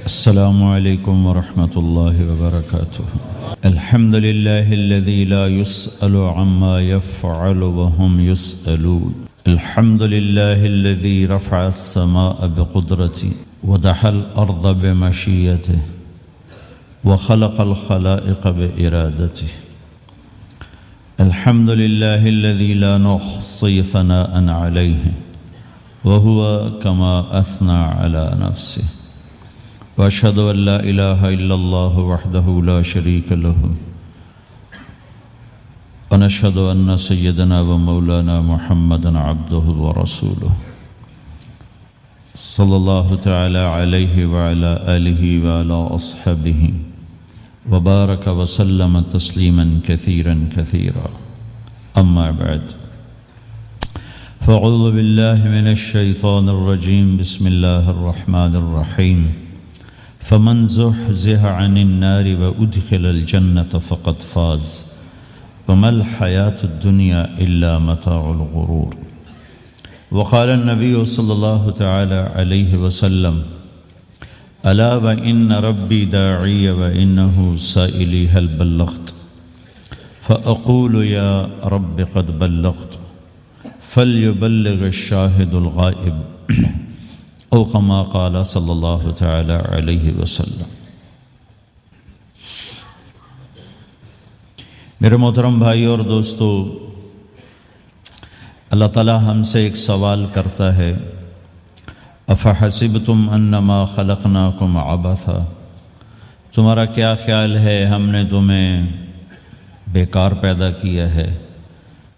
السلام عليكم ورحمة الله وبركاته. الحمد لله الذي لا يسأل عما يفعل وهم يسألون. الحمد لله الذي رفع السماء بقدرته ودحى الأرض بمشيته وخلق الخلائق بإرادته. الحمد لله الذي لا نحصي ثناء عليه وهو كما أثنى على نفسه. وأشهد أن لا إله إلا الله وحده لا شريك له ونشهد أن سيدنا ومولانا محمدا عبده ورسوله صلى الله تعالى عليه وعلى آله وعلى أصحابه وبارك وسلم تسليما كثيرا كثيرا. أما بعد، فأعوذ بالله من الشيطان الرجيم. بسم الله الرحمن الرحيم. فمن زحزح عن النار وأدخل الجنة فقد فاز وما الحياة الدنيا إلا متاع الغرور. وقال النبي صلى الله تعالى عليه وسلم: ألا وإن ربي داعي وإنه سائلي هل بلغت؟ فأقول يا رب قد بلغت فليبلغ الشاهد الغائب او كما قال صلی اللہ تعالی علیہ وسلم. میرے محترم بھائی اور دوستو، اللہ تعالی ہم سے ایک سوال کرتا ہے: افحسبتم انما خلقناکم عبثا، تمہارا کیا خیال ہے ہم نے تمہیں بیکار پیدا کیا ہے،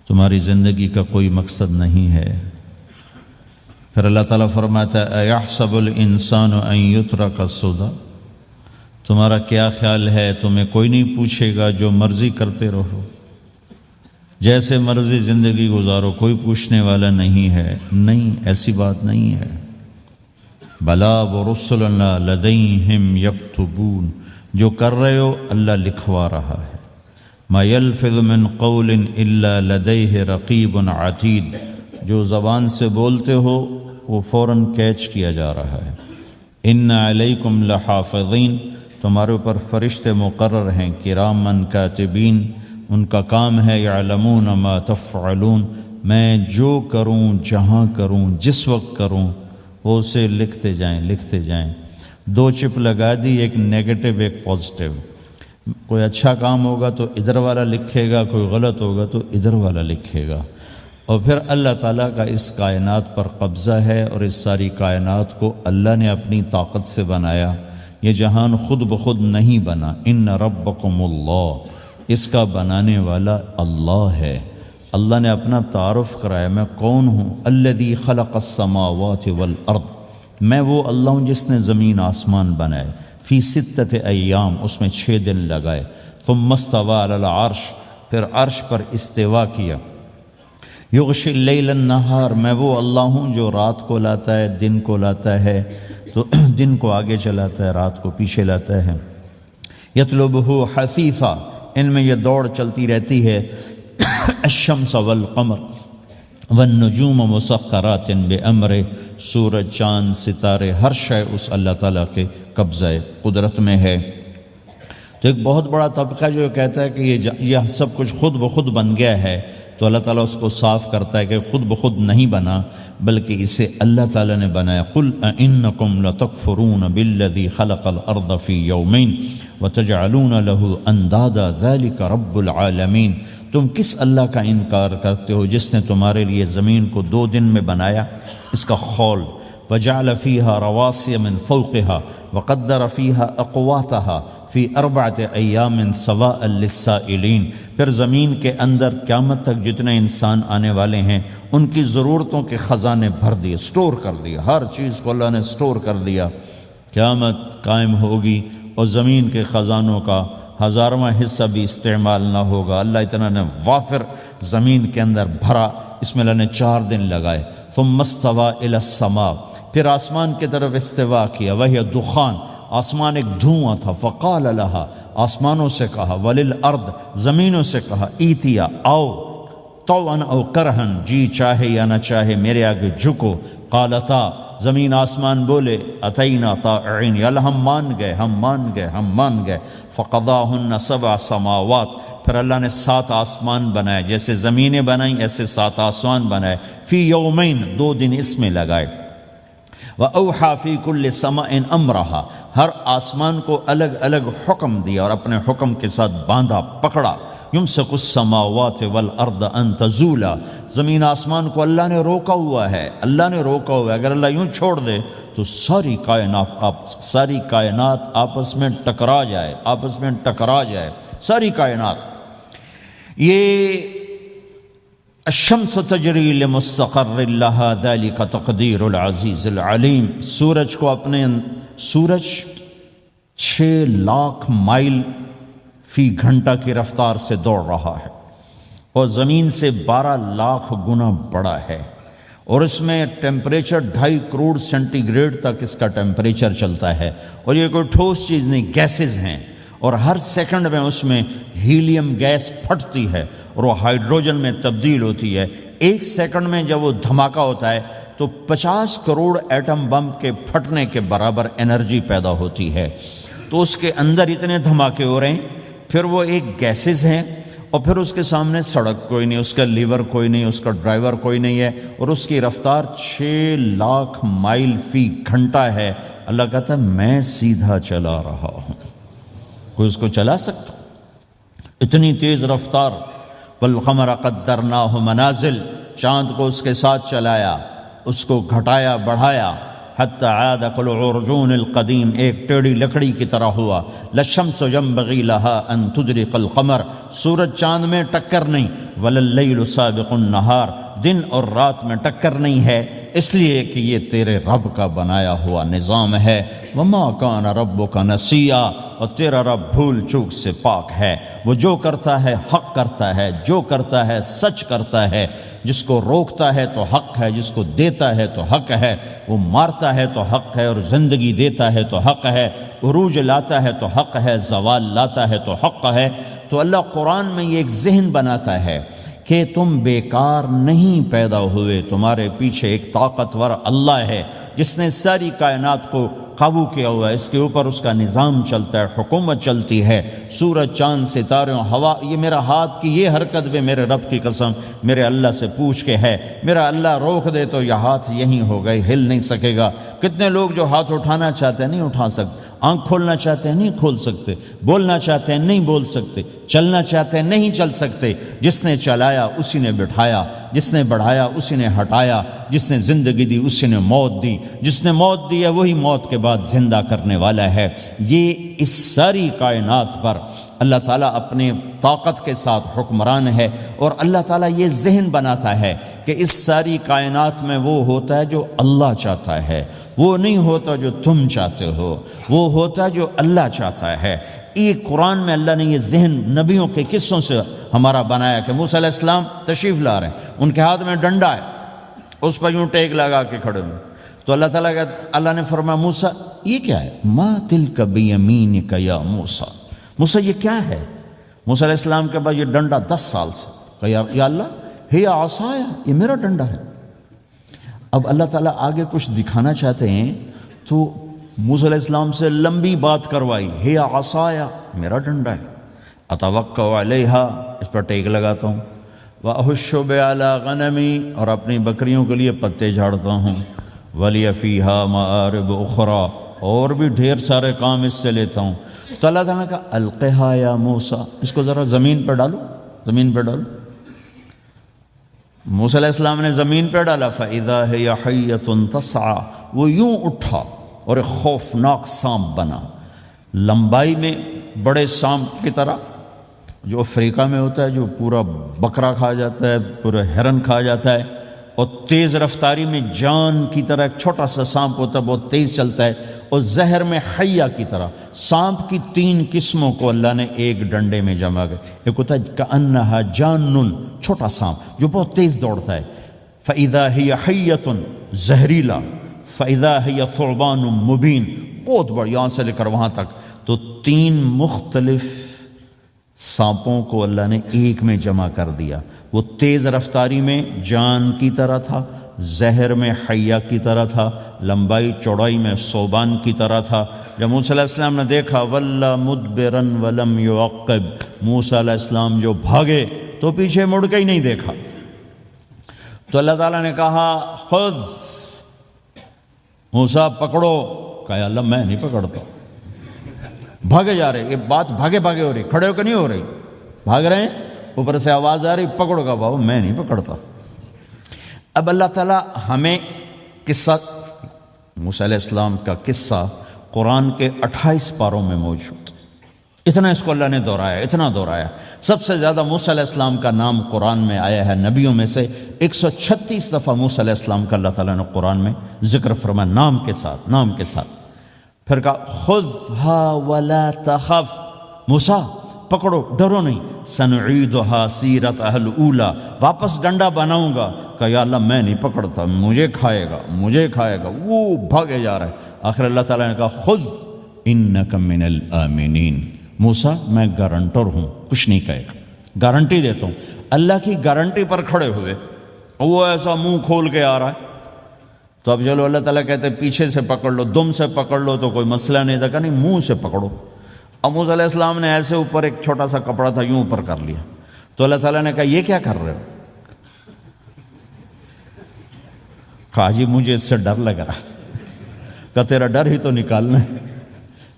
تمہاری زندگی کا کوئی مقصد نہیں ہے؟ پھر اللہ تعالیٰ فرماتا ہے: اَيَحْسَبُ الْإِنسَانُ أَن يُتْرَكَ سُدًى، تمہارا کیا خیال ہے تمہیں کوئی نہیں پوچھے گا، جو مرضی کرتے رہو، جیسے مرضی زندگی گزارو، کوئی پوچھنے والا نہیں ہے؟ نہیں، ایسی بات نہیں ہے. بلا وَرُسُلُنَا لَدَيْهِمْ يَكْتُبُونَ، جو کر رہے ہو اللہ لکھوا رہا ہے. مَا يَلْفِظُ مِنْ قَوْلٍ إِلَّا لَدَيْهِ رَقِيبٌ عَتِيدٌ، جو زبان سے بولتے ہو وہ فوراً کیچ کیا جا رہا ہے. ان علیکم لحافظین، تمہارے اوپر فرشتے مقرر ہیں، کرامن کاتبین، ان کا کام ہے یعلمون ما تفعلون، میں جو کروں، جہاں کروں، جس وقت کروں، وہ اسے لکھتے جائیں لکھتے جائیں. دو چپ لگا دی، ایک نیگیٹو ایک پازیٹیو. کوئی اچھا کام ہوگا تو ادھر والا لکھے گا، کوئی غلط ہوگا تو ادھر والا لکھے گا. اور پھر اللہ تعالیٰ کا اس کائنات پر قبضہ ہے، اور اس ساری کائنات کو اللہ نے اپنی طاقت سے بنایا. یہ جہان خود بخود نہیں بنا. ان ربکم اللہ، اس کا بنانے والا اللہ ہے. اللہ نے اپنا تعارف کرایا: میں کون ہوں؟ الذی خلق السماوات والارض، میں وہ اللہ ہوں جس نے زمین آسمان بنائے. فی ستۃ ایام، اس میں 6 دن لگائے. ثم استوی علی العرش، پھر عرش پر استوا کیا. یغشی اللیل النہار، میں وہ اللہ ہوں جو رات کو لاتا ہے، دن کو لاتا ہے، تو دن کو آگے چلاتا ہے، رات کو پیچھے لاتا ہے. یطلبہ حثیثا، ان میں یہ دوڑ چلتی رہتی ہے. الشمس والقمر والنجوم مسخرات بامرہ، سورج، چاند، ستارے، ہر شے اس اللہ تعالیٰ کے قبضہ قدرت میں ہے. تو ایک بہت بڑا طبقہ جو کہتا ہے کہ یہ سب کچھ خود بخود بن گیا ہے، تو اللہ تعالیٰ اس کو صاف کرتا ہے کہ خود بخود نہیں بنا، بلکہ اسے اللہ تعالیٰ نے بنایا. قل اَإِنَّكُمْ لَتَكْفُرُونَ بِالَّذِي خَلَقَ الْأَرْضَ فِي يَوْمَيْنِ وَتَجْعَلُونَ لَهُ أَنْدَادًا ذَلِكَ رَبُّ الْعَالَمِينَ، تم کس اللہ کا انکار کرتے ہو جس نے تمہارے لیے زمین کو 2 دن میں بنایا؟ اس کا خول. وَجَعَلَ فِيهَا رَوَاسِيَ مِنْ فَوْقِهَا وَقَدَّرَ فِيهَا أَقْوَاتَهَا فی 4 ایام سواء للسائلین، پھر زمین کے اندر قیامت تک جتنے انسان آنے والے ہیں ان کی ضرورتوں کے خزانے بھر دیے، سٹور کر دیا، ہر چیز کو اللہ نے سٹور کر دیا. قیامت قائم ہوگی اور زمین کے خزانوں کا 1000واں حصہ بھی استعمال نہ ہوگا. اللہ اتنا نے وافر زمین کے اندر بھرا. اس میں اللہ نے 4 دن لگائے. ثم استوى الى السماء، پھر آسمان کی طرف استوا کیا. وہی دخان، آسمان ایک دھواں تھا. فقال لها، آسمانوں سے کہا. وللارض، زمینوں سے کہا. ایتیا، آؤ. طوعا او کرہن، جی چاہے یا نہ چاہے میرے آگے جھکو. قالتا، زمین آسمان بولے اتینا طائعین، یا اللہ ہم مان گئے، ہم مان گئے، ہم مان گئے۔ فقضاہن 7 سماوات، پھر اللہ نے 7 آسمان بنائے، جیسے زمینیں بنائیں ایسے 7 آسمان بنائے، فی یومین 2 دن اس میں لگائے، وَأَوْحَى فِي كُلِّ سَمَاءٍ أَمْرَهَا، ہر آسمان کو الگ الگ حکم دیا اور اپنے حکم کے ساتھ باندھا، پکڑا۔ يُمْسِكُ السَّمَاوَاتِ وَالْأَرْضَ أَن تَزُولَا، زمین آسمان کو اللہ نے روکا ہوا ہے، اللہ نے روکا ہوا ہے، اگر اللہ یوں چھوڑ دے تو ساری کائنات آپس میں ٹکرا جائے، آپس میں ٹکرا جائے ساری کائنات۔ یہ الشمس تجری لمستقر لها ذلك تقدیر العزیز العلیم، سورج کو سورج 6 لاکھ مائل فی گھنٹہ کی رفتار سے دوڑ رہا ہے اور زمین سے 12 لاکھ گنا بڑا ہے، اور اس میں ٹیمپریچر 2.5 کروڑ سینٹی گریڈ تک اس کا ٹیمپریچر چلتا ہے، اور یہ کوئی ٹھوس چیز نہیں، گیسز ہیں، اور ہر سیکنڈ میں اس میں ہیلیم گیس پھٹتی ہے اور وہ ہائیڈروجن میں تبدیل ہوتی ہے۔ 1 سیکنڈ میں جب وہ دھماکہ ہوتا ہے تو 50 کروڑ ایٹم بم کے پھٹنے کے برابر انرجی پیدا ہوتی ہے، تو اس کے اندر اتنے دھماکے ہو رہے ہیں، پھر وہ ایک گیسز ہیں، اور پھر اس کے سامنے سڑک کوئی نہیں، اس کا لیور کوئی نہیں، اس کا ڈرائیور کوئی نہیں ہے، اور اس کی رفتار 6 لاکھ مائل فی گھنٹہ ہے۔ اللہ کہتا ہے میں سیدھا چلا رہا ہوں، کوئی اس کو چلا سکتا؟ اتنی تیز رفتار۔ والقمر قدرناہ منازل، چاند کو اس کے ساتھ چلایا، اس کو گھٹایا بڑھایا، حتی عاد کالعرجون القدیم، ایک ٹیڑھی لکڑی کی طرح ہوا۔ للشمس ينبغي لها ان تدرك القمر، سورج چاند میں ٹکر نہیں، ولا اللیل سابق النہار، دن اور رات میں ٹکر نہیں ہے، اس لیے کہ یہ تیرے رب کا بنایا ہوا نظام ہے۔ وما کان ربک نسیا، اور تیرا رب بھول چوک سے پاک ہے، وہ جو کرتا ہے حق کرتا ہے، جو کرتا ہے سچ کرتا ہے، جس کو روکتا ہے تو حق ہے، جس کو دیتا ہے تو حق ہے، وہ مارتا ہے تو حق ہے، اور زندگی دیتا ہے تو حق ہے، عروج لاتا ہے تو حق ہے، زوال لاتا ہے تو حق ہے۔ تو اللہ قرآن میں یہ ایک ذہن بناتا ہے کہ تم بیکار نہیں پیدا ہوئے، تمہارے پیچھے ایک طاقتور اللہ ہے جس نے ساری کائنات کو قابو کیا ہوا ہے، اس کے اوپر اس کا نظام چلتا ہے، حکومت چلتی ہے۔ سورج، چاند، ستاروں، ہوا، یہ میرا ہاتھ کی یہ حرکت بھی میرے رب کی قسم میرے اللہ سے پوچھ کے ہے، میرا اللہ روک دے تو یہ ہاتھ یہیں ہو گئے، ہل نہیں سکے گا۔ کتنے لوگ جو ہاتھ اٹھانا چاہتے ہیں نہیں اٹھا سکتے، آنکھ کھولنا چاہتے ہیں نہیں کھول سکتے، بولنا چاہتے ہیں نہیں بول سکتے، چلنا چاہتے ہیں نہیں چل سکتے۔ جس نے چلایا اسی نے بٹھایا، جس نے بڑھایا اسی نے ہٹایا، جس نے زندگی دی اسی نے موت دی، جس نے موت دی ہے وہی موت کے بعد زندہ کرنے والا ہے۔ یہ اس ساری کائنات پر اللہ تعالیٰ اپنے طاقت کے ساتھ حکمران ہے، اور اللہ تعالیٰ یہ ذہن بناتا ہے کہ اس ساری کائنات میں وہ ہوتا ہے جو اللہ چاہتا ہے، وہ نہیں ہوتا جو تم چاہتے ہو، وہ ہوتا ہے جو اللہ چاہتا ہے۔ یہ قرآن میں اللہ نے یہ ذہن نبیوں کے قصوں سے ہمارا بنایا کہ موسیٰ علیہ السلام تشریف لا رہے ہیں، ان کے ہاتھ میں ڈنڈا ہے، اس پر یوں ٹیک لگا کے کھڑے ہوئے، تو اللہ نے فرمایا موسیٰ یہ کیا ہے؟ ما تلک بیمینک یا موسیٰ، موسیٰ یہ کیا ہے؟ موسیٰ علیہ السلام کے بعد یہ ڈنڈا 10 سال سے، کہا یا اللہ ہی عصایا، یہ میرا ڈنڈا ہے۔ اب اللہ تعالیٰ آگے کچھ دکھانا چاہتے ہیں تو موسیٰ علیہ السلام سے لمبی بات کروائی، ہے عصایا، میرا ڈنڈا ہے، اتوکل علیہا، اس پر ٹیک لگاتا ہوں، واحش بہا علی غنمی، اور اپنی بکریوں کے لیے پتے جھاڑتا ہوں، ولی فیہا مآرب اخرى، اور بھی ڈھیر سارے کام اس سے لیتا ہوں۔ تو اللہ تعالیٰ نے کہا القہا یا موسیٰ، اس کو ذرا زمین پہ ڈالو، زمین پہ ڈالو۔ موسیٰ علیہ السلام نے زمین پہ ڈالا، فَإِذَا هِيَ حَيَّةٌ تَسْعَىٰ، وہ یوں اٹھا اور ایک خوفناک سانپ بنا، لمبائی میں بڑے سانپ کی طرح جو افریقہ میں ہوتا ہے، جو پورا بکرا کھا جاتا ہے، پورا ہرن کھا جاتا ہے، اور تیز رفتاری میں جان کی طرح ایک چھوٹا سا سانپ ہوتا ہے، بہت تیز چلتا ہے، اور زہر میں حیہ کی طرح۔ سانپ کی 3 قسموں کو اللہ نے ایک ڈنڈے میں جمع کر، ایک ہوتا ہے کأنہا جان، چھوٹا سانپ جو بہت تیز دوڑتا ہے، فَإِذَا هِيَ حَيَّةٌ زہریلا، فَإِذَا هِيَ ثُعْبَانٌ مُبِينٌ، بہت بڑا، یہاں سے لے کر وہاں تک۔ تو 3 مختلف سانپوں کو اللہ نے ایک میں جمع کر دیا، وہ تیز رفتاری میں جان کی طرح تھا، زہر میں حیہ کی طرح تھا، لمبائی چوڑائی میں ثوبان کی طرح تھا۔ جب موسیٰ علیہ السلام نے دیکھا وَلَّا مُدْبِرًا وَلَمْ يُعَقِّبْ، موسیٰ علیہ السلام جو بھاگے تو پیچھے مڑ کے ہی نہیں دیکھا۔ تو اللہ تعالیٰ نے کہا خذ موسیٰ پکڑو، کہا اللہ میں نہیں پکڑتا۔ بھاگے جا رہے، یہ بات بھاگے بھاگے ہو رہی، کھڑے ہو کے نہیں ہو رہی، بھاگ رہے ہیں، اوپر سے آواز آ رہی پکڑو کا بابا میں نہیں پکڑتا۔ اب اللہ تعالیٰ ہمیں قصہ موسیٰ علیہ السلام کا قصہ قرآن کے 28 پاروں میں موجود، اتنا اس کو اللہ نے دہرایا، اتنا دہرایا۔ سب سے زیادہ موسیٰ علیہ السلام کا نام قرآن میں آیا ہے، نبیوں میں سے 136 دفعہ موسیٰ علیہ السلام کا اللہ تعالیٰ نے قرآن میں ذکر فرمایا، نام کے ساتھ، نام کے ساتھ۔ پھر کہا خذھا ولا تخف، موسیٰ پکڑو ڈرو نہیں، سنعیدھا سیرتھا الاولی، واپس ڈنڈا بناؤں گا۔ کہا یا اللہ میں نہیں پکڑتا، مجھے کھائے گا، مجھے کھائے گا، وہ بھاگے جا رہا ہے۔ آخر اللہ تعالیٰ نے کہا خذ انک من الآمنین، موسیٰ میں گارنٹر ہوں، کچھ نہیں کہے گا، گارنٹی دیتا ہوں۔ اللہ کی گارنٹی پر کھڑے ہوئے، وہ ایسا منہ کھول کے آ رہا ہے۔ تو اب چلو اللہ تعالیٰ کہتے ہیں پیچھے سے پکڑ لو، دم سے پکڑ لو تو کوئی مسئلہ نہیں تھا، کہ نہیں منہ سے پکڑو۔ اب موسیٰ علیہ السلام نے ایسے اوپر ایک چھوٹا سا کپڑا تھا یوں اوپر کر لیا، تو اللہ تعالیٰ نے کہا یہ کیا کر رہے ہو؟ کہا جی مجھے اس سے ڈر لگ رہا۔ کہ تیرا ڈر ہی تو نکالنا ہے،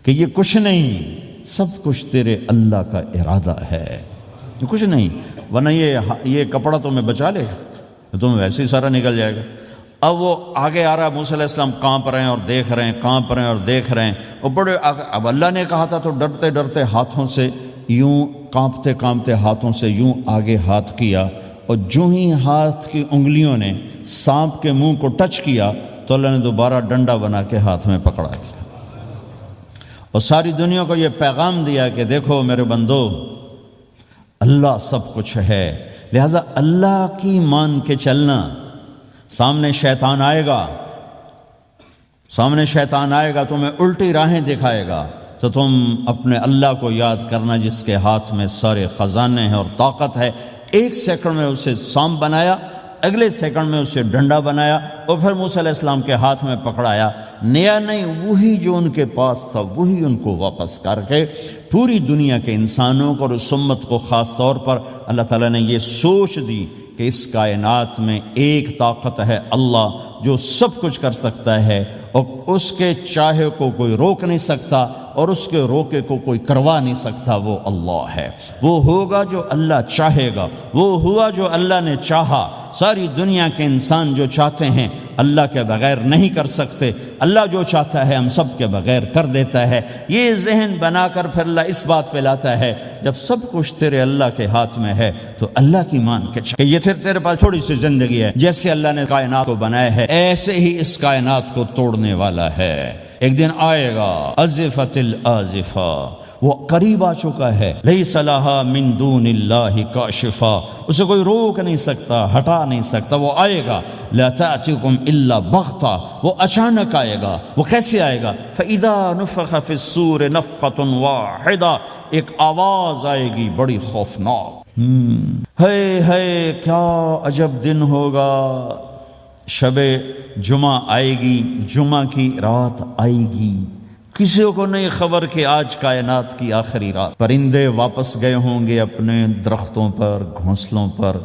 کہ یہ کچھ نہیں، سب کچھ تیرے اللہ کا ارادہ ہے، یہ کچھ نہیں، ورنہ یہ کپڑا تمہیں بچا لے گا، تمہیں ویسے ہی سارا نکل جائے گا۔ اب وہ آگے آ رہا ہے، موسیٰ علیہ السلام کانپ رہے ہیں اور دیکھ رہے ہیں، کانپ رہے ہیں اور دیکھ رہے ہیں، اور بڑے اب اللہ نے کہا تھا تو ڈرتے ڈرتے ہاتھوں سے یوں، کانپتے کانپتے ہاتھوں سے یوں آگے ہاتھ کیا، اور جو ہی ہاتھ کی انگلیوں نے سانپ کے منہ کو ٹچ کیا تو اللہ نے دوبارہ ڈنڈا بنا کے ہاتھ میں پکڑا دیا، اور ساری دنیا کو یہ پیغام دیا کہ دیکھو میرے بندو، اللہ سب کچھ ہے، لہذا اللہ کی مان کے چلنا۔ سامنے شیطان آئے گا، سامنے شیطان آئے گا، تمہیں الٹی راہیں دکھائے گا، تو تم اپنے اللہ کو یاد کرنا جس کے ہاتھ میں سارے خزانے ہیں اور طاقت ہے۔ ایک سیکنڈ میں اسے سانپ بنایا، اگلے سیکنڈ میں اسے ڈنڈا بنایا، اور پھر موسیٰ علیہ السلام کے ہاتھ میں پکڑایا، نیا نہیں، وہی جو ان کے پاس تھا وہی ان کو واپس کر کے پوری دنیا کے انسانوں کو اور اس امت کو خاص طور پر اللہ تعالیٰ نے یہ سوچ دی کہ اس کائنات میں ایک طاقت ہے اللہ جو سب کچھ کر سکتا ہے، اور اس کے چاہے کو کوئی روک نہیں سکتا اور اس کے روکے کو کوئی کروا نہیں سکتا، وہ اللہ ہے۔ وہ ہوگا جو اللہ چاہے گا، وہ ہوا جو اللہ نے چاہا۔ ساری دنیا کے انسان جو چاہتے ہیں اللہ کے بغیر نہیں کر سکتے، اللہ جو چاہتا ہے ہم سب کے بغیر کر دیتا ہے۔ یہ ذہن بنا کر پھر اللہ اس بات پہ لاتا ہے جب سب کچھ تیرے اللہ کے ہاتھ میں ہے تو اللہ کی مان کے کہ یہ تیرے پاس تھوڑی سی زندگی ہے، جیسے اللہ نے کائنات کو بنایا ہے ایسے ہی اس کائنات کو توڑنے والا ہے۔ ایک دن آئے گا، ازفت الازفہ، وہ قریب آ چکا ہے، لیس لہا من دون اللہ کاشفہ، اسے کوئی روک نہیں سکتا، ہٹا نہیں سکتا، وہ آئے گا۔ لا تأتیکم الا بغتہ، وہ اچانک آئے گا۔ وہ کیسے آئے گا؟ فإذا نفخ فی الصور نفخۃ واحدہ، ایک آواز آئے گی بڑی خوفناک۔ ہے کیا عجب دن ہوگا، شب جمعہ آئے گی، جمعہ کی رات آئے گی، کسی کو نہیں خبر کہ آج کائنات کی آخری رات۔ پرندے واپس گئے ہوں گے اپنے درختوں پر، گھونسلوں پر،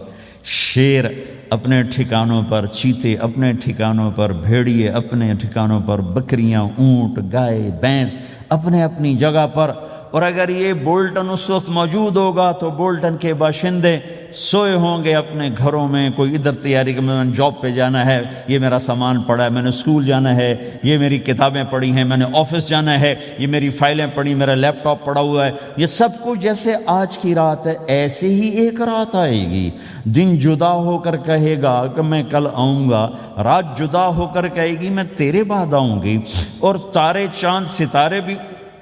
شیر اپنے ٹھکانوں پر، چیتے اپنے ٹھکانوں پر، بھیڑیے اپنے ٹھکانوں پر، بکریاں، اونٹ، گائے، بھینس اپنے اپنی جگہ پر۔ اور اگر یہ بولٹن اس وقت موجود ہوگا تو بولٹن کے باشندے سوئے ہوں گے اپنے گھروں میں، کوئی ادھر تیاری کہ میں نے جاب پہ جانا ہے، یہ میرا سامان پڑا ہے، میں نے اسکول جانا ہے، یہ میری کتابیں پڑھی ہیں، میں نے آفس جانا ہے، یہ میری فائلیں پڑھی، میرا لیپ ٹاپ پڑا ہوا ہے، یہ سب کچھ جیسے آج کی رات ہے ایسے ہی ایک رات آئے گی۔ دن جدا ہو کر کہے گا کہ میں کل آؤں گا، رات جدا ہو کر کہے گی میں تیرے بعد آؤں گی، اور تارے چاند ستارے بھی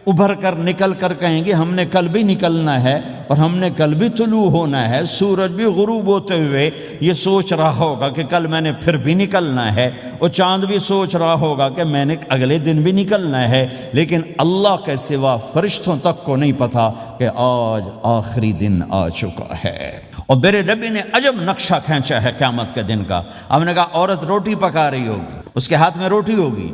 ابھر کر نکل کر کہیں گے ہم نے کل بھی نکلنا ہے اور ہم نے کل بھی طلوع ہونا ہے۔ سورج بھی غروب ہوتے ہوئے یہ سوچ رہا ہوگا کہ کل میں نے پھر بھی نکلنا ہے، اور چاند بھی سوچ رہا ہوگا کہ میں نے اگلے دن بھی نکلنا ہے، لیکن اللہ کے سوا فرشتوں تک کو نہیں پتا کہ آج آخری دن آ چکا ہے۔ اور میرے نبی نے عجب نقشہ کھینچا ہے قیامت کے دن کا. ہم نے کہا عورت روٹی پکا رہی ہوگی، اس کے ہاتھ میں روٹی ہوگی.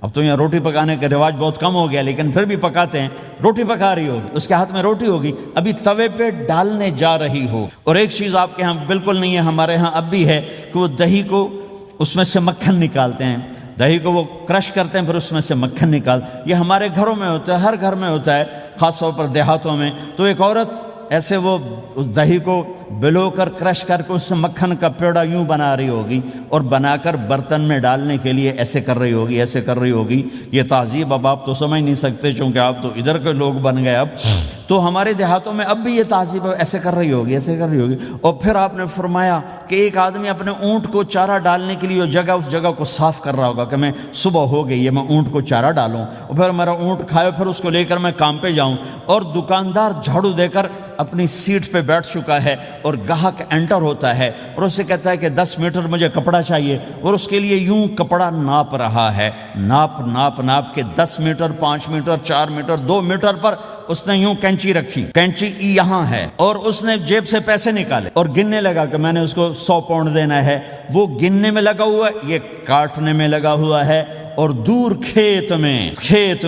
اب تو یہاں روٹی پکانے کا رواج بہت کم ہو گیا، لیکن پھر بھی پکاتے ہیں. روٹی پکا رہی ہوگی، اس کے ہاتھ میں روٹی ہوگی، ابھی توے پہ ڈالنے جا رہی ہو. اور ایک چیز آپ کے ہاں بالکل نہیں ہے، ہمارے ہاں اب بھی ہے کہ وہ دہی کو اس میں سے مکھن نکالتے ہیں، دہی کو وہ کرش کرتے ہیں، پھر اس میں سے مکھن نکال. یہ ہمارے گھروں میں ہوتا ہے، ہر گھر میں ہوتا ہے، خاص طور پر دیہاتوں میں. تو ایک عورت ایسے وہ اس دہی کو بلو کر کرش کر کے اس سے مکھن کا پیڑا یوں بنا رہی ہوگی، اور بنا کر برتن میں ڈالنے کے لیے ایسے کر رہی ہوگی، ایسے کر رہی ہوگی. یہ تہذیب اب آپ تو سمجھ نہیں سکتے، چونکہ آپ تو ادھر کے لوگ بن گئے. اب تو ہمارے دیہاتوں میں اب بھی یہ تہذیب ہے، ایسے کر رہی ہوگی، ایسے کر رہی ہوگی. اور پھر آپ نے فرمایا کہ ایک آدمی اپنے اونٹ کو چارہ ڈالنے کے لیے اس جگہ کو صاف کر رہا ہوگا کہ میں صبح ہو گئی ہے، میں اونٹ کو چارہ ڈالوں، اور پھر میرا اونٹ کھائے، پھر اس کو لے کر میں کام پہ جاؤں. اور دکاندار جھاڑو دے کر اپنی سیٹ پہ بیٹھ چکا ہے، اور گاہک انٹر ہوتا ہے اور اسے کہتا ہے کہ 10 میٹر مجھے کپڑا چاہیے، اور اس کے لیے یوں کپڑا ناپ رہا ہے، ناپ کے 10 میٹر، 5 میٹر، 4 میٹر، 2 میٹر پر اس نے یوں کینچی رکھی، کینچی یہاں ہے، اور اس نے جیب سے پیسے نکالے اور گننے لگا کہ میں نے اس کو 100 پاؤنڈ دینا ہے. وہ گننے میں لگا ہوا ہے، یہ کاٹنے میں لگا ہوا ہے. اور دور کھیت میں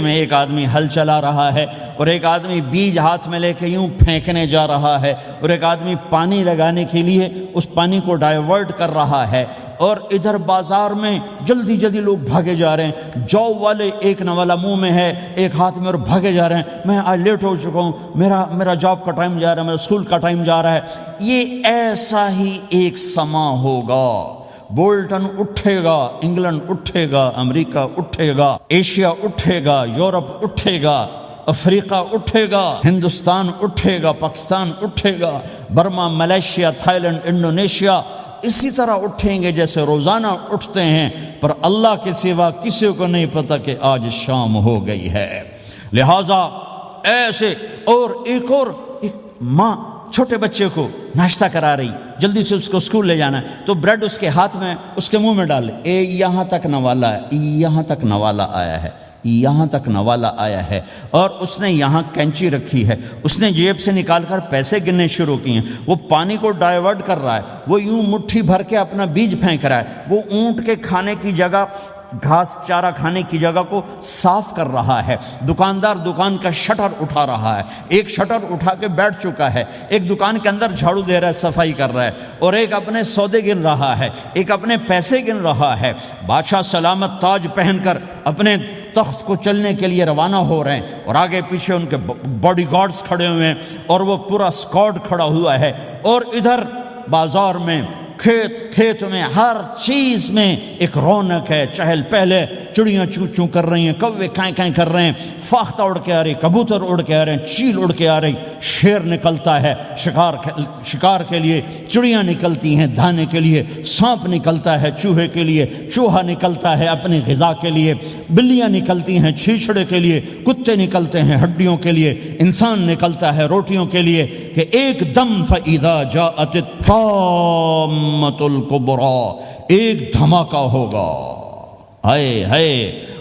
ایک آدمی ہل چلا رہا ہے، اور ایک آدمی بیج ہاتھ میں لے کے یوں پھینکنے جا رہا ہے، اور ایک آدمی پانی لگانے کے لیے اس پانی کو ڈائیورٹ کر رہا ہے. اور ادھر بازار میں جلدی لوگ بھاگے جا رہے ہیں، جاب والے ایک نوالا منہ میں ہے، ایک ہاتھ میں، اور بھاگے جا رہے ہیں. میں آج لیٹ ہو چکا ہوں، میرا جاب کا ٹائم جا رہا ہے، میرا اسکول کا ٹائم جا رہا ہے. یہ ایسا ہی ایک سما ہوگا. بولٹن اٹھے گا، انگلینڈ اٹھے گا، امریکہ اٹھے گا، ایشیا اٹھے گا، یورپ اٹھے گا، افریقہ اٹھے گا، ہندوستان اٹھے گا، پاکستان اٹھے گا، Burma, Malaysia, Thailand, Indonesia اسی طرح اٹھیں گے جیسے روزانہ اٹھتے ہیں. پر اللہ کے سوا کسی کو نہیں پتہ کہ آج شام ہو گئی ہے. لہذا ایسے. اور ایک ماں چھوٹے بچے کو ناشتہ کرا رہی، جلدی سے اس کو اسکول لے جانا ہے، تو بریڈ اس کے ہاتھ میں، اس کے منہ میں ڈال لے. یہاں تک نوالا ہے، یہاں تک نوالا آیا ہے، یہاں تک نوالا آیا ہے. اور اس نے یہاں کینچی رکھی ہے، اس نے جیب سے نکال کر پیسے گننے شروع کیے ہیں. وہ پانی کو ڈائیورٹ کر رہا ہے، وہ یوں مٹھی بھر کے اپنا بیج پھینک رہا ہے. وہ اونٹ کے کھانے کی جگہ، گھاس چارہ کھانے کی جگہ کو صاف کر رہا ہے. دکاندار دکان کا شٹر اٹھا رہا ہے، ایک شٹر اٹھا کے بیٹھ چکا ہے، ایک دکان کے اندر جھاڑو دے رہا ہے، صفائی کر رہا ہے، اور ایک اپنے سودے گن رہا ہے، ایک اپنے پیسے گن رہا ہے. بادشاہ سلامت تاج پہن کر اپنے تخت کو چلنے کے لیے روانہ ہو رہے ہیں، اور آگے پیچھے ان کے باڈی گارڈز کھڑے ہوئے ہیں، اور وہ پورا اسکواڈ کھڑا ہوا ہے. اور ادھر بازار میں، کھیت میں، ہر چیز میں ایک رونق ہے، چہل پہلے. چڑیاں چوں چوں کر رہی ہیں، کوے کائیں کائیں کر رہے ہیں، فاختہ اڑ کے آ رہی، کبوتر اڑ کے آ رہے ہیں، چیل اڑ کے آ رہی، شیر نکلتا ہے شکار کے لیے، چڑیاں نکلتی ہیں دھانے کے لیے، سانپ نکلتا ہے چوہے کے لیے، چوہا نکلتا ہے اپنی غذا کے لیے، بلیاں نکلتی ہیں چھیچڑے کے لیے، کتے نکلتے ہیں ہڈیوں کے لیے، انسان نکلتا ہے روٹیوں کے لیے. کہ ایک دم فَإِذَا جَاءَتِ الطَّامَّةُ الْكُبْرَىٰ، ایک دھماکہ ہوگا. ہائے.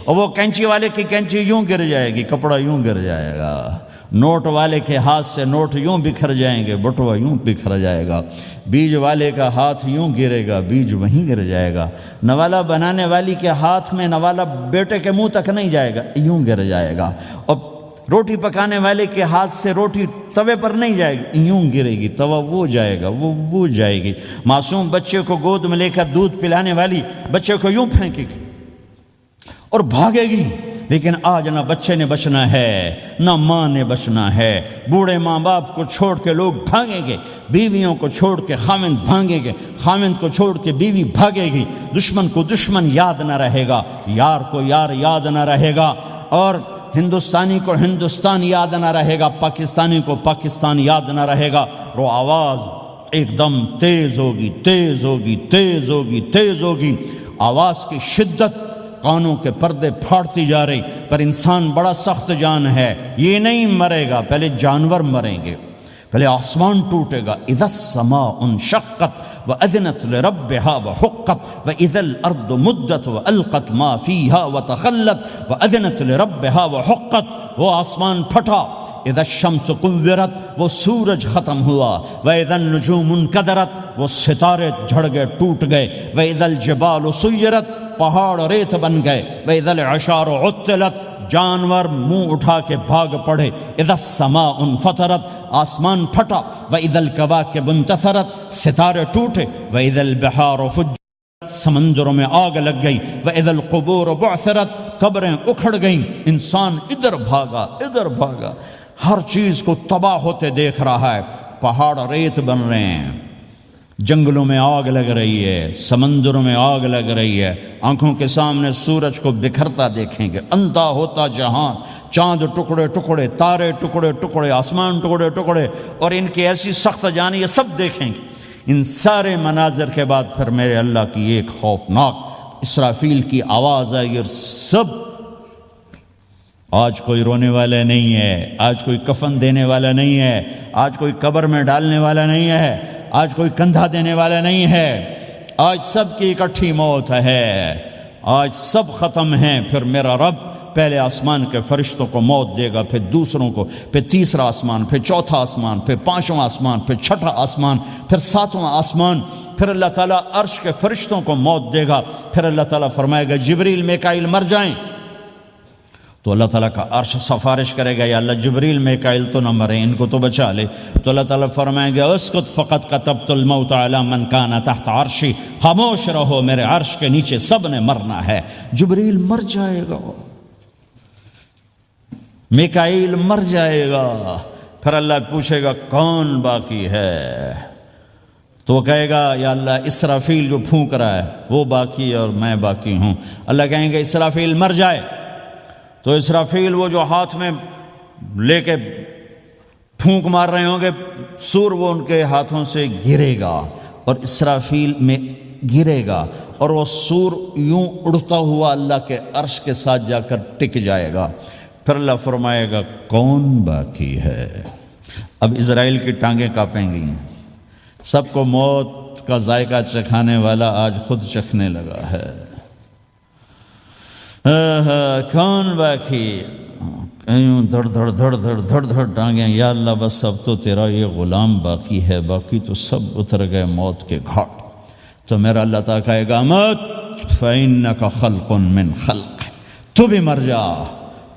اور وہ کینچی والے کی کینچی یوں گر جائے گی، کپڑا یوں گر جائے گا. نوٹ والے کے ہاتھ سے نوٹ یوں بکھر جائیں گے، بٹوا یوں بکھر جائے گا. بیج والے کا ہاتھ یوں گرے گا، بیج وہیں گر جائے گا. نوالا بنانے والی کے ہاتھ میں نوالا بیٹے کے منہ تک نہیں جائے گا، یوں گر جائے گا. اور روٹی پکانے والے کے ہاتھ سے روٹی توے پر نہیں جائے گی، یوں گرے گی، توا وہ جائے گا، وہ جائے گی. معصوم بچے کو گود میں لے کر دودھ پلانے والی بچے کو یوں پھینکے گی اور بھاگے گی. لیکن آج نہ بچے نے بچنا ہے، نہ ماں نے بچنا ہے. بوڑھے ماں باپ کو چھوڑ کے لوگ بھاگیں گے، بیویوں کو چھوڑ کے خاوند بھاگیں گے، خاوند کو چھوڑ کے بیوی بھاگے گی. دشمن کو دشمن یاد نہ رہے گا، یار کو یار یاد نہ رہے گا، اور ہندوستانی کو ہندوستان یاد نہ رہے گا، پاکستانی کو پاکستان یاد نہ رہے گا. وہ آواز ایک دم تیز ہوگی، تیز ہوگی، تیز ہوگی، تیز ہوگی. آواز کی شدت کانوں کے پردے پھاڑتی جا رہی. پر انسان بڑا سخت جان ہے، یہ نہیں مرے گا، پہلے جانور مریں گے، پہلے آسمان ٹوٹے گا. اذا السماء انشقت وأذنت لربها وحقت وإذا الأرض مدت وألقت ما فيها وتخلت وأذنت لربها وحقت. وہ آسمان پھٹا، اذا الشمس کورت وہ سورج ختم ہوا، واذا النجوم انکدرت وہ ستارے جھڑ گئے ٹوٹ گئے، واذا الجبال سیرت پہاڑ ریت بن گئے، واذا العشار عطلت جانور منہ اٹھا کے بھاگ پڑے، اذا السماء انفطرت آسمان پھٹا، واذا الکواکب انتثرت ستارے ٹوٹے، واذا البحار فجرت سمندروں میں آگ لگ گئی، وَإِذَا الْقُبُورُ بُعْثِرَتْ قبریں اکھڑ گئیں، انسان ادھر بھاگا، ہر چیز کو تباہ ہوتے دیکھ رہا ہے، پہاڑ ریت بن رہے ہیں، جنگلوں میں آگ لگ رہی ہے، سمندروں میں آگ لگ رہی ہے، آنکھوں کے سامنے سورج کو بکھرتا دیکھیں گے، اندھا ہوتا جہان، چاند ٹکڑے ٹکڑے، تارے ٹکڑے ٹکڑے، آسمان ٹکڑے ٹکڑے، اور ان کی ایسی سخت جانی، یہ سب دیکھیں گے۔ ان سارے مناظر کے بعد پھر میرے اللہ کی ایک خوفناک اسرافیل کی آواز آئی، اور سب، آج کوئی رونے والا نہیں ہے، آج کوئی کفن دینے والا نہیں ہے، آج کوئی قبر میں ڈالنے والا نہیں ہے، آج کوئی کندھا دینے والا نہیں ہے، آج سب کی اکٹھی موت ہے، آج سب ختم ہیں۔ پھر میرا رب پہلے آسمان کے فرشتوں کو موت دے گا، پھر دوسروں کو، پھر تیسرا آسمان، پھر چوتھا آسمان، پھر پانچواں آسمان، پھر چھٹا آسمان، پھر ساتواں آسمان، پھر اللہ تعالیٰ عرش کے فرشتوں کو موت دے گا۔ پھر اللہ تعالیٰ فرمائے گا جبریل میکائیل مر جائیں، تو اللہ تعالیٰ کا عرش سفارش کرے گا، یا اللہ جبریل میکائیل تو نہ مریں، ان کو تو بچا لے۔ تو اللہ تعالیٰ فرمائیں گے اسکت فقط کتبت الموت علی من کان تحت عرشی، خاموش رہو، میرے عرش کے نیچے سب نے مرنا ہے۔ جبریل مر جائے گا، میکائیل مر جائے گا، پھر اللہ پوچھے گا کون باقی ہے، تو وہ کہے گا یا اللہ اسرافیل جو پھونک رہا ہے وہ باقی اور میں باقی ہوں۔ اللہ کہیں گے اسرافیل مر جائے، تو اسرافیل وہ جو ہاتھ میں لے کے پھونک مار رہے ہوں گے سور، وہ ان کے ہاتھوں سے گرے گا اور اسرافیل میں گرے گا، اور وہ سور یوں اڑتا ہوا اللہ کے عرش کے ساتھ جا کر ٹک جائے گا۔ پھر اللہ فرمائے گا کون باقی ہے؟ اب اسرائیل کی ٹانگیں کانپیں گی، سب کو موت کا ذائقہ چکھانے والا آج خود چکھنے لگا ہے۔ کون باقی؟ یوں دھڑ دھڑ دھڑ دھڑ دھڑ دھڑ ٹانگیں، یا اللہ بس اب تو تیرا یہ غلام باقی ہے، باقی تو سب اتر گئے موت کے گھاٹ۔ تو میرا اللہ تعالیٰ کہے گا مت فَإِنَّكَ خَلْقٌ مِّن خَلْقِ، تو بھی مر جا،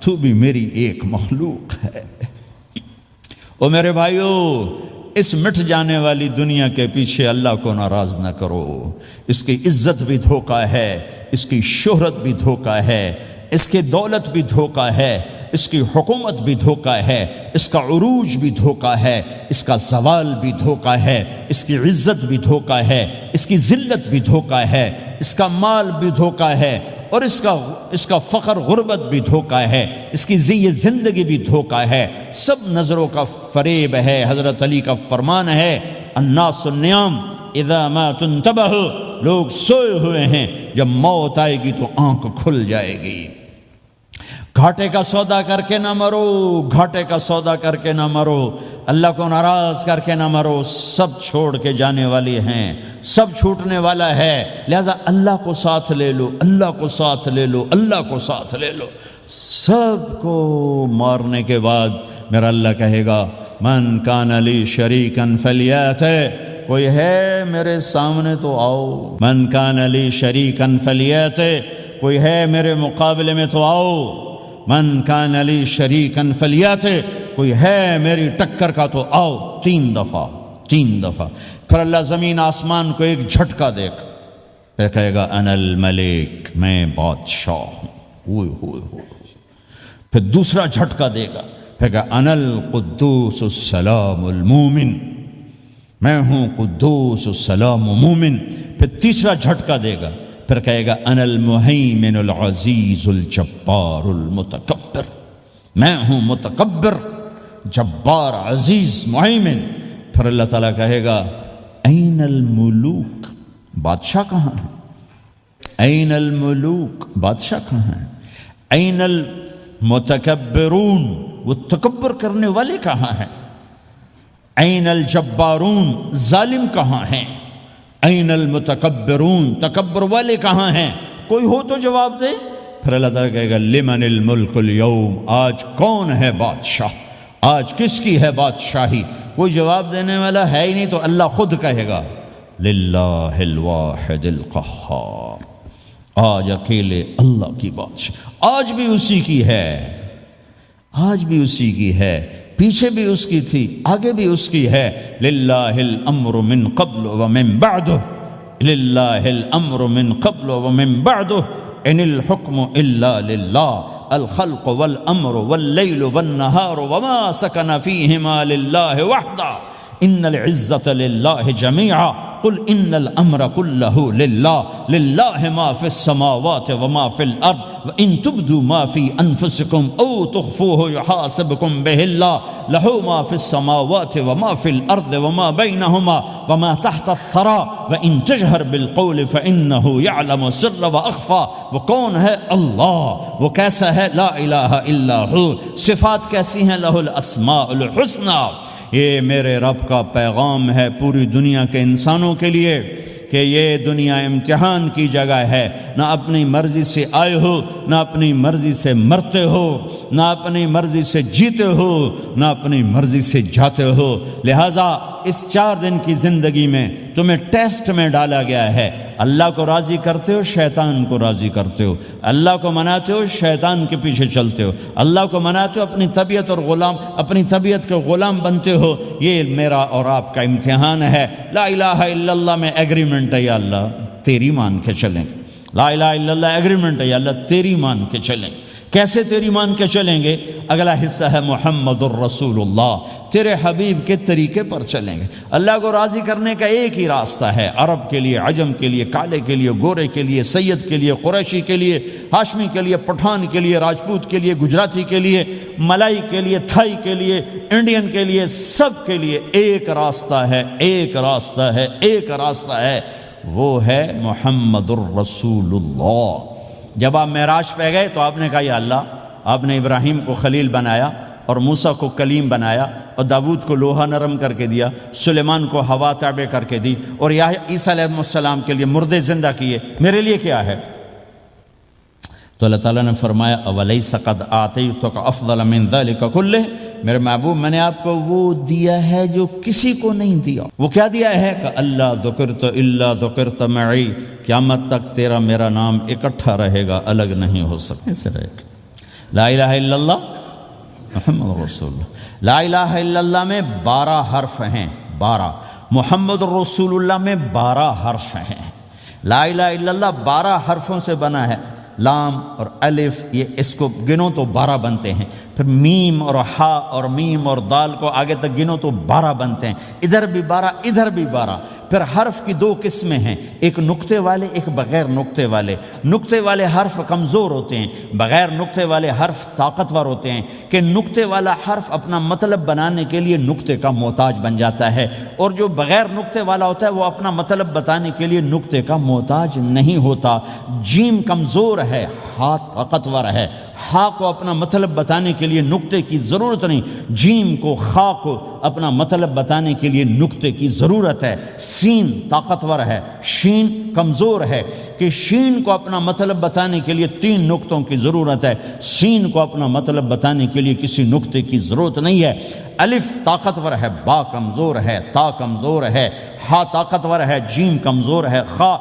تو بھی میری ایک مخلوق ہے۔ او میرے بھائیو، اس مٹ جانے والی دنیا کے پیچھے اللہ کو ناراض نہ کرو، اس کی عزت بھی دھوکہ ہے، اس کی شہرت بھی دھوکہ ہے، اس کی دولت بھی دھوکہ ہے، اس کی حکومت بھی دھوکہ ہے، اس کا عروج بھی دھوکہ ہے، اس کا زوال بھی دھوکہ ہے، اس کی عزت بھی دھوکہ ہے، اس کی ذلت بھی دھوکہ ہے، اس کا مال بھی دھوکہ ہے، اور اس کا فخر غربت بھی دھوکہ ہے، اس کی زندگی بھی دھوکہ ہے، سب نظروں کا فریب ہے۔ حضرت علی کا فرمان ہے الناس النیام اذا ما تنتبہ، لوگ سوئے ہوئے ہیں، جب موت آئے گی تو آنکھ کھل جائے گی۔ گھاٹے کا سودا کر کے نہ مرو، گھاٹے کا سودا کر کے نہ مرو، اللہ کو ناراض کر کے نہ مرو، سب چھوڑ کے جانے والی ہیں، سب چھوٹنے والا ہے، لہذا اللہ کو ساتھ لے لو، اللہ کو ساتھ لے لو، اللہ کو ساتھ لے لو۔ سب کو مارنے کے بعد میرا اللہ کہے گا من کان لی شریکن فلیات، کوئی ہے میرے سامنے تو آؤ، من کان لی شریکن فلیات، کوئی ہے میرے مقابلے میں تو آؤ، من کان لی شریکن فلیات، کوئی ہے میری ٹکر کا تو آؤ، تین دفعہ۔ پھر اللہ زمین آسمان کو ایک جھٹکا دے گا، پھر کہے گا انا الملک، میں بادشاہ ہوں، پھر دوسرا جھٹکا دے گا، پھر کہا انا القدوس السلام المومن، میں ہوں قدوس السلام مومن، پھر تیسرا جھٹکا دے گا، پھر کہے گا انا المہیمن العزیز الجبار المتکبر، میں ہوں متکبر، جبار، عزیز، مہیمن۔ پھر اللہ تعالیٰ کہے گا این الملوک، بادشاہ کہاں ہے؟ این الملوک، بادشاہ کہاں ہے؟ این المتکبرون، وہ تکبر کرنے والے کہاں ہیں؟ این الجبارون، ظالم کہاں ہیں؟ این المتکبرون، تکبر والے کہاں ہیں؟ کوئی ہو تو جواب دے۔ پھر اللہ تعالیٰ کہے گا لمن الملک اليوم، آج کون ہے بادشاہ؟ آج کس کی ہے بادشاہی؟ کوئی جواب دینے والا ہے ہی نہیں، تو اللہ خود کہے گا للہ الواحد القہار، آج اکیلے اللہ کی بادشاہ، آج بھی اسی کی ہے، آج بھی اسی کی ہے، پیچھے بھی اس کی تھی، آگے بھی اس کی ہے۔ للہ الامر من قبل ومن بعد، للہ الامر من قبل ومن بعد، ان الحکم الا للہ، الخلق والامر واللیل والنہار وما سکن فیہما للہ وحدہ، ان العزت للہ جميعا، قل ان الامر كله للہ، للہ ما فی السماوات وما فی الارض، وان تبدوا ما فی انفسکم او تخفوه یحاسبکم به اللہ، له ما فی السماوات وما فی الارض وما بینهما وما تحت الثرى، وان تجہر بالقول فانه يعلم السر واخفى۔ وہ کون ہے؟ اللہ۔ وہ کیسا ہے؟ لا الہ الا ہو۔ صفات کیسی ہیں؟ لہ الاسماء الحسنى۔ یہ میرے رب کا پیغام ہے پوری دنیا کے انسانوں کے لیے کہ یہ دنیا امتحان کی جگہ ہے، نہ اپنی مرضی سے آئے ہو، نہ اپنی مرضی سے مرتے ہو، نہ اپنی مرضی سے جیتے ہو، نہ اپنی مرضی سے جاتے ہو۔ لہٰذا اس 4 دن کی زندگی میں تمہیں ٹیسٹ میں ڈالا گیا ہے۔ اللہ کو راضی کرتے ہو، شیطان کو راضی کرتے ہو، اللہ کو مناتے ہو، شیطان کے پیچھے چلتے ہو، اللہ کو مناتے ہو، اپنی طبیعت اور اپنی طبیعت کے غلام بنتے ہو۔ یہ میرا اور آپ کا امتحان ہے۔ لا الہ الا اللہ میں ایگریمنٹ ہے، یا اللہ تیری مان کے چلیں گے۔ لا الہ الا اللہ ایگریمنٹ ہے، یا اللہ تیری مان کے چلیں گے۔ کیسے تیری مان کے چلیں گے؟ اگلا حصہ ہے محمد الرسول اللہ، تیرے حبیب کے طریقے پر چلیں گے۔ اللہ کو راضی کرنے کا ایک ہی راستہ ہے، عرب کے لیے، عجم کے لیے، کالے کے لیے، گورے کے لیے، سید کے لیے، قریشی کے لیے، ہاشمی کے لیے، پٹھان کے لیے، راجپوت کے لیے، گجراتی کے لیے، ملائی کے لیے، تھائی کے لیے، انڈین کے لیے، سب کے لیے ایک راستہ ہے، ایک راستہ ہے، ایک راستہ ہے، وہ ہے محمد الرسول اللہ۔ جب آپ معراج پہ گئے تو آپ نے کہا یا اللہ، آپ نے ابراہیم کو خلیل بنایا اور موسیٰ کو کلیم بنایا اور داود کو لوہا نرم کر کے دیا، سلیمان کو ہوا تابع کر کے دی، اور عیسیٰ علیہ السلام کے لیے مردے زندہ کیے، میرے لیے کیا ہے؟ تو اللہ تعالیٰ نے فرمایا اولیس قد آتیتک افضل من ذلک کلہ، میرے محبوب میں نے آپ کو وہ دیا ہے جو کسی کو نہیں دیا۔ وہ کیا دیا ہے؟ کہ اللہ ذکرت الا ذکرت معی، قیامت تک تیرا میرا نام اکٹھا رہے گا، الگ نہیں ہو سکے سے رہے گا۔ لا الہ الا اللہ محمد رسول اللہ۔ لا الہ الا اللہ میں 12 حرف ہیں، 12۔ محمد رسول اللہ میں 12 حرف ہیں۔ لا الہ الا اللہ 12 حرفوں سے بنا ہے، لام اور الف، یہ اس کو گنو تو 12 بنتے ہیں، پھر میم اور ہا اور میم اور دال کو آگے تک گنو تو 12 بنتے ہیں، ادھر بھی 12 ادھر بھی 12۔ پھر حرف کی 2 قسمیں ہیں، ایک نقطے والے، ایک بغیر نقطے والے۔ نقطے والے حرف کمزور ہوتے ہیں، بغیر نقطے والے حرف طاقتور ہوتے ہیں، کہ نقطے والا حرف اپنا مطلب بنانے کے لیے نقطے کا محتاج بن جاتا ہے، اور جو بغیر نقطے والا ہوتا ہے وہ اپنا مطلب بتانے کے لیے نقطے کا محتاج نہیں ہوتا۔ جیم کمزور ہے، ہا طاقتور ہے، ہا کو اپنا مطلب بتانے کے لیے نقطے کی ضرورت نہیں، جیم کو، خا کو اپنا مطلب بتانے کے لیے نقطے کی ضرورت ہے۔ سین طاقتور ہے، شین کمزور ہے، کہ شین کو اپنا مطلب بتانے کے لیے 3 نقطوں کی ضرورت ہے، سین کو اپنا مطلب بتانے کے لیے کسی نقطے کی ضرورت نہیں ہے۔ الف طاقتور ہے، با کمزور ہے، تا کمزور ہے، ہا طاقتور ہے، جیم کمزور ہے، خا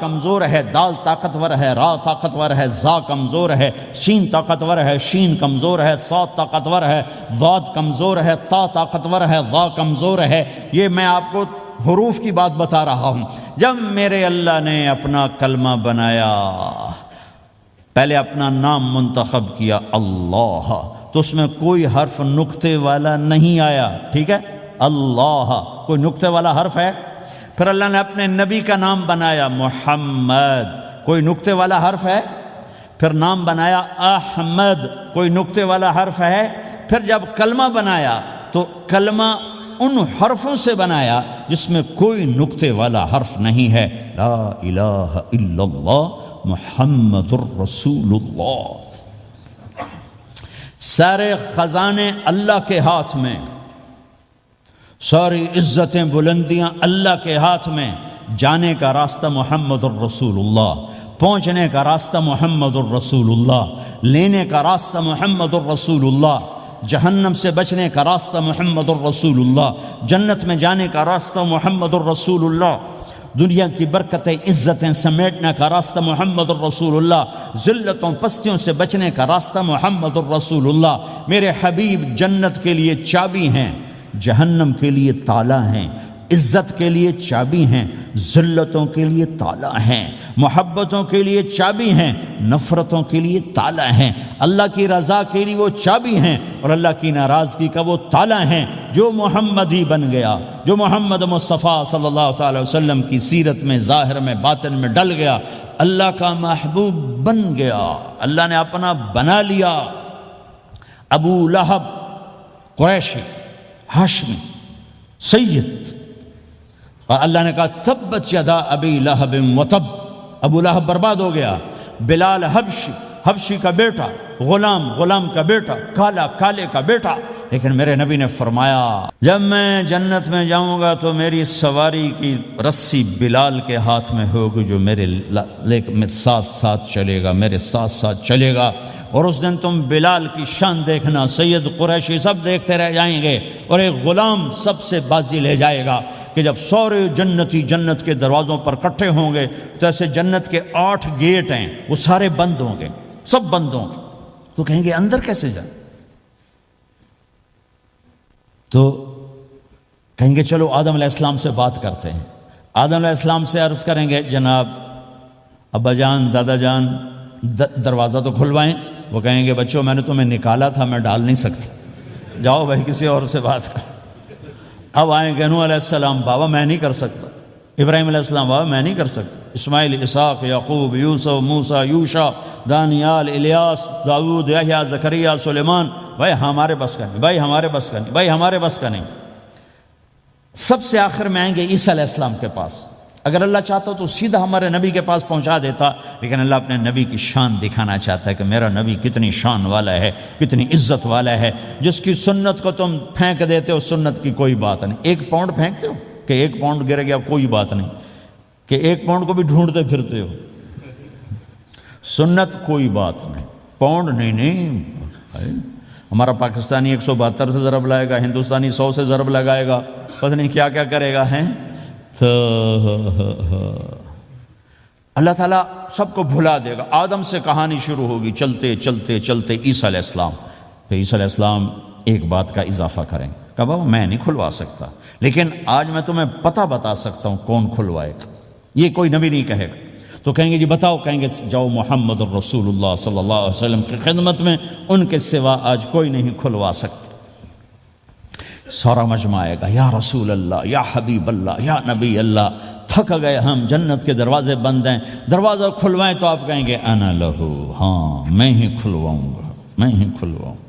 کمزور ہے، دال طاقتور ہے، را طاقتور ہے، زا کمزور ہے، سین طاقتور ہے، شین کمزور ہے، صاد طاقتور ہے، ضاد کمزور ہے، تا طاقتور ہے، ضا کمزور ہے۔ یہ میں آپ کو حروف کی بات بتا رہا ہوں۔ جب میرے اللہ نے اپنا کلمہ بنایا، پہلے اپنا نام منتخب کیا اللہ، تو اس میں کوئی حرف نقطے والا نہیں آیا، ٹھیک ہے؟ اللہ کوئی نقطے والا حرف ہے؟ پھر اللہ نے اپنے نبی کا نام بنایا محمد، کوئی نقطے والا حرف ہے؟ پھر نام بنایا احمد، کوئی نقطے والا حرف ہے؟ پھر جب کلمہ بنایا تو کلمہ ان حرفوں سے بنایا جس میں کوئی نقطے والا حرف نہیں ہے۔ لا الہ الا اللہ محمد الرسول اللہ۔ سارے خزانے اللہ کے ہاتھ میں، ساری عزتیں بلندیاں اللہ کے ہاتھ میں، جانے کا راستہ محمد الرسول اللہ، پہنچنے کا راستہ محمد الرسول اللہ، لینے کا راستہ محمد الرسول اللہ۔ جہنم سے بچنے کا راستہ محمد الرسول اللہ، جنت میں جانے کا راستہ محمد الرسول اللہ، دنیا کی برکتیں عزتیں سمیٹنے کا راستہ محمد الرسول اللہ، ذلتوں پستیوں سے بچنے کا راستہ محمد الرسول اللہ۔ میرے حبیب جنت کے لیے چابی ہیں، جہنم کے لیے تالا ہیں، عزت کے لیے چابی ہیں، ذلتوں کے لیے تالا ہیں، محبتوں کے لیے چابی ہیں، نفرتوں کے لیے تالا ہیں، اللہ کی رضا کے لیے وہ چابی ہیں اور اللہ کی ناراضگی کا وہ تالا ہیں۔ جو محمدی بن گیا، جو محمد مصطفیٰ صلی اللہ تعالی وسلم کی سیرت میں ظاہر میں باطن میں ڈل گیا، اللہ کا محبوب بن گیا، اللہ نے اپنا بنا لیا۔ ابو لہب قریشی ہاشمی سید، اور اللہ نے کہا تبت یدا ابی لہب وتب، ابو لہب برباد ہو گیا۔ بلال حبشی کا بیٹا، غلام کا بیٹا، کالے کا بیٹا، لیکن میرے نبی نے فرمایا جب میں جنت میں جاؤں گا تو میری سواری کی رسی بلال کے ہاتھ میں ہوگی، جو میرے ساتھ چلے گا، میرے ساتھ چلے گا، اور اس دن تم بلال کی شان دیکھنا، سید قریشی سب دیکھتے رہ جائیں گے، اور ایک غلام سب سے بازی لے جائے گا کہ جب سورے جنتی جنت کے دروازوں پر کٹھے ہوں گے تو ایسے جنت کے 8 گیٹ ہیں، وہ سارے بند ہوں گے، سب بند ہوں گے، تو کہیں گے اندر کیسے جائیں؟ تو کہیں گے چلو آدم علیہ السلام سے بات کرتے ہیں۔ آدم علیہ السلام سے عرض کریں گے جناب ابا جان، دادا جان، دروازہ تو کھلوائیں۔ وہ کہیں گے بچوں میں نے تمہیں نکالا تھا، میں ڈال نہیں سکتی، جاؤ بھائی کسی اور سے بات کر۔ اب آئیں گے نوح علیہ السلام، بابا میں نہیں کر سکتا۔ ابراہیم علیہ السلام، بابا میں نہیں کر سکتا۔ اسماعیل، اسحاق، یعقوب، یوسف، موسیٰ، یوشع، دانیال، الیاس، داؤد، یحییٰ، زکریا، سلیمان، بھائی ہمارے بس کا نہیں، بھائی ہمارے بس کا نہیں، بھائی ہمارے بس کا نہیں۔ سب سے آخر میں آئیں گے عیسیٰ علیہ السلام کے پاس۔ اگر اللہ چاہتا تو سیدھا ہمارے نبی کے پاس پہنچا دیتا، لیکن اللہ اپنے نبی کی شان دکھانا چاہتا ہے کہ میرا نبی کتنی شان والا ہے، کتنی عزت والا ہے، جس کی سنت کو تم پھینک دیتے ہو، سنت کی کوئی بات نہیں۔ 1 پاؤنڈ پھینکتے ہو کہ 1 پاؤنڈ گر گیا، کوئی بات نہیں، کہ 1 پاؤنڈ کو بھی ڈھونڈتے پھرتے ہو، سنت کوئی بات نہیں، پاؤنڈ نہیں۔ ہمارا پاکستانی 172 سے ضرب لائے گا، ہندوستانی 100 سے ضرب لگائے گا، پتہ نہیں کیا کیا کرے گا، ہیں تو اللہ تعالیٰ سب کو بھلا دے گا۔ آدم سے کہانی شروع ہوگی، چلتے چلتے چلتے عیسیٰ علیہ السلام، پھر عیسیٰ علیہ السلام ایک بات کا اضافہ کریں، کہا بابا میں نہیں کھلوا سکتا، لیکن آج میں تمہیں پتہ بتا سکتا ہوں کون کھلوائے گا، یہ کوئی نبی نہیں کہے گا۔ تو کہیں گے جی بتاؤ، کہیں گے جاؤ محمد الرسول اللہ صلی اللہ علیہ وسلم کی خدمت میں، ان کے سوا آج کوئی نہیں کھلوا سکتا۔ سارا مجمع آئے گا، یا رسول اللہ، یا حبیب اللہ، یا نبی اللہ، تھک گئے ہم، جنت کے دروازے بند ہیں، دروازہ کھلوائیں تو آپ کہیں گے انا لہو، ہاں میں ہی کھلواؤں گا، میں ہی کھلواؤں گا۔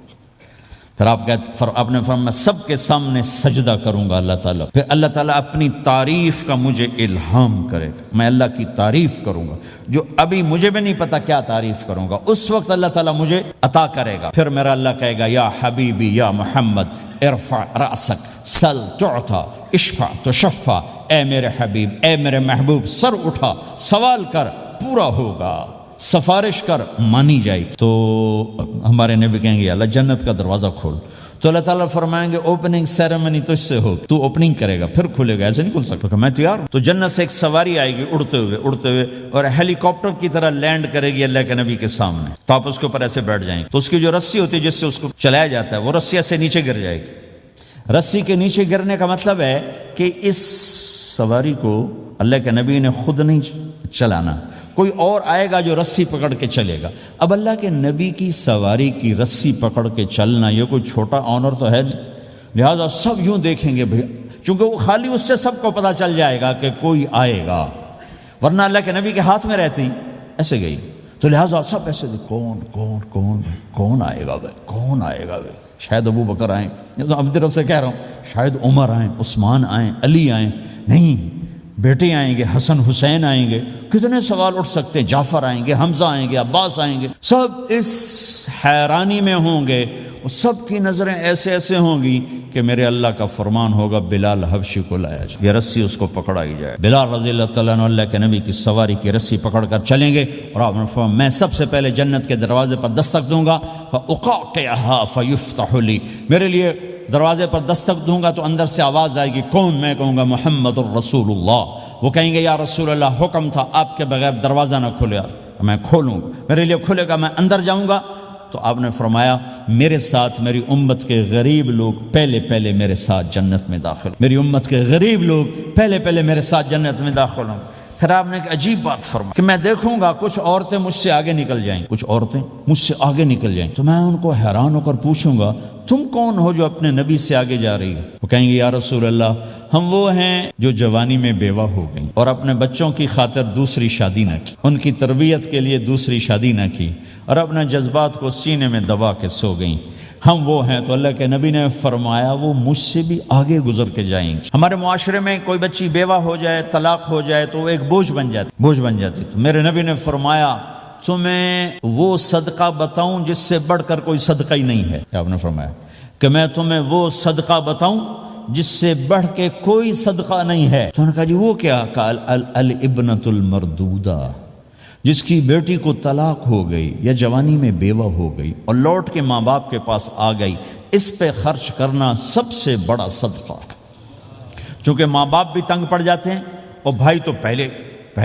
پھر آپ نے فرمایا میں سب کے سامنے سجدہ کروں گا اللہ تعالیٰ، پھر اللہ تعالیٰ اپنی تعریف کا مجھے الہام کرے گا، میں اللہ کی تعریف کروں گا، جو ابھی مجھے بھی نہیں پتا کیا تعریف کروں گا، اس وقت اللہ تعالیٰ مجھے عطا کرے گا۔ پھر میرا اللہ کہے گا یا حبیبی یا محمد ارفع رأسک سل تعطا اشفع تشفع، اے میرے حبیب، اے میرے محبوب، سر اٹھا، سوال کر، پورا ہوگا، سفارش کر، مانی جائے گی۔ تو ہمارے نبی کہیں گے اللہ جنت کا دروازہ کھول، تو اللہ تعالیٰ فرمائیں گے اوپننگ سیریمنی تجھ سے ہو، تو اوپننگ کرے گا پھر کھلے گا، ایسے نہیں کھل سکتا، کہ میں تیار ہوں۔ تو جنت سے ایک سواری آئے گی اڑتے ہوئے اور ہیلی کاپٹر کی طرح لینڈ کرے گی اللہ کے نبی کے سامنے، تو آپ اس کے اوپر ایسے بیٹھ جائیں گے، تو اس کی جو رسی ہوتی ہے جس سے اس کو چلایا جاتا ہے، وہ رسی ایسے نیچے گر جائے گی۔ رسی کے نیچے گرنے کا مطلب ہے کہ اس سواری کو اللہ کے نبی نے خود نہیں چلانا، کوئی اور آئے گا جو رسی پکڑ کے چلے گا۔ اب اللہ کے نبی کی سواری کی رسی پکڑ کے چلنا یہ کوئی چھوٹا آنر تو ہے نہیں، لہذا سب یوں دیکھیں گے بھیا، چونکہ وہ خالی اس سے سب کو پتہ چل جائے گا کہ کوئی آئے گا، ورنہ اللہ کے نبی کے ہاتھ میں رہتی ایسے گئی، تو لہذا سب ایسے کون آئے گا بھائی، کون آئے گا بھائی، شاید ابو بکر آئیں، یہ تو اپنی طرف سے کہہ رہا ہوں، شاید عمر آئیں، عثمان آئیں، علی آئیں، نہیں، بیٹے آئیں گے، حسن حسین آئیں گے، کتنے سوال اٹھ سکتے، جعفر آئیں گے، حمزہ آئیں گے، عباس آئیں گے، سب اس حیرانی میں ہوں گے، اور سب کی نظریں ایسے ایسے ہوں گی کہ میرے اللہ کا فرمان ہوگا بلال حبشی کو لایا جائے، یہ رسی اس کو پکڑائی جائے۔ بلال رضی اللہ تعالیٰ عنہ اللہ کے نبی کی سواری کی رسی پکڑ کر چلیں گے اور آپ نے فرمایا میں سب سے پہلے جنت کے دروازے پر دستک دوں گا، فَأُقَعْقِعَهَا فَيُفْتَحُ لِي، میرے لیے دروازے پر دستک دوں گا تو اندر سے آواز آئے گی، کون؟ میں کہوں گا محمد الرسول اللہ۔ وہ کہیں گے یا رسول اللہ حکم تھا آپ کے بغیر دروازہ نہ کھلے، میں کھولوں گا، میرے لیے کھلے گا، میں اندر جاؤں گا۔ تو آپ نے فرمایا میرے ساتھ میری امت کے غریب لوگ پہلے میرے ساتھ جنت میں داخل، میری امت کے غریب لوگ پہلے میرے ساتھ جنت میں داخل ہوں۔ پھر آپ نے ایک عجیب بات فرمائی کہ میں دیکھوں گا کچھ عورتیں مجھ سے آگے نکل جائیں، کچھ عورتیں مجھ سے آگے نکل جائیں، تو میں ان کو حیران ہو کر پوچھوں گا تم کون ہو جو اپنے نبی سے آگے جا رہی ہو؟ وہ کہیں گے یا رسول اللہ ہم وہ ہیں جو جوانی میں بیوہ ہو گئیں اور اپنے بچوں کی خاطر دوسری شادی نہ کی، ان کی تربیت کے لیے دوسری شادی نہ کی اور اپنے جذبات کو سینے میں دبا کے سو گئیں، ہم وہ ہیں۔ تو اللہ کے نبی نے فرمایا وہ مجھ سے بھی آگے گزر کے جائیں گے۔ ہمارے معاشرے میں کوئی بچی بیوہ ہو جائے، طلاق ہو جائے تو وہ ایک بوجھ بن جاتی۔ تو میرے نبی نے فرمایا تمہیں وہ صدقہ بتاؤں جس سے بڑھ کر کوئی صدقہ ہی نہیں ہے۔ آپ نے فرمایا کہ میں تمہیں وہ صدقہ بتاؤں جس سے بڑھ کے کوئی صدقہ نہیں ہے۔ تو انہوں نے کہا جی وہ کیا؟ کہا الابنۃ المردودہ، جس کی بیٹی کو طلاق ہو گئی یا جوانی میں بیوہ ہو گئی اور لوٹ کے ماں باپ کے پاس آ گئی، اس پہ خرچ کرنا سب سے بڑا صدقہ ہے۔ چونکہ ماں باپ بھی تنگ پڑ جاتے ہیں اور بھائی تو پہلے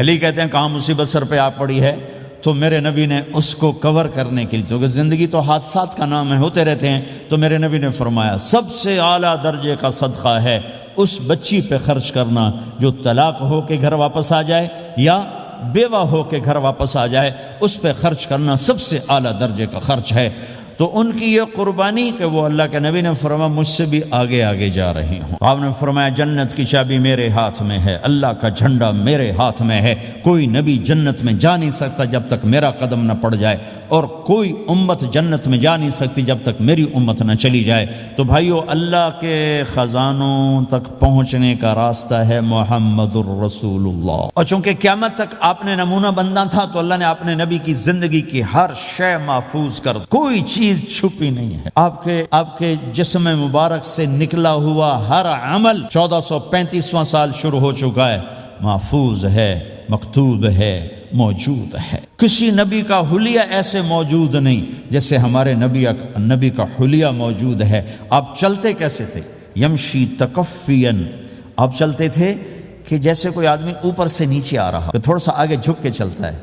ہی کہتے ہیں کہاں مصیبت سر پہ آ پڑی ہے، تو میرے نبی نے اس کو کور کرنے کے لیے، کیونکہ زندگی تو حادثات کا نام ہے، ہوتے رہتے ہیں، تو میرے نبی نے فرمایا سب سے اعلیٰ درجے کا صدقہ ہے اس بچی پہ خرچ کرنا جو طلاق ہو کے گھر واپس آ جائے یا بیوہ ہو کے گھر واپس آ جائے، اس پہ خرچ کرنا سب سے اعلیٰ درجے کا خرچ ہے۔ تو ان کی یہ قربانی کہ وہ اللہ کے نبی نے فرمایا مجھ سے بھی آگے جا رہی ہوں۔ آپ نے فرمایا جنت کی چابی میرے ہاتھ میں ہے، اللہ کا جھنڈا میرے ہاتھ میں ہے، کوئی نبی جنت میں جا نہیں سکتا جب تک میرا قدم نہ پڑ جائے، اور کوئی امت جنت میں جا نہیں سکتی جب تک میری امت نہ چلی جائے۔ تو بھائیو اللہ کے خزانوں تک پہنچنے کا راستہ ہے محمد الرسول اللہ، اور چونکہ قیامت تک آپ نے نمونہ بندہ تھا تو اللہ نے اپنے نبی کی زندگی کی ہر شے محفوظ کر، کوئی چیز چھپی نہیں ہے۔ آپ کے جسم مبارک سے نکلا ہوا ہر عمل 1435واں سال شروع ہو چکا ہے، محفوظ ہے، مکتوب ہے، موجود ہے۔ کسی نبی کا حلیہ ایسے موجود نہیں جیسے ہمارے نبی کا حلیہ موجود ہے۔ آپ چلتے کیسے تھے؟ یمشی تکفین، آپ چلتے تھے کہ جیسے کوئی آدمی اوپر سے نیچے آ رہا، تھوڑا سا آگے جھک کے چلتا ہے،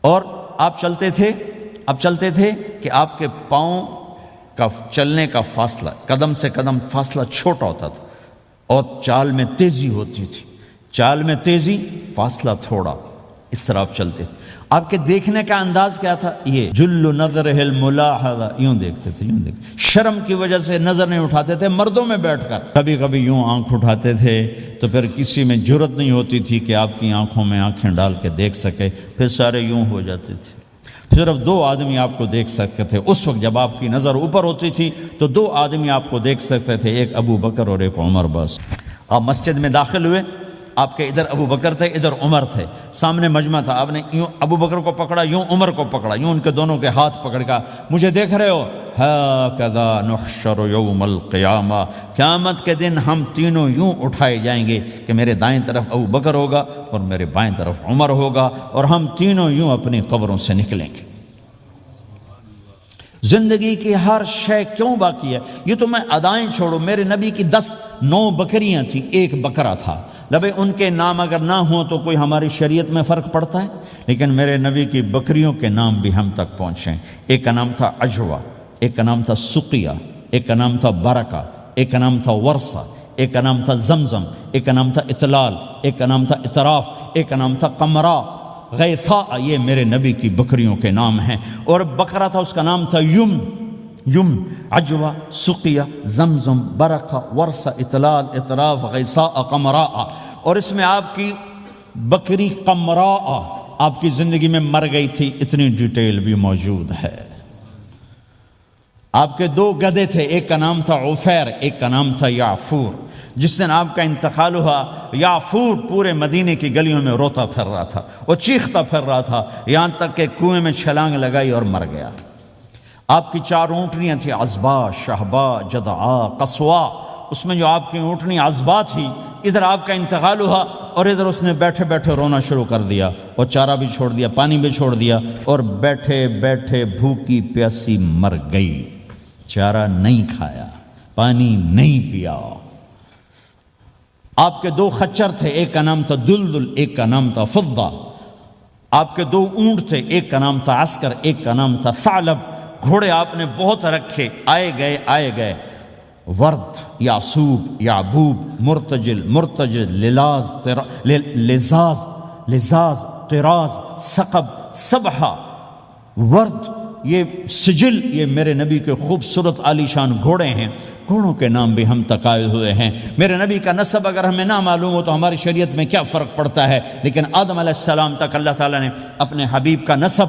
اور آپ چلتے تھے کہ آپ کے پاؤں کا چلنے کا فاصلہ، قدم سے قدم فاصلہ چھوٹا ہوتا تھا، اور چال میں تیزی ہوتی تھی، چال میں تیزی، فاصلہ تھوڑا، اس طرح آپ چلتے تھے۔ آپ کے دیکھنے کا انداز کیا تھا؟ یہ جل نظرہ الملاحظہ، یوں دیکھتے تھے، شرم کی وجہ سے نظر نہیں اٹھاتے تھے مردوں میں بیٹھ کر، کبھی کبھی یوں آنکھ اٹھاتے تھے تو پھر کسی میں جرت نہیں ہوتی تھی کہ آپ کی آنکھوں میں آنکھیں ڈال کے دیکھ سکے، پھر سارے یوں ہو جاتے تھے، صرف 2 آدمی آپ کو دیکھ سکتے تھے۔ اس وقت جب آپ کی نظر اوپر ہوتی تھی تو 2 آدمی آپ کو دیکھ سکتے تھے، ایک ابو بکر اور ایک عمر، بس۔ آپ مسجد میں داخل ہوئے، آپ کے ادھر ابو بکر تھے، ادھر عمر تھے، سامنے مجمع تھا، آپ نے یوں ابو بکر کو پکڑا، یوں عمر کو پکڑا، یوں ان کے دونوں کے ہاتھ پکڑ کا، مجھے دیکھ رہے ہو؟ ہاکذا نحشر یوم القیامہ، قیامت کے دن ہم تینوں یوں اٹھائے جائیں گے کہ میرے دائیں طرف ابو بکر ہوگا اور میرے بائیں طرف عمر ہوگا، اور ہم تینوں یوں اپنی قبروں سے نکلیں گے۔ زندگی کی ہر شے کیوں باقی ہے؟ یہ تو میں ادائیں چھوڑو، میرے نبی کی 9 بکریاں تھیں، 1 بکرا تھا، لبے ان کے نام اگر نہ ہوں تو کوئی ہماری شریعت میں فرق پڑتا ہے، لیکن میرے نبی کی بکریوں کے نام بھی ہم تک پہنچے۔ ایک کا نام تھا عجوہ، ایک کا نام تھا سقیہ، ایک کا نام تھا برکہ، ایک کا نام تھا ورثہ، ایک کا نام تھا زمزم، ایک کا نام تھا اطلال، ایک کا نام تھا اطراف، ایک کا نام تھا قمرا، غیثا، یہ میرے نبی کی بکریوں کے نام ہیں۔ اور بکرا تھا، اس کا نام تھا یم، عجوہ، سقیہ، زمزم، برکہ، ورثہ، اطلال، اطراف، غیثا، قمرا۔ اور اس میں آپ کی بکری قمرا آپ کی زندگی میں مر گئی تھی، اتنی ڈیٹیل بھی موجود ہے۔ آپ کے 2 گدھے تھے، ایک کا نام تھا عفیر، ایک کا نام تھا یعفور۔ جس دن آپ کا انتقال ہوا، یعفور پورے مدینے کی گلیوں میں روتا پھر رہا تھا اور چیختا پھر رہا تھا، یہاں تک کہ کنویں میں چھلانگ لگائی اور مر گیا۔ آپ کی 4 اونٹنیاں تھیں، عزبا، شہبا، جدعا، قصوا، اس میں جو آپ کی اونٹنی عذبا تھی، ادھر آپ کا انتقال ہوا اور ادھر اس نے بیٹھے بیٹھے رونا شروع کر دیا، اور چارہ بھی چھوڑ دیا، پانی بھی چھوڑ دیا، اور بیٹھے بیٹھے بھوکی پیاسی مر گئی، چارہ نہیں کھایا، پانی نہیں پیا۔ آپ کے دو خچر تھے، ایک کا نام تھا دلدل، ایک کا نام تھا فضہ۔ آپ کے دو اونٹ تھے، ایک کا نام تھا عسکر، ایک کا نام تھا ثعلب۔ گھوڑے آپ نے بہت رکھے، آئے گئے، ورد، یعصوب، یعبوب، مرتجل، لزاز، طراز، ثقب، سبحہ، ورد، یہ سجل، یہ میرے نبی کے خوبصورت عالی شان گھوڑے ہیں۔ گھوڑوں کے نام بھی ہم تک آئے ہوئے ہیں۔ میرے نبی کا نسب اگر ہمیں نہ معلوم ہو تو ہماری شریعت میں کیا فرق پڑتا ہے، لیکن آدم علیہ السلام تک اللہ تعالیٰ نے اپنے حبیب کا نسب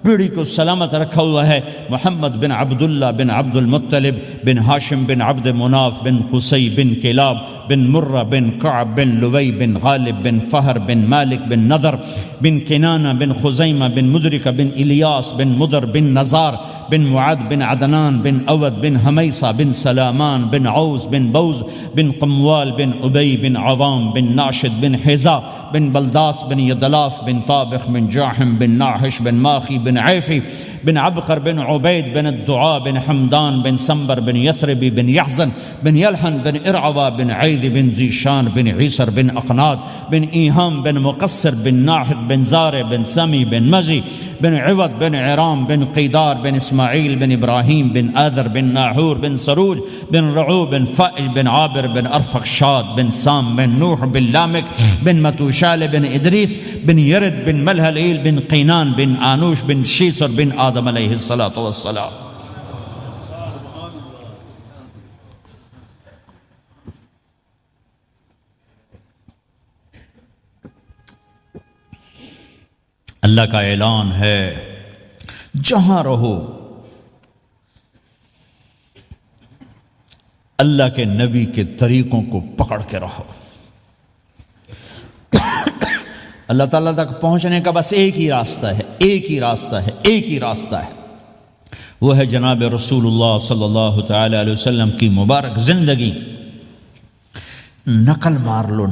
پیڑھی کو سلامت رکھا ہوا ہے۔ محمد بن عبداللہ بن عبد المطلب بن ہاشم بن عبد مناف بن قصی بن کلاب بن مرہ بن کعب بن لوی بن غالب بن فہر بن مالک بن نضر بن کنانہ بن خزیمہ بن مدرکہ بن الیاس بن مدر بن نزار بن معد بن عدنان بن اود بن حمیصہ بن سلامان بن عوز بن بوز بن قموال بن ابی بن عوام بن ناشد بن حزا بن بلداس بن یدلاف بن طابخ بن جاحم بن ناحش بن ماخی بن عیفی بن عبقر بن عبید بن الدعاء بن حمدان بن سنبر بن یثربی بن یحزن بن یلحن بن ارعوا بن عید بن ذیشان بن عیسر بن اقناد بن ایہام بن مقصر بن ناحد بن زار بن سمی بن مزی بن عوض بن عرام بن قیدار بن اسماعیل بن ابراہیم بن آذر بن ناحور بن سروج بن رعو بن فائج بن عابر بن ارفخشاد بن سام بن نوح بن لامک بن متوشال بن ادریس بن یرد بن ملہلیل بن قینان بن آنوش بن شیسر بن آدم علیہ السلام۔ اللہ کا اعلان ہے، جہاں رہو اللہ کے نبی کے طریقوں کو پکڑ کے رہو۔ اللہ تعالیٰ تک پہنچنے کا بس ایک ہی راستہ ہے، ایک ہی راستہ ہے، وہ ہے جناب رسول اللہ صلی اللہ تعالی علیہ وسلم کی مبارک زندگی۔ نقل مار لو،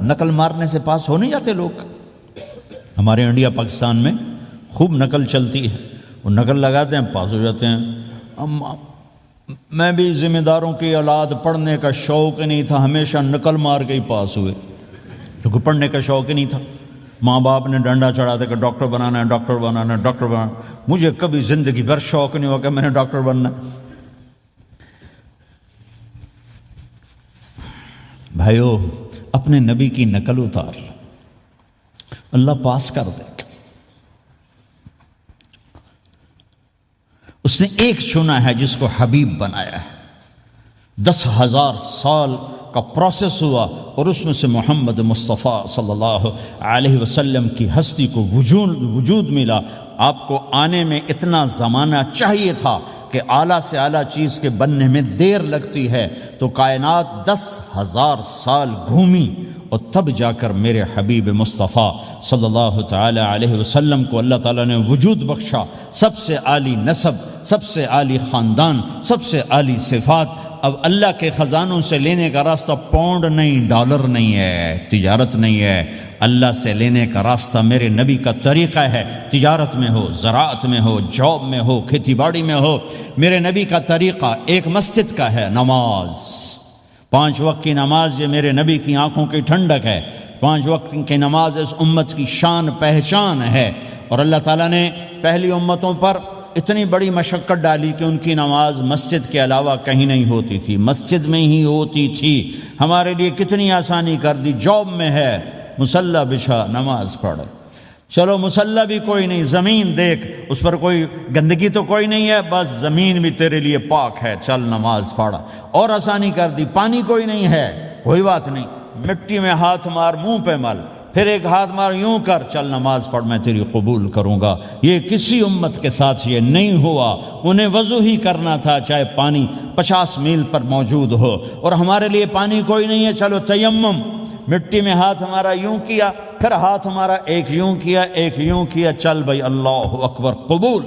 نقل مارنے سے پاس ہو نہیں جاتے لوگ۔ ہمارے انڈیا پاکستان میں خوب نقل چلتی ہے، وہ نقل لگاتے ہیں، پاس ہو جاتے ہیں۔ میں بھی ذمہ داروں کی اولاد، پڑھنے کا شوق نہیں تھا، ہمیشہ نقل مار کے ہی پاس ہوئے، کیونکہ پڑھنے کا شوق ہی نہیں تھا۔ ماں باپ نے ڈنڈا چڑھا دے کہ ڈاکٹر بنانا ہے۔ مجھے کبھی زندگی بھر شوق نہیں ہوا کہ میں نے ڈاکٹر بننا۔ بھائیو، اپنے نبی کی نقل اتار لو، اللہ پاس کر دے گا۔ اس نے ایک چنا ہے جس کو حبیب بنایا ہے، 10,000 سال کا پروسیس ہوا اور اس میں سے محمد مصطفیٰ صلی اللہ علیہ وسلم کی ہستی کو وجود ملا۔ آپ کو آنے میں اتنا زمانہ چاہیے تھا کہ اعلیٰ سے اعلیٰ چیز کے بننے میں دیر لگتی ہے، تو کائنات 10,000 سال گھومی اور تب جا کر میرے حبیب مصطفیٰ صلی اللہ تعالی علیہ وسلم کو اللہ تعالیٰ نے وجود بخشا۔ سب سے عالی نسب، سب سے عالی خاندان، سب سے عالی صفات۔ اب اللہ کے خزانوں سے لینے کا راستہ پاؤنڈ نہیں، ڈالر نہیں ہے، تجارت نہیں ہے۔ اللہ سے لینے کا راستہ میرے نبی کا طریقہ ہے، تجارت میں ہو، زراعت میں ہو، جاب میں ہو، کھیتی باڑی میں ہو۔ میرے نبی کا طریقہ ایک مسجد کا ہے، نماز، 5 وقت کی نماز، یہ میرے نبی کی آنکھوں کی ٹھنڈک ہے۔ 5 وقت کی نماز اس امت کی شان پہچان ہے، اور اللہ تعالیٰ نے پہلی امتوں پر اتنی بڑی مشقت ڈالی کہ ان کی نماز مسجد کے علاوہ کہیں نہیں ہوتی تھی، مسجد میں ہی ہوتی تھی۔ ہمارے لیے کتنی آسانی کر دی، جاب میں ہے، مصلی بچھا، نماز پڑھ۔ چلو مصلی بھی کوئی نہیں، زمین دیکھ، اس پر کوئی گندگی تو کوئی نہیں ہے، بس زمین بھی تیرے لیے پاک ہے، چل نماز پڑھ۔ اور آسانی کر دی، پانی کوئی نہیں ہے، کوئی بات نہیں، مٹی میں ہاتھ مار، منہ پہ مل، پھر ایک ہاتھ مار، یوں کر، چل نماز پڑھ، میں تیری قبول کروں گا۔ یہ کسی امت کے ساتھ یہ نہیں ہوا، انہیں وضو ہی کرنا تھا چاہے پانی 50 میل پر موجود ہو۔ اور ہمارے لیے پانی کوئی نہیں ہے، چلو تیمم، مٹی میں ہاتھ ہمارا یوں کیا، پھر ہاتھ ہمارا ایک یوں کیا، ایک یوں کیا، چل بھائی اللہ اکبر، قبول۔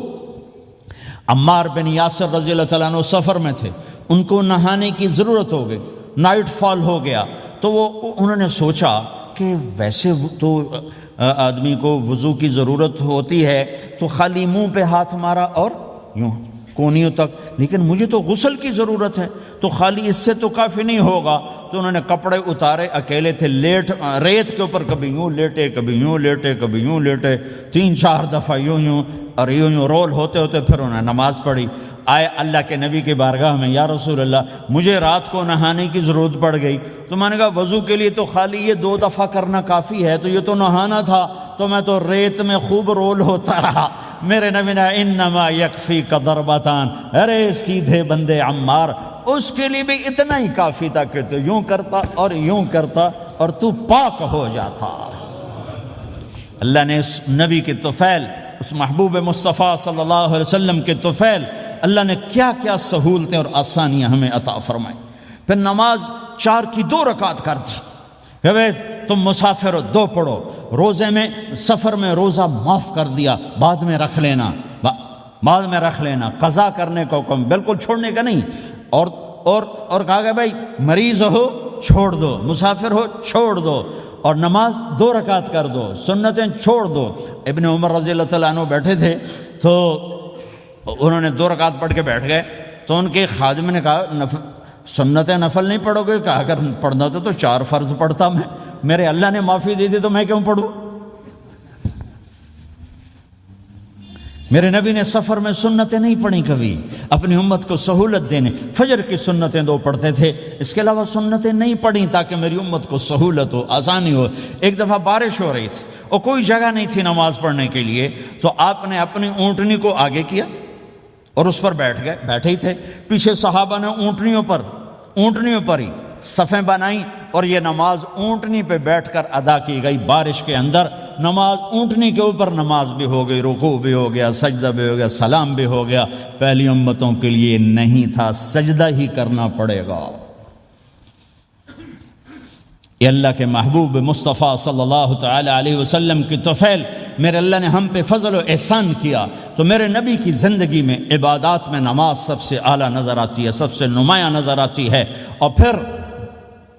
عمار بن یاسر رضی اللہ تعالیٰ عنہ سفر میں تھے، ان کو نہانے کی ضرورت ہو گئی، نائٹ فال ہو گیا، تو انہوں نے سوچا کہ ویسے تو آدمی کو وضو کی ضرورت ہوتی ہے تو خالی منہ پہ ہاتھ مارا اور یوں کونیوں تک، لیکن مجھے تو غسل کی ضرورت ہے، تو خالی اس سے تو کافی نہیں ہوگا۔ تو انہوں نے کپڑے اتارے، اکیلے تھے، ریت کے اوپر کبھی یوں لیٹے، کبھی یوں لیٹے، کبھی یوں لیٹے، 3-4 دفعہ یوں اور یوں رول ہوتے ہوتے پھر انہوں نے نماز پڑھی۔ آئے اللہ کے نبی کی بارگاہ میں، یا رسول اللہ مجھے رات کو نہانے کی ضرورت پڑ گئی، تو میں نے کہا وضو کے لیے تو خالی یہ 2 دفعہ کرنا کافی ہے، تو یہ تو نہانا تھا، تو میں تو ریت میں خوب رول ہوتا رہا۔ میرے نبی نے انما یکفیک ضربتان، ارے سیدھے بندے عمار، اس کے لیے بھی اتنا ہی کافی تھا کہ تو یوں کرتا اور یوں کرتا اور تو پاک ہو جاتا۔ اللہ نے اس نبی کے طفیل، اس محبوب مصطفیٰ صلی اللہ علیہ وسلم کے طفیل، اللہ نے کیا کیا سہولتیں اور آسانیاں ہمیں عطا فرمائیں۔ پھر نماز 4 کی 2 رکعت کر دی کہ بھئی تم مسافر ہو 2 پڑھو، روزے میں سفر میں روزہ معاف کر دیا، بعد میں رکھ لینا، بعد میں رکھ لینا، قضا کرنے کو حکم، بالکل چھوڑنے کا نہیں۔ اور کہا کہ بھائی مریض ہو چھوڑ دو، مسافر ہو چھوڑ دو، اور نماز 2 رکعت کر دو، سنتیں چھوڑ دو۔ ابن عمر رضی اللہ تعالیٰ عنہ بیٹھے تھے تو انہوں نے 2 رکعت پڑھ کے بیٹھ گئے، تو ان کے خادم نے کہا سنتیں نفل نہیں پڑھو گے؟ کہا اگر پڑھنا تو 4 فرض پڑھتا میں، میرے اللہ نے معافی دے دی تو میں کیوں پڑھوں؟ میرے نبی نے سفر میں سنتیں نہیں پڑھی کبھی، اپنی امت کو سہولت دینے، فجر کی سنتیں 2 پڑھتے تھے، اس کے علاوہ سنتیں نہیں پڑھی تاکہ میری امت کو سہولت ہو، آسانی ہو۔ ایک دفعہ بارش ہو رہی تھی اور کوئی جگہ نہیں تھی نماز پڑھنے کے لیے، تو آپ نے اپنی اونٹنی کو آگے کیا اور اس پر بیٹھ گئے، بیٹھے ہی تھے، پیچھے صحابہ نے اونٹنیوں پر ہی صفیں بنائیں، اور یہ نماز اونٹنی پہ بیٹھ کر ادا کی گئی۔ بارش کے اندر نماز اونٹنی کے اوپر نماز بھی ہو گئی، رکوع بھی ہو گیا، سجدہ بھی ہو گیا، سلام بھی ہو گیا۔ پہلی امتوں کے لیے نہیں تھا، سجدہ ہی کرنا پڑے گا۔ یہ اللہ کے محبوب مصطفیٰ صلی اللہ تعالی علیہ وسلم کی طفیل، میرے اللہ نے ہم پہ فضل و احسان کیا، تو میرے نبی کی زندگی میں عبادات میں نماز سب سے اعلیٰ نظر آتی ہے، سب سے نمایاں نظر آتی ہے۔ اور پھر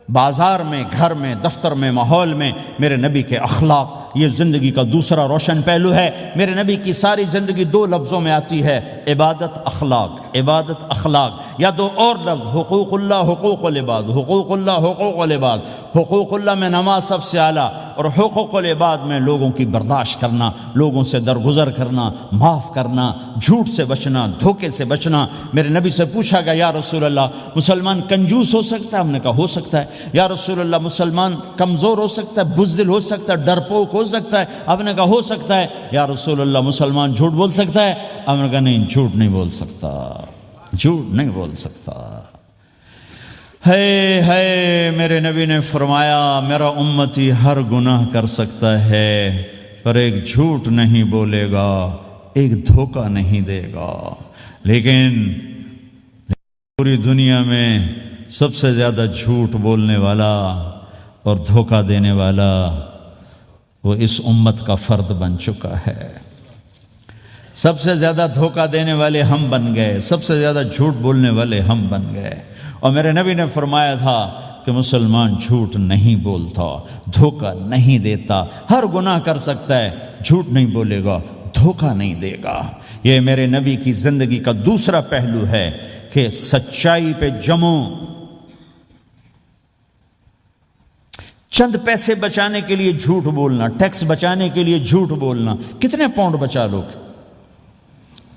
بازار میں، گھر میں، دفتر میں، ماحول میں میرے نبی کے اخلاق، یہ زندگی کا دوسرا روشن پہلو ہے۔ میرے نبی کی ساری زندگی 2 لفظوں میں آتی ہے، عبادت اخلاق، عبادت اخلاق، یا 2 اور لفظ، حقوق اللہ، حقوق العباد، حقوق اللہ، حقوق العباد۔ حقوق اللہ میں نماز سب سے اعلیٰ، اور حقوق العباد میں لوگوں کی برداشت کرنا، لوگوں سے درگزر کرنا، معاف کرنا، جھوٹ سے بچنا، دھوکے سے بچنا۔ میرے نبی سے پوچھا گیا یا رسول اللہ مسلمان کنجوس ہو سکتا ہے؟ ہم نے کہا ہو سکتا ہے۔ یا رسول اللہ مسلمان کمزور ہو سکتا ہے، بزدل ہو سکتا ہے، ڈرپوک ہو سکتا ہے؟ آپ نے کہا ہو سکتا ہے۔ یا رسول اللہ مسلمان جھوٹ بول سکتا ہے؟ آپ نے کہا نہیں، جھوٹ نہیں بول سکتا، جھوٹ نہیں بول سکتا۔ ہے میرے نبی نے فرمایا میرا امتی ہر گناہ کر سکتا ہے پر ایک جھوٹ نہیں بولے گا، ایک دھوکہ نہیں دے گا، لیکن پوری دنیا میں سب سے زیادہ جھوٹ بولنے والا اور دھوکہ دینے والا وہ اس امت کا فرد بن چکا ہے۔ سب سے زیادہ دھوکہ دینے والے ہم بن گئے، سب سے زیادہ جھوٹ بولنے والے ہم بن گئے۔ اور میرے نبی نے فرمایا تھا کہ مسلمان جھوٹ نہیں بولتا، دھوکہ نہیں دیتا، ہر گناہ کر سکتا ہے، جھوٹ نہیں بولے گا، دھوکہ نہیں دے گا۔ یہ میرے نبی کی زندگی کا دوسرا پہلو ہے کہ سچائی پہ جمو۔ چند پیسے بچانے کے لیے جھوٹ بولنا، ٹیکس بچانے کے لیے جھوٹ بولنا، کتنے پاؤنڈ بچا لو گے؟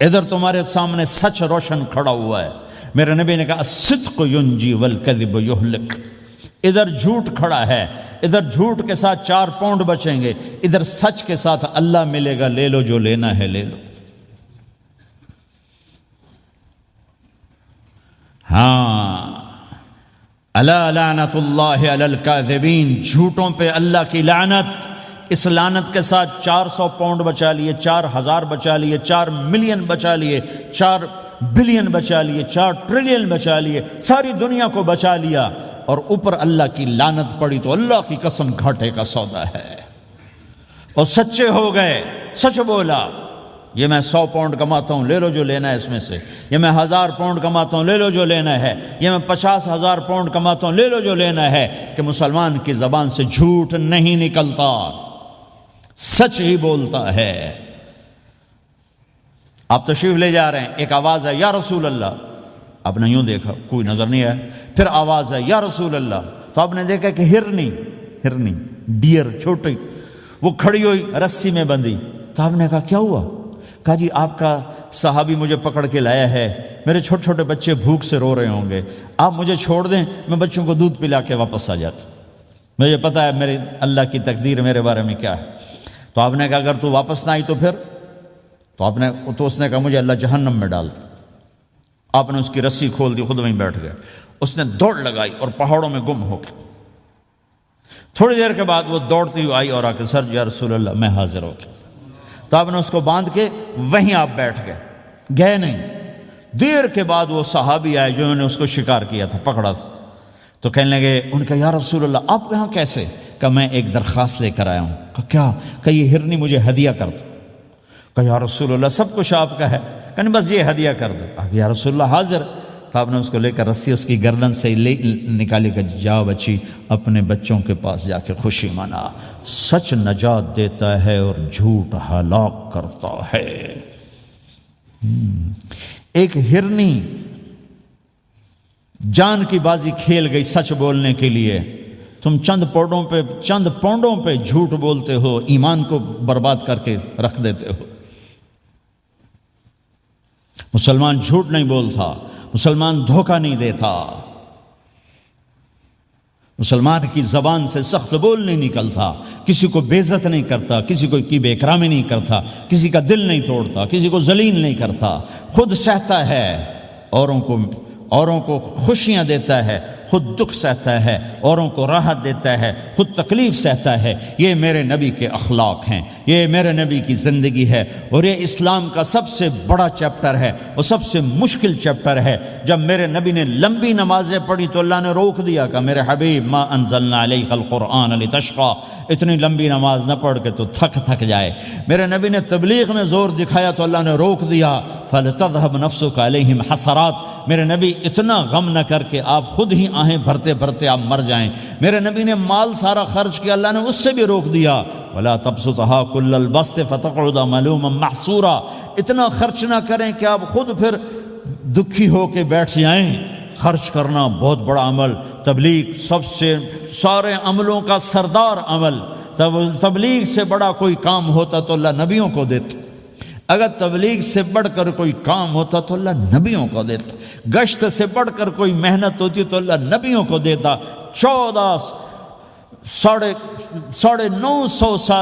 ادھر تمہارے سامنے سچ روشن کھڑا ہوا ہے۔ میرے نبی نے کہا الصدق ینجی والکذب یہلک۔ ادھر جھوٹ کھڑا ہے، ادھر جھوٹ کے ساتھ 4 پاؤنڈ بچیں گے، ادھر سچ کے ساتھ اللہ ملے گا، لے لو جو لینا ہے لے لو۔ ہاں، الا لعنت اللہ علی الکاذبین، جھوٹوں پہ اللہ کی لعنت۔ اس لعنت کے ساتھ 400 پاؤنڈ بچا لیے، 4000 بچا لیے، 4 ملین بچا لیے، 4 بلین بچا لیے، 4 ٹریلین بچا لیے، ساری دنیا کو بچا لیا، اور اوپر اللہ کی لعنت پڑی تو اللہ کی قسم گھاٹے کا سودا ہے۔ اور سچے ہو گئے، سچ بولا، یہ میں 100 پاؤنڈ کماتا ہوں، لے لو جو لینا ہے اس میں سے، یہ میں 1000 پاؤنڈ کماتا ہوں، لے لو جو لینا ہے، یہ میں 50,000 پاؤنڈ کماتا ہوں، لے لو جو لینا ہے، کہ مسلمان کی زبان سے جھوٹ نہیں نکلتا، سچ ہی بولتا ہے۔ آپ تشریف لے جا رہے ہیں، ایک آواز ہے یا رسول اللہ، آپ نے یوں دیکھا کوئی نظر نہیں آیا، پھر آواز ہے یا رسول اللہ، تو آپ نے دیکھا کہ ہرنی ڈیئر چھوٹی وہ کھڑی ہوئی رسی میں بندھی، تو آپ نے کہا کیا ہوا؟ کہا جی آپ کا صحابی مجھے پکڑ کے لایا ہے، میرے چھوٹے چھوٹے بچے بھوک سے رو رہے ہوں گے، آپ مجھے چھوڑ دیں، میں بچوں کو دودھ پلا کے واپس آ جاتا، مجھے پتا ہے میرے اللہ کی تقدیر میرے بارے میں کیا ہے۔ تو آپ نے کہا اگر تو واپس نہ آئی تو پھر؟ تو اس نے کہا مجھے اللہ جہنم میں ڈال دے۔ آپ نے اس کی رسی کھول دی، خود وہیں بیٹھ گئے، اس نے دوڑ لگائی اور پہاڑوں میں گم ہو گیا۔ تھوڑی دیر کے بعد وہ دوڑتی ہوئی آئی اور آ کے سر یا رسول اللہ میں حاضر ہو گیا، تو آپ نے اس کو باندھ کے وہیں آپ بیٹھ گئے نہیں۔ دیر کے بعد وہ صحابی آئے جنہوں نے اس کو شکار کیا تھا، پکڑا تھا، تو کہنے لگے ان کا یا رسول اللہ آپ یہاں کیسے؟ کہ میں ایک درخواست لے کر آیا ہوں۔ کہ کیا؟ کہ یہ ہرنی مجھے ہدیہ کر دو۔ کہ یا رسول اللہ سب کچھ آپ کا ہے، کہ نہیں بس یہ ہدیہ کر دو۔ یا رسول اللہ حاضر۔ تو آپ نے اس کو لے کر رسی اس کی گردن سے نکالی کہ جاؤ بچی اپنے بچوں کے پاس جا کے خوشی منا، سچ نجات دیتا ہے اور جھوٹ ہلاک کرتا ہے۔ ایک ہرنی جان کی بازی کھیل گئی سچ بولنے کے لیے، تم چند پونڈوں پہ جھوٹ بولتے ہو، ایمان کو برباد کر کے رکھ دیتے ہو۔ مسلمان جھوٹ نہیں بولتا، مسلمان دھوکہ نہیں دیتا، مسلمان کی زبان سے سخت بول نہیں نکلتا، کسی کو بے عزت نہیں کرتا، کسی کو کی بے اکرامی نہیں کرتا، کسی کا دل نہیں توڑتا، کسی کو ذلیل نہیں کرتا، خود سہتا ہے، اوروں کو خوشیاں دیتا ہے، خود دکھ سہتا ہے، اوروں کو راحت دیتا ہے، خود تکلیف سہتا ہے۔ یہ میرے نبی کے اخلاق ہیں، یہ میرے نبی کی زندگی ہے، اور یہ اسلام کا سب سے بڑا چیپٹر ہے اور سب سے مشکل چیپٹر ہے۔ جب میرے نبی نے لمبی نمازیں پڑھی تو اللہ نے روک دیا کہ میرے حبیب ما انزلنا علیک القرآن لتشقی، اتنی لمبی نماز نہ پڑھ کے تو تھک جائے۔ میرے نبی نے تبلیغ میں زور دکھایا تو اللہ نے روک دیا، فلتذهب نفسک علیہم حسرات، میرے نبی اتنا غم نہ کر کے آپ خود ہی آہیں بھرتے بھرتے آپ مر جائیں۔ میرے نبی نے مال سارا خرچ کیا، اللہ نے اس سے بھی روک دیا، ولا تبسطها كل البسط فتقعد ملوما محسورا، اتنا خرچ نہ کریں کہ آپ خود پھر دکھی ہو کے بیٹھ جائیں۔ خرچ کرنا بہت بڑا عمل، تبلیغ سب سے سارے عملوں کا سردار عمل، تبلیغ سے بڑا کوئی کام ہوتا تو اللہ نبیوں کو دیتا، اگر تبلیغ سے بڑھ کر کوئی کام ہوتا تو اللہ نبیوں کو دیتا، گشت سے بڑھ کر کوئی محنت ہوتی تو اللہ نبیوں کو دیتا۔ 950 سال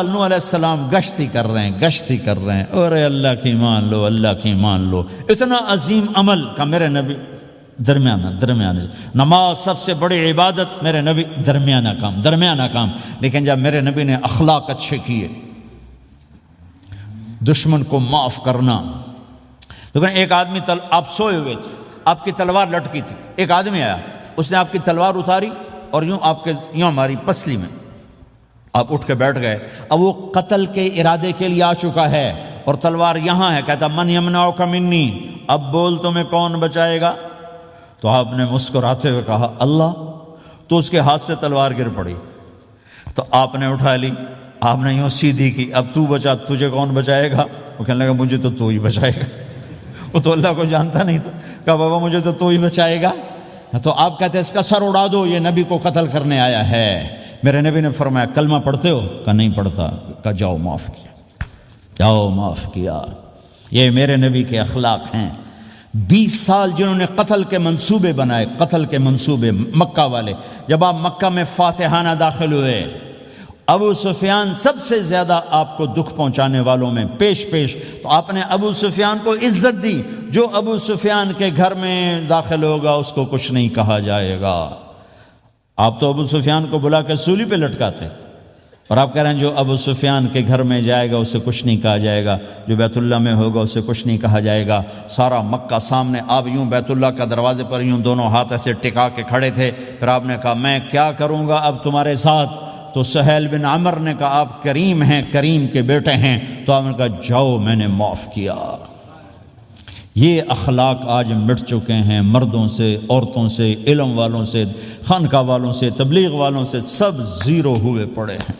نوح علیہ السلام گشتی کر رہے ہیں، اور اللہ کی مان لو، اللہ کی مان لو، اتنا عظیم عمل کا میرے نبی درمیانہ نماز سب سے بڑی عبادت، میرے نبی درمیانہ کام، لیکن جب میرے نبی نے اخلاق اچھے کیے، دشمن کو معاف کرنا۔ لیکن ایک آدمی آپ سوئے ہوئے تھے، آپ کی تلوار لٹکی تھی، ایک آدمی آیا، اس نے آپ کی تلوار اتاری اور یوں ہماری پسلی میں، آپ اٹھ کے بیٹھ گئے۔ اب وہ قتل کے ارادے کے لیے آ چکا ہے اور تلوار یہاں ہے، کہتا من یمنعک منی، اب بول تمہیں کون بچائے گا؟ تو آپ نے مسکراتے ہوئے کہا اللہ، تو اس کے ہاتھ سے تلوار گر پڑی، تو آپ نے اٹھا لی، آپ نے یوں سیدھی کی، اب تو بچا، تجھے کون بچائے گا؟ وہ کہنے لگا مجھے تو ہی بچائے گا، وہ تو اللہ کو جانتا نہیں تھا، کہا بابا مجھے تو ہی بچائے گا۔ تو آپ کہتے ہیں اس کا سر اڑا دو، یہ نبی کو قتل کرنے آیا ہے۔ میرے نبی نے فرمایا کلمہ پڑھتے ہو؟ کہا نہیں پڑھتا۔ کہا جاؤ معاف کیا۔ یہ میرے نبی کے اخلاق ہیں۔ 20 سال جنہوں نے قتل کے منصوبے بنائے، مکہ والے، جب آپ مکہ میں فاتحانہ داخل ہوئے، ابو سفیان سب سے زیادہ آپ کو دکھ پہنچانے والوں میں پیش تو آپ نے ابو سفیان کو عزت دی۔ جو ابو سفیان کے گھر میں داخل ہوگا اس کو کچھ نہیں کہا جائے گا۔ آپ تو ابو سفیان کو بلا کے سولی پہ لٹکاتے، اور آپ کہہ رہے ہیں جو ابو سفیان کے گھر میں جائے گا اسے کچھ نہیں کہا جائے گا، جو بیت اللہ میں ہوگا اسے کچھ نہیں کہا جائے گا۔ سارا مکہ سامنے، آپ یوں بیت اللہ کا دروازے پر یوں دونوں ہاتھ ایسے ٹکا کے کھڑے تھے، پھر آپ نے کہا میں کیا کروں گا اب تمہارے ساتھ؟ تو سہیل بن عمر نے کہا آپ کریم ہیں، کریم کے بیٹے ہیں، تو آپ نے کہا جاؤ میں نے معاف کیا۔ یہ اخلاق آج مٹ چکے ہیں، مردوں سے، عورتوں سے، علم والوں سے، خانقاہ والوں سے، تبلیغ والوں سے، سب زیرو ہوئے پڑے ہیں۔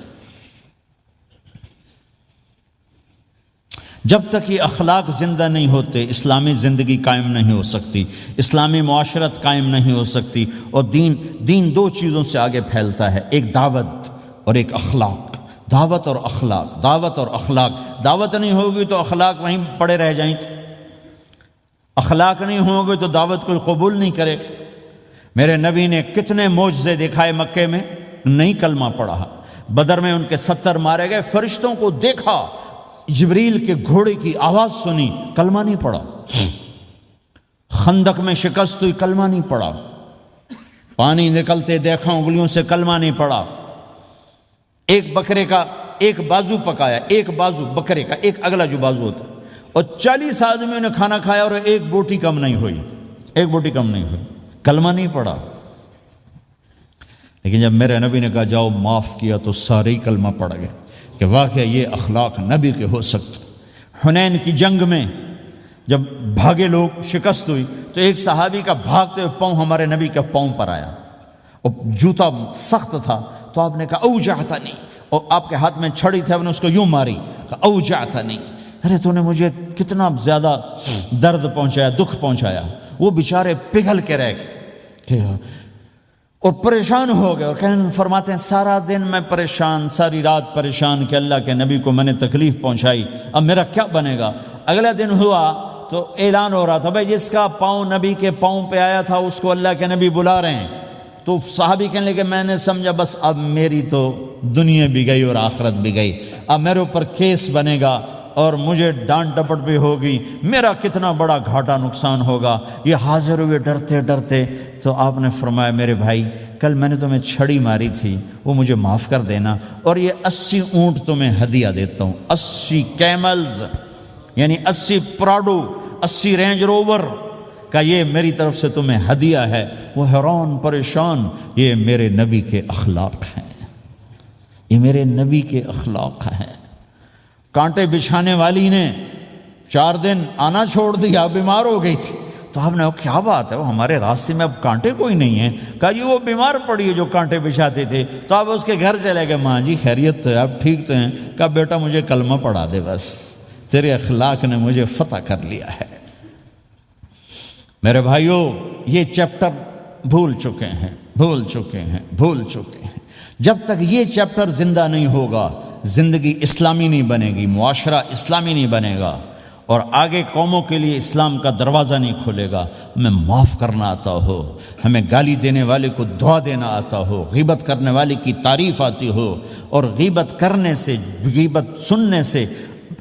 جب تک یہ اخلاق زندہ نہیں ہوتے اسلامی زندگی قائم نہیں ہو سکتی، اسلامی معاشرت قائم نہیں ہو سکتی، اور دین دو چیزوں سے آگے پھیلتا ہے، ایک دعوت اور ایک اخلاق۔ دعوت اور اخلاق، دعوت اور اخلاق۔ دعوت نہیں ہوگی تو اخلاق وہیں پڑے رہ جائیں گے، اخلاق نہیں ہوں گے تو دعوت کوئی قبول نہیں کرے گا۔ میرے نبی نے کتنے معجزے دکھائے مکے میں، نہیں کلمہ پڑھا۔ بدر میں ان کے 70 مارے گئے، فرشتوں کو دیکھا، جبریل کے گھوڑے کی آواز سنی، کلمہ نہیں پڑھا۔ خندق میں شکست ہوئی، کلمہ نہیں پڑھا۔ پانی نکلتے دیکھا، انگلیوں سے کلمہ نہیں پڑھا۔ ایک بکرے کا ایک بازو پکایا، ایک بازو بکرے کا، ایک اگلا جو بازو ہوتا، اور 40 آدمیوں نے کھانا کھایا اور ایک بوٹی کم نہیں ہوئی، ایک بوٹی کم نہیں ہوئی، کلمہ نہیں پڑھا۔ لیکن جب میرے نبی نے کہا جاؤ معاف کیا تو سارے ہی کلمہ پڑھ گئے کہ واقعہ یہ اخلاق نبی کے ہو سکتے۔ حنین کی جنگ میں جب بھاگے لوگ، شکست ہوئی، تو ایک صحابی کا بھاگتے ہوئے پاؤں ہمارے نبی کے پاؤں پر آیا، اور جوتا سخت تھا، تو آپ نے کہا اوجعتنی، اور آپ کے ہاتھ میں چھڑی تھی، آپ نے اس کو یوں ماری، کہا اوجعتنی، ارے تو نے مجھے کتنا زیادہ درد پہنچایا، دکھ پہنچایا۔ وہ بیچارے پگھل کے رہ گئے اور پریشان ہو گئے، اور فرماتے ہیں سارا دن میں پریشان، ساری رات پریشان کہ اللہ کے نبی کو میں نے تکلیف پہنچائی، اب میرا کیا بنے گا۔ اگلا دن ہوا تو اعلان ہو رہا تھا بھائی جس کا پاؤں نبی کے پاؤں پہ آیا تھا اس کو اللہ کے نبی بلا رہے ہیں۔ تو صحابی کہنے لگے میں نے سمجھا بس اب میری تو دنیا بھی گئی اور آخرت بھی گئی، اب میرے اوپر کیس بنے گا اور مجھے ڈانٹ ڈپٹ بھی ہوگی، میرا کتنا بڑا گھاٹا نقصان ہوگا۔ یہ حاضر ہوئے ڈرتے ڈرتے، تو آپ نے فرمایا میرے بھائی کل میں نے تمہیں چھڑی ماری تھی، وہ مجھے معاف کر دینا، اور یہ 80 اونٹ تمہیں ہدیہ دیتا ہوں، 80 کیملز یعنی 80 پراڈو، 80 رینج روور کا یہ میری طرف سے تمہیں ہدیہ ہے۔ وہ حیران پریشان، یہ میرے نبی کے اخلاق ہیں، یہ میرے نبی کے اخلاق ہیں۔ کانٹے بچھانے والی نے 4 دن آنا چھوڑ دیا، بیمار ہو گئی تھی، تو آپ نے کہا کیا بات ہے، وہ ہمارے راستے میں اب کانٹے کوئی نہیں ہیں؟ کہا جی وہ بیمار پڑی ہے جو کانٹے بچھاتے تھے، تو آپ اس کے گھر چلے گئے، ماں جی خیریت تو ہے، آپ ٹھیک تو ہیں؟ کہا بیٹا مجھے کلمہ پڑھا دے، بس تیرے اخلاق نے مجھے فتح کر لیا ہے۔ میرے بھائیوں یہ چیپٹر بھول چکے ہیں، بھول چکے ہیں، بھول چکے ہیں۔ جب تک یہ چیپٹر زندہ نہیں ہوگا زندگی اسلامی نہیں بنے گی، معاشرہ اسلامی نہیں بنے گا، اور آگے قوموں کے لیے اسلام کا دروازہ نہیں کھلے گا۔ ہمیں معاف کرنا آتا ہو، ہمیں گالی دینے والے کو دعا دینا آتا ہو، غیبت کرنے والے کی تعریف آتی ہو، اور غیبت کرنے سے، غیبت سننے سے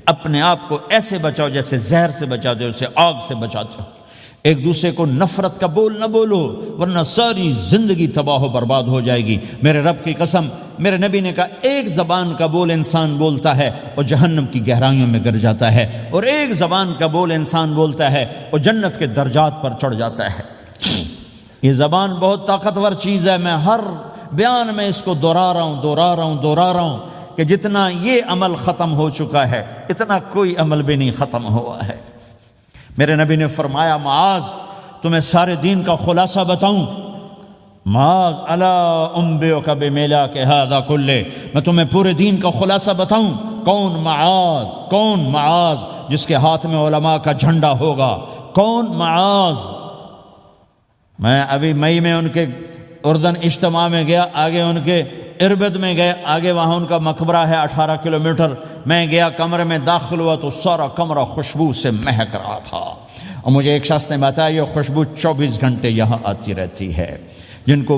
اپنے آپ کو ایسے بچاؤ جیسے زہر سے بچاتے ہو، اسے آگ سے بچاتے ہو۔ ایک دوسرے کو نفرت کا بول نہ بولو ورنہ ساری زندگی تباہ و برباد ہو جائے گی۔ میرے رب کی قسم، میرے نبی نے کہا ایک زبان کا بول انسان بولتا ہے اور جہنم کی گہرائیوں میں گر جاتا ہے، اور ایک زبان کا بول انسان بولتا ہے اور جنت کے درجات پر چڑھ جاتا ہے۔ یہ زبان بہت طاقتور چیز ہے، میں ہر بیان میں اس کو دہرا رہا ہوں کہ جتنا یہ عمل ختم ہو چکا ہے اتنا کوئی عمل بھی نہیں ختم ہوا ہے۔ میرے نبی نے فرمایا معاذ تمہیں سارے دین کا خلاصہ بتاؤں؟ معاذ الا انبئک بملاک ھذا کلہ، میں تمہیں پورے دین کا خلاصہ بتاؤں؟ کون معاذ؟ کون معاذ جس کے ہاتھ میں علماء کا جھنڈا ہوگا؟ کون معاذ؟ میں ابھی مئی میں ان کے اردن اجتماع میں گیا، آگے ان کے اربد میں گئے، آگے وہاں ان کا مقبرہ ہے 18 کلومیٹر۔ میں گیا کمرے میں داخل ہوا تو سارا کمرہ خوشبو سے مہک رہا تھا، اور مجھے ایک شخص نے بتایا یہ خوشبو 24 گھنٹے یہاں آتی رہتی ہے۔ جن کو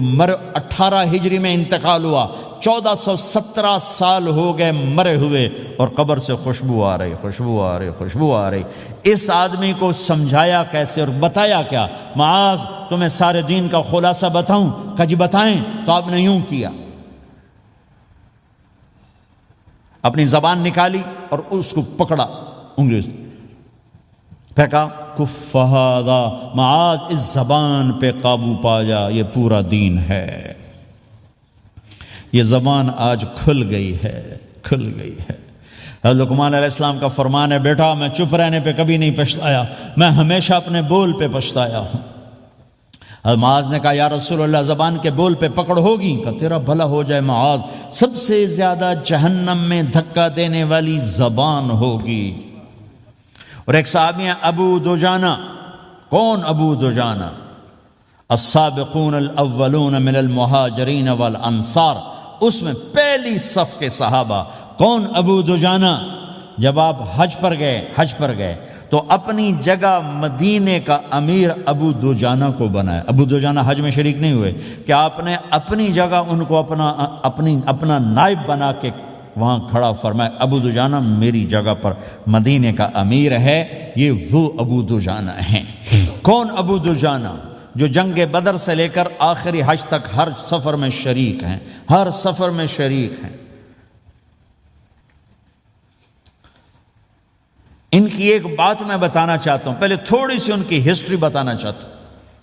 18 ہجری میں انتقال ہوا، 1417 سال ہو گئے مرے ہوئے، اور قبر سے خوشبو آ رہی، خوشبو آ رہی، خوشبو آ رہی۔ اس آدمی کو سمجھایا کیسے اور بتایا کیا؟ معاذ تمہیں سارے دین کا خلاصہ بتاؤں؟ کہا جی بتائیں۔ تو آپ نے یوں کیا، اپنی زبان نکالی اور اس کو پکڑا انگلی سے، پھر کہا کف ھذا، معاذ اس زبان پہ قابو پا جا، یہ پورا دین ہے۔ یہ زبان آج کھل گئی ہے، کھل گئی ہے۔ حضرت لقمان علیہ السلام کا فرمان ہے، بیٹا میں چپ رہنے پہ کبھی نہیں پچھتایا، میں ہمیشہ اپنے بول پہ پچھتایا ہوں۔ حضرت معاذ نے کہا، یا رسول اللہ زبان کے بول پہ پکڑ ہوگی؟ کہ تیرا بھلا ہو جائے معاذ، سب سے زیادہ جہنم میں دھکا دینے والی زبان ہوگی۔ اور ایک صحابی ہیں ابو دجانہ۔ کون ابو دجانہ؟ السابقون الاولون من المہاجرین والانصار، اس میں پہلی صف کے صحابہ۔ کون ابو دجانہ؟ جب آپ حج پر گئے تو اپنی جگہ مدینے کا امیر ابو دجانہ کو بنایا۔ ابو دجانہ حج میں شریک نہیں ہوئے کہ آپ نے اپنی جگہ ان کو اپنا نائب بنا کے وہاں کھڑا فرمایا، ابو دجانہ میری جگہ پر مدینے کا امیر ہے۔ یہ وہ ابو دجانہ ہیں۔ کون ابو دجانہ؟ جو جنگ بدر سے لے کر آخری حج تک ہر سفر میں شریک ہیں، ہر سفر میں شریک ہیں۔ ان کی ایک بات میں بتانا چاہتا ہوں، پہلے تھوڑی سی ان کی ہسٹری بتانا چاہتا ہوں۔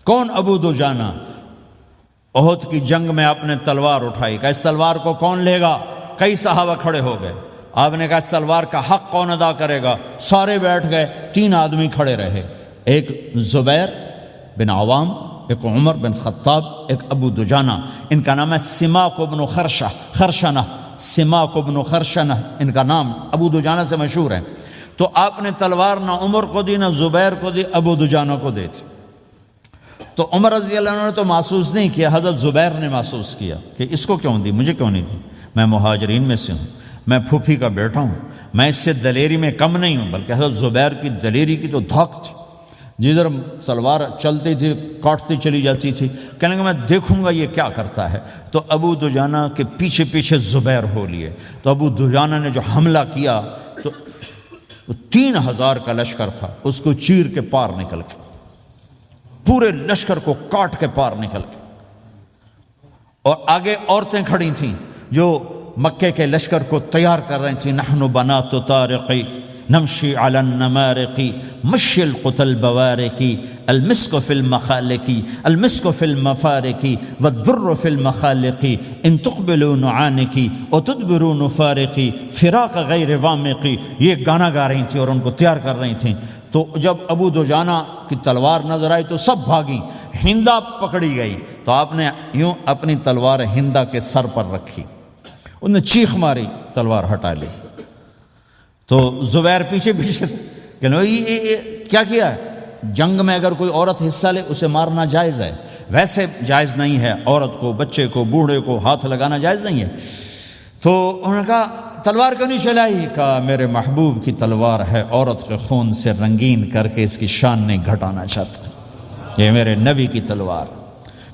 کون ابو دجانہ؟ احد کی جنگ میں آپ نے تلوار اٹھائی، کہ اس تلوار کو کون لے گا؟ کئی صحابہ کھڑے ہو گئے۔ آپ نے کہا اس تلوار کا حق کون ادا کرے گا؟ سارے بیٹھ گئے، 3 آدمی کھڑے رہے، ایک زبیر بن عوام، ایک عمر بن خطاب، ایک ابو دجانہ۔ ان کا نام ہے سماک بن خرشنہ، سماک بن خرشنہ ان کا نام ابو دجانہ سے مشہور ہے۔ تو آپ نے تلوار نہ عمر کو دی، نہ زبیر کو دی، ابو دجانہ کو دی تھی۔ تو عمر رضی اللہ عنہ نے تو محسوس نہیں کیا، حضرت زبیر نے محسوس کیا کہ اس کو کیوں دی، مجھے کیوں نہیں دی؟ میں مہاجرین میں سے ہوں، میں پھوپھی کا بیٹا ہوں، میں اس سے دلیری میں کم نہیں ہوں۔ بلکہ حضرت زبیر کی دلیری کی تو دھاک تھی، جدھر سلوار چلتی تھی کاٹتی چلی جاتی تھی، کہنے لگا میں دیکھوں گا یہ کیا کرتا ہے۔ تو ابو دجانہ کے پیچھے پیچھے زبیر ہو لیے۔ تو ابو دجانہ نے جو حملہ کیا تو 3000 کا لشکر تھا، اس کو چیر کے پار نکل کے، پورے لشکر کو کاٹ کے پار نکل کے۔ اور آگے عورتیں کھڑی تھیں جو مکے کے لشکر کو تیار کر رہی تھیں، نحن بنات طارقی نمشی علی النمارق مشی القتل بوارقی المسک فی المخالقی المسک فی المفارقی والدر فی المخالقی ان تقبلوا نعانقی وتدبروا نفارقی فراق غیر وامقی۔ یہ گانا گا رہی تھیں اور ان کو تیار کر رہی تھیں۔ تو جب ابو دجانہ کی تلوار نظر آئی تو سب بھاگیں، ہندا پکڑی گئی۔ تو آپ نے یوں اپنی تلوار ہندا کے سر پر رکھی، انہوں نے چیخ ماری، تلوار ہٹا لی۔ تو زبیر پیچھے پیچھے کہ کیا کیا ہے؟ جنگ میں اگر کوئی عورت حصہ لے اسے مارنا جائز ہے، ویسے جائز نہیں ہے، عورت کو، بچے کو، بوڑھے کو ہاتھ لگانا جائز نہیں ہے۔ تو انہوں نے کہا تلوار کیوں نہیں چلائی؟ کہا میرے محبوب کی تلوار ہے، عورت کے خون سے رنگین کر کے اس کی شان نہیں گھٹانا چاہتا، یہ میرے نبی کی تلوار۔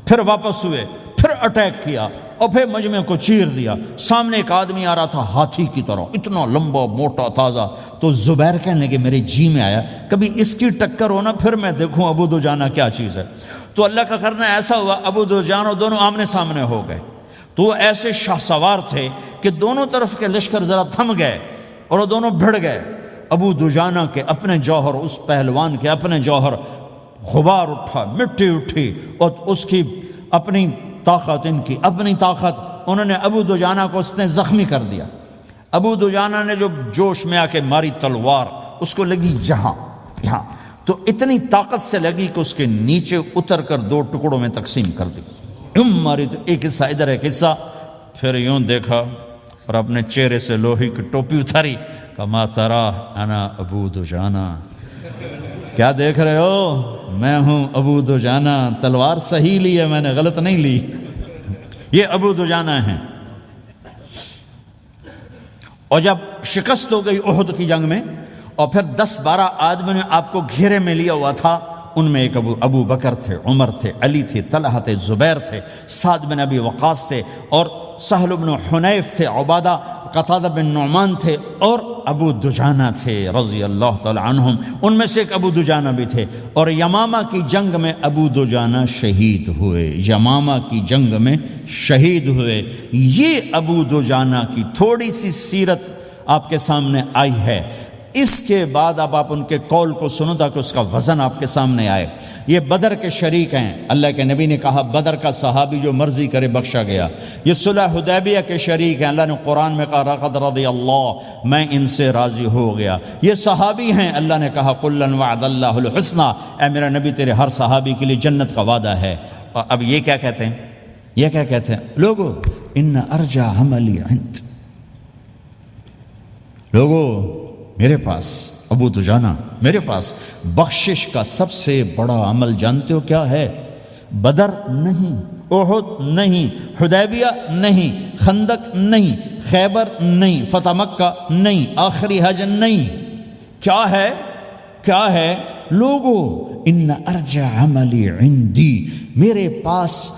پھر واپس ہوئے، پھر اٹیک کیا اور پھر مجمع کو چیر دیا۔ سامنے ایک آدمی آ رہا تھا ہاتھی کی طرح، اتنا لمبا موٹا تازہ۔ تو زبیر کہنے لگے میرے جی میں آیا کبھی اس کی ٹکر ہونا، پھر میں دیکھوں ابو دجانہ کیا چیز ہے۔ تو اللہ کا کرنا ایسا ہوا، ابو دجانہ دونوں آمنے سامنے ہو گئے۔ تو وہ ایسے شاہ سوار تھے کہ دونوں طرف کے لشکر ذرا تھم گئے اور وہ دونوں بھڑ گئے۔ ابو دجانہ کے اپنے جوہر، اس پہلوان کے اپنے جوہر، غبار اٹھا، مٹی اٹھی، اور اس کی اپنی طاقت، ان کی اپنی طاقت، انہوں نے ابو دجانہ کو اس نے زخمی کر دیا۔ ابو دجانہ نے جو جوش میں آ کے ماری تلوار، اس کو لگی یہاں، تو اتنی طاقت سے لگی کہ اس کے نیچے اتر کر 2 ٹکڑوں میں تقسیم کر دی۔ یوں ماری تو ایک حصہ ادھر، ایک حصہ، پھر یوں دیکھا اور اپنے چہرے سے لوہی کی ٹوپی اتاری، کما ترا انا ابو دجانہ، کیا دیکھ رہے ہو؟ میں ہوں ابو دجانہ، تلوار صحیح لی ہے میں نے، غلط نہیں لی۔ یہ ابو دجانہ ہیں۔ اور جب شکست ہو گئی احد کی جنگ میں، اور پھر 10-12 آدمی نے آپ کو گھیرے میں لیا ہوا تھا، ان میں ایک ابو بکر تھے، عمر تھے، علی تھے، طلحہ تھے، زبیر تھے، سعد بن ابی وقاص تھے، اور سہل بن حنیف تھے، عبادہ قتادہ بن نعمان تھے، اور ابو دجانہ تھے رضی اللہ تعالی عنہم۔ ان میں سے ایک ابو دجانہ بھی تھے۔ اور یمامہ کی جنگ میں ابو دجانہ شہید ہوئے، یمامہ کی جنگ میں شہید ہوئے۔ یہ ابو دجانہ کی تھوڑی سی سیرت آپ کے سامنے آئی ہے۔ اس کے بعد اب آپ ان کے قول کو سنو تاکہ اس کا وزن آپ کے سامنے آئے۔ یہ بدر کے شریک ہیں، اللہ کے نبی نے کہا بدر کا صحابی جو مرضی کرے بخشا گیا۔ یہ صلح حدیبیہ کے شریک ہیں، اللہ نے قرآن میں کہا لقد رضی اللہ، میں ان سے راضی ہو گیا۔ یہ صحابی ہیں، اللہ نے کہا کلا وعد اللہ الحسنی، اے میرا نبی تیرے ہر صحابی کے لیے جنت کا وعدہ ہے۔ اور اب یہ کیا کہتے ہیں؟ یہ کیا کہتے ہیں لوگو؟ ان ارجع عملی عند، لوگو میرے پاس، ابو دجانہ میرے پاس بخشش کا سب سے بڑا عمل جانتے ہو کیا ہے؟ بدر نہیں، احد نہیں، حدیبیہ نہیں، خندق نہیں، خیبر نہیں، فتح مکہ نہیں، آخری حج نہیں۔ کیا ہے؟ کیا ہے لوگو؟ ان ارجع عملی عندی، میرے پاس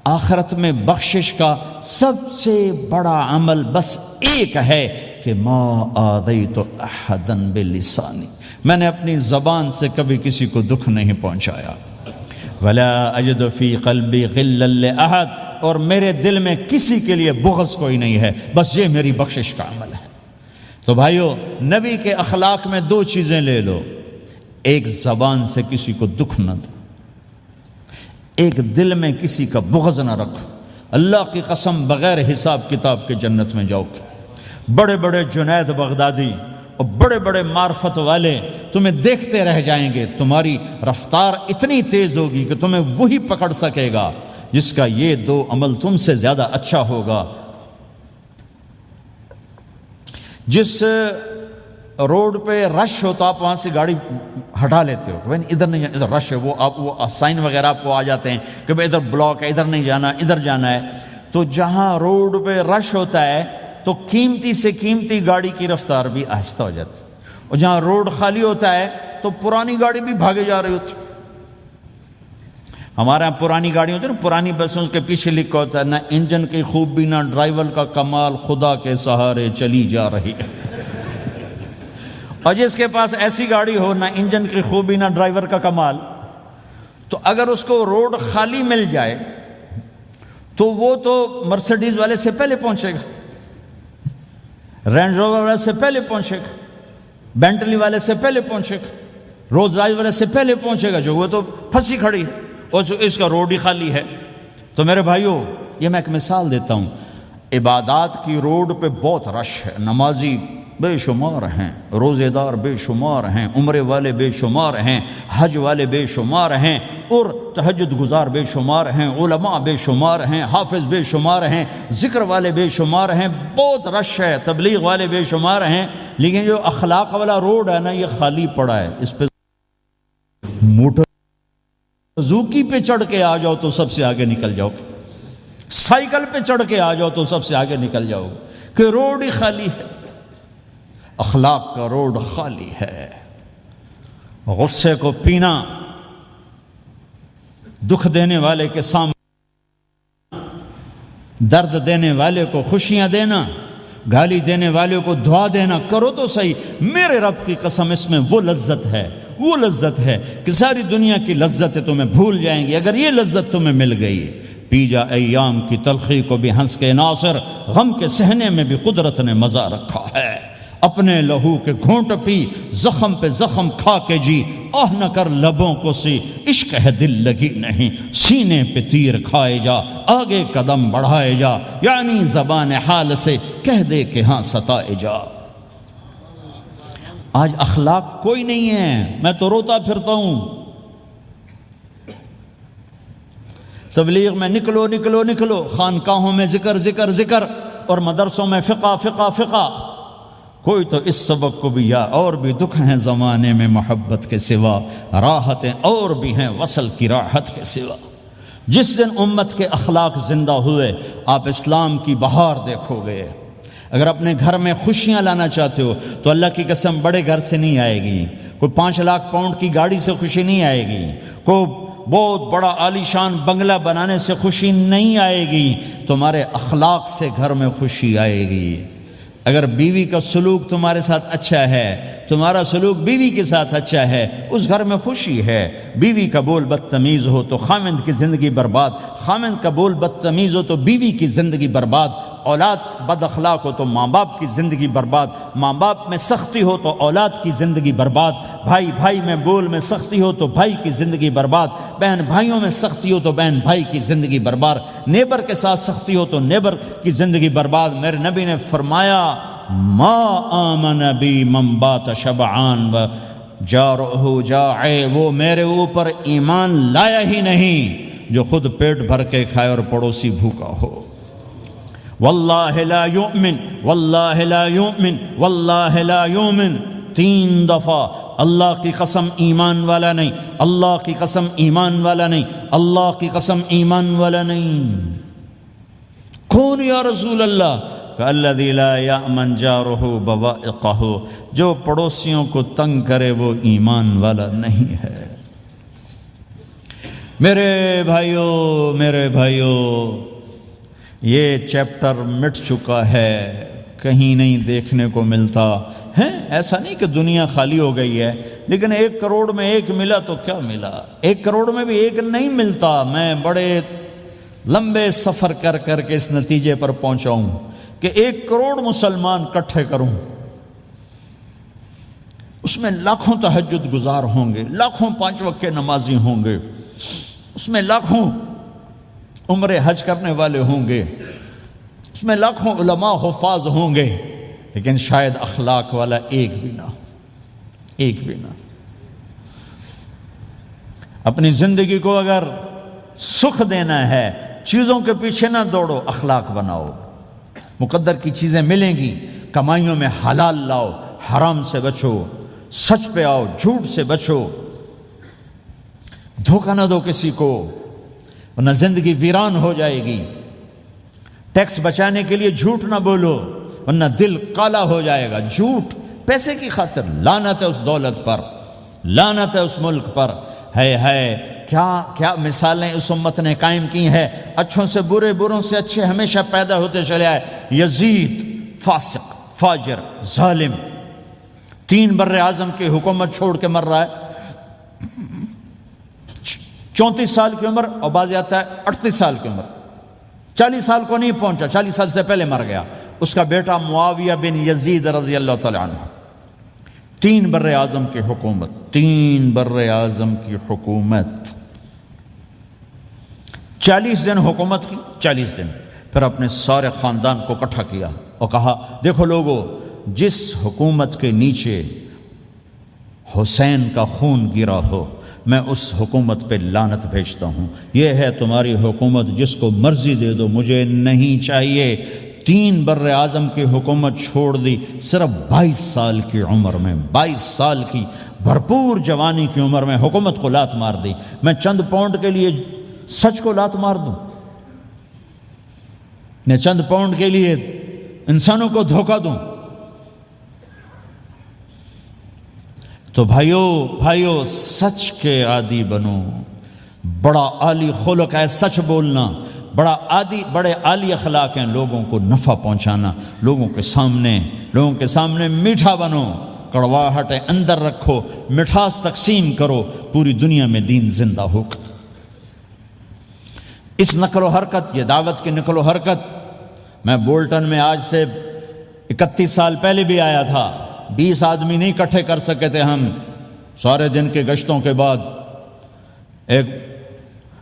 آخرت میں بخشش کا سب سے بڑا عمل بس ایک ہے کہ ما آذیت احدا بلسانی، میں نے اپنی زبان سے کبھی کسی کو دکھ نہیں پہنچایا۔ ولا اجد فی قلبی غلا لاحد، اور میرے دل میں کسی کے لیے بغض کوئی نہیں ہے، بس یہ میری بخشش کا عمل ہے۔ تو بھائیو، نبی کے اخلاق میں دو چیزیں لے لو، ایک زبان سے کسی کو دکھ نہ دو، ایک دل میں کسی کا بغض نہ رکھو۔ اللہ کی قسم بغیر حساب کتاب کے جنت میں جاؤ گے۔ بڑے بڑے جنید بغدادی اور بڑے بڑے معرفت والے تمہیں دیکھتے رہ جائیں گے، تمہاری رفتار اتنی تیز ہوگی کہ تمہیں وہی پکڑ سکے گا جس کا یہ دو عمل تم سے زیادہ اچھا ہوگا۔ جس روڈ پہ رش ہوتا آپ وہاں سے گاڑی ہٹا لیتے ہو کہ بھائی ادھر نہیں جانا، ادھر رش ہے، وہ سائن وغیرہ آپ کو آ جاتے ہیں کہ بھائی ادھر بلاک ہے، ادھر نہیں جانا، ادھر جانا ہے۔ تو جہاں روڈ پہ رش ہوتا ہے تو قیمتی سے قیمتی گاڑی کی رفتار بھی آہستہ ہو جاتی، اور جہاں روڈ خالی ہوتا ہے تو پرانی گاڑی بھی بھاگے جا رہی ہوتی۔ ہمارے یہاں پرانی گاڑی ہوتی ہے نا، پرانی بسوں کے پیچھے لکھا ہوتا ہے نہ انجن کی خوبی نہ ڈرائیور کا کمال، خدا کے سہارے چلی جا رہی ہے۔ اور جس کے پاس ایسی گاڑی ہو، نہ انجن کی خوبی نہ ڈرائیور کا کمال، تو اگر اس کو روڈ خالی مل جائے تو وہ تو مرسیڈیز والے سے پہلے پہنچے گا، رینج روور والے سے پہلے پہنچے گا، بینٹلی والے سے پہلے پہنچے گا، رولز رائس والے سے پہلے پہنچے گا، جو وہ تو پھنسی کھڑی ہے اور اس کا روڈ ہی خالی ہے۔ تو میرے بھائیوں، یہ میں ایک مثال دیتا ہوں، عبادات کی روڈ پہ بہت رش ہے، نمازی بے شمار ہیں، روزے دار بے شمار ہیں، عمرے والے بے شمار ہیں، حج والے بے شمار ہیں، اور تہجد گزار بے شمار ہیں، علماء بے شمار ہیں، حافظ بے شمار ہیں، ذکر والے بے شمار ہیں، بہت رش ہے، تبلیغ والے بے شمار ہیں، لیکن جو اخلاق والا روڈ ہے نا، یہ خالی پڑا ہے۔ اس پہ موٹر سوزوکی پہ چڑھ کے آ جاؤ تو سب سے آگے نکل جاؤ، سائیکل پہ چڑھ کے آ جاؤ تو سب سے آگے نکل جاؤ، کہ روڈ ہی خالی ہے۔ اخلاق کا روڈ خالی ہے۔ غصے کو پینا، دکھ دینے والے کے سامنے، درد دینے والے کو خوشیاں دینا، گالی دینے والے کو دعا دینا، کرو تو صحیح۔ میرے رب کی قسم، اس میں وہ لذت ہے، وہ لذت ہے کہ ساری دنیا کی لذتیں تمہیں بھول جائیں گی اگر یہ لذت تمہیں مل گئی۔ پی جا ایام کی تلخی کو بھی ہنس کے ناصر، غم کے سہنے میں بھی قدرت نے مزہ رکھا ہے۔ اپنے لہو کے گھونٹ پی، زخم پہ زخم کھا کے جی، آہ نہ کر لبوں کو سی، عشق ہے دل لگی نہیں، سینے پہ تیر کھائے جا، آگے قدم بڑھائے جا، یعنی زبان حال سے کہہ دے کہ ہاں ستائے جا۔ آج اخلاق کوئی نہیں ہے، میں تو روتا پھرتا ہوں۔ تبلیغ میں نکلو نکلو نکلو، خانقاہوں میں ذکر ذکر ذکر، اور مدرسوں میں فقہ فقہ فقہ۔ کوئی تو اس سبق کو بھی، یا اور بھی دکھ ہیں زمانے میں محبت کے سوا، راحتیں اور بھی ہیں وصل کی راحت کے سوا۔ جس دن امت کے اخلاق زندہ ہوئے، آپ اسلام کی بہار دیکھو گے۔ اگر اپنے گھر میں خوشیاں لانا چاہتے ہو تو اللہ کی قسم بڑے گھر سے نہیں آئے گی، کوئی 5 لاکھ پاؤنڈ کی گاڑی سے خوشی نہیں آئے گی، کوئی بہت بڑا عالی شان بنگلہ بنانے سے خوشی نہیں آئے گی، تمہارے اخلاق سے گھر میں خوشی آئے گی۔ اگر بیوی کا سلوک تمہارے ساتھ اچھا ہے، تمہارا سلوک بیوی کے ساتھ اچھا ہے، اس گھر میں خوشی ہے۔ بیوی کا بول بدتمیز ہو تو خامند کی زندگی برباد، خامند کا بول بدتمیز ہو تو بیوی کی زندگی برباد۔ اولاد بد اخلاق ہو تو ماں باپ کی زندگی برباد، ماں باپ میں سختی ہو تو اولاد کی زندگی برباد، بھائی بھائی میں بول میں سختی ہو تو بھائی کی زندگی برباد، بہن بھائیوں میں سختی ہو تو بہن بھائی کی زندگی برباد، نیبر کے ساتھ سختی ہو تو نیبر کی زندگی برباد۔ میرے نبی نے فرمایا ما آمن بی من بات شبعان و جارہ جائع، وہ میرے اوپر ایمان لایا ہی نہیں جو خود پیٹ بھر کے کھائے اور پڑوسی بھوکا ہو۔ واللہ لا یؤمن، واللہ لا یؤمن، واللہ لا یؤمن، 3 دفعہ اللہ کی قسم ایمان والا نہیں، اللہ کی قسم ایمان والا نہیں، اللہ کی قسم ایمان والا نہیں۔ کون یا رسول اللہ؟ الذی لا یأمن جارہ بوائقہ، جو پڑوسیوں کو تنگ کرے وہ ایمان والا نہیں ہے۔ میرے بھائیوں یہ چیپٹر مٹ چکا ہے، کہیں نہیں دیکھنے کو ملتا ہے۔ ایسا نہیں کہ دنیا خالی ہو گئی ہے، لیکن 1 کروڑ میں 1 ملا تو کیا ملا، 1 کروڑ میں بھی 1 نہیں ملتا۔ میں بڑے لمبے سفر کر کر کے اس نتیجے پر پہنچا ہوں کہ 1 کروڑ مسلمان اکٹھے کروں، اس میں لاکھوں تہجد گزار ہوں گے، لاکھوں 5 وقت کے نمازی ہوں گے، اس میں لاکھوں عمرے حج کرنے والے ہوں گے، اس میں لاکھوں علماء حفاظ ہوں گے، لیکن شاید اخلاق والا ایک بھی نہ، ایک بھی نہ۔ اپنی زندگی کو اگر سکھ دینا ہے، چیزوں کے پیچھے نہ دوڑو، اخلاق بناؤ۔ مقدر کی چیزیں ملیں گی، کمائیوں میں حلال لاؤ، حرام سے بچو، سچ پہ آؤ، جھوٹ سے بچو، دھوکہ نہ دو کسی کو، ورنہ زندگی ویران ہو جائے گی۔ ٹیکس بچانے کے لیے جھوٹ نہ بولو، ورنہ دل کالا ہو جائے گا۔ جھوٹ پیسے کی خاطر، لعنت ہے اس دولت پر، لعنت ہے اس ملک پر۔ ہے کیا مثالیں اس امت نے قائم کی ہیں، اچھوں سے برے، بروں سے اچھے ہمیشہ پیدا ہوتے چلے آئے۔ یزید فاسق، فاجر، ظالم، 3 بر اعظم کی حکومت چھوڑ کے مر رہا ہے، 34 سال کی عمر، اور بعض آتا ہے 38 سال کی عمر، 40 سال کو نہیں پہنچا، 40 سال سے پہلے مر گیا۔ اس کا بیٹا معاویہ بن یزید رضی اللہ تعالیٰ عنہ، 3 بر اعظم کی حکومت، 3 بر اعظم کی حکومت، 40 دن حکومت کی، 40 دن، پھر اپنے سارے خاندان کو اکٹھا کیا اور کہا دیکھو لوگو، جس حکومت کے نیچے حسین کا خون گرا ہو، میں اس حکومت پہ لعنت بھیجتا ہوں۔ یہ ہے تمہاری حکومت، جس کو مرضی دے دو، مجھے نہیں چاہیے۔ 3 بر اعظم کی حکومت چھوڑ دی، صرف 22 سال کی عمر میں، 22 سال کی بھرپور جوانی کی عمر میں حکومت کو لات مار دی۔ میں چند پاؤنڈ کے لیے سچ کو لات مار دوں، میں چند پاؤنڈ کے لیے انسانوں کو دھوکہ دوں؟ تو بھائیو سچ کے عادی بنو۔ بڑا عالی خلق ہے سچ بولنا، بڑے عالی اخلاق ہیں لوگوں کو نفع پہنچانا، لوگوں کے سامنے میٹھا بنو، کڑواہٹ اندر رکھو، مٹھاس تقسیم کرو، پوری دنیا میں دین زندہ ہوگا۔ اس نقل و حرکت، یہ دعوت کی نقل و حرکت، میں بولٹن میں آج سے 31 سال پہلے بھی آیا تھا، 20 آدمی نہیں اکٹھے کر سکے تھے ہم، سارے دن کے گشتوں کے بعد۔ ایک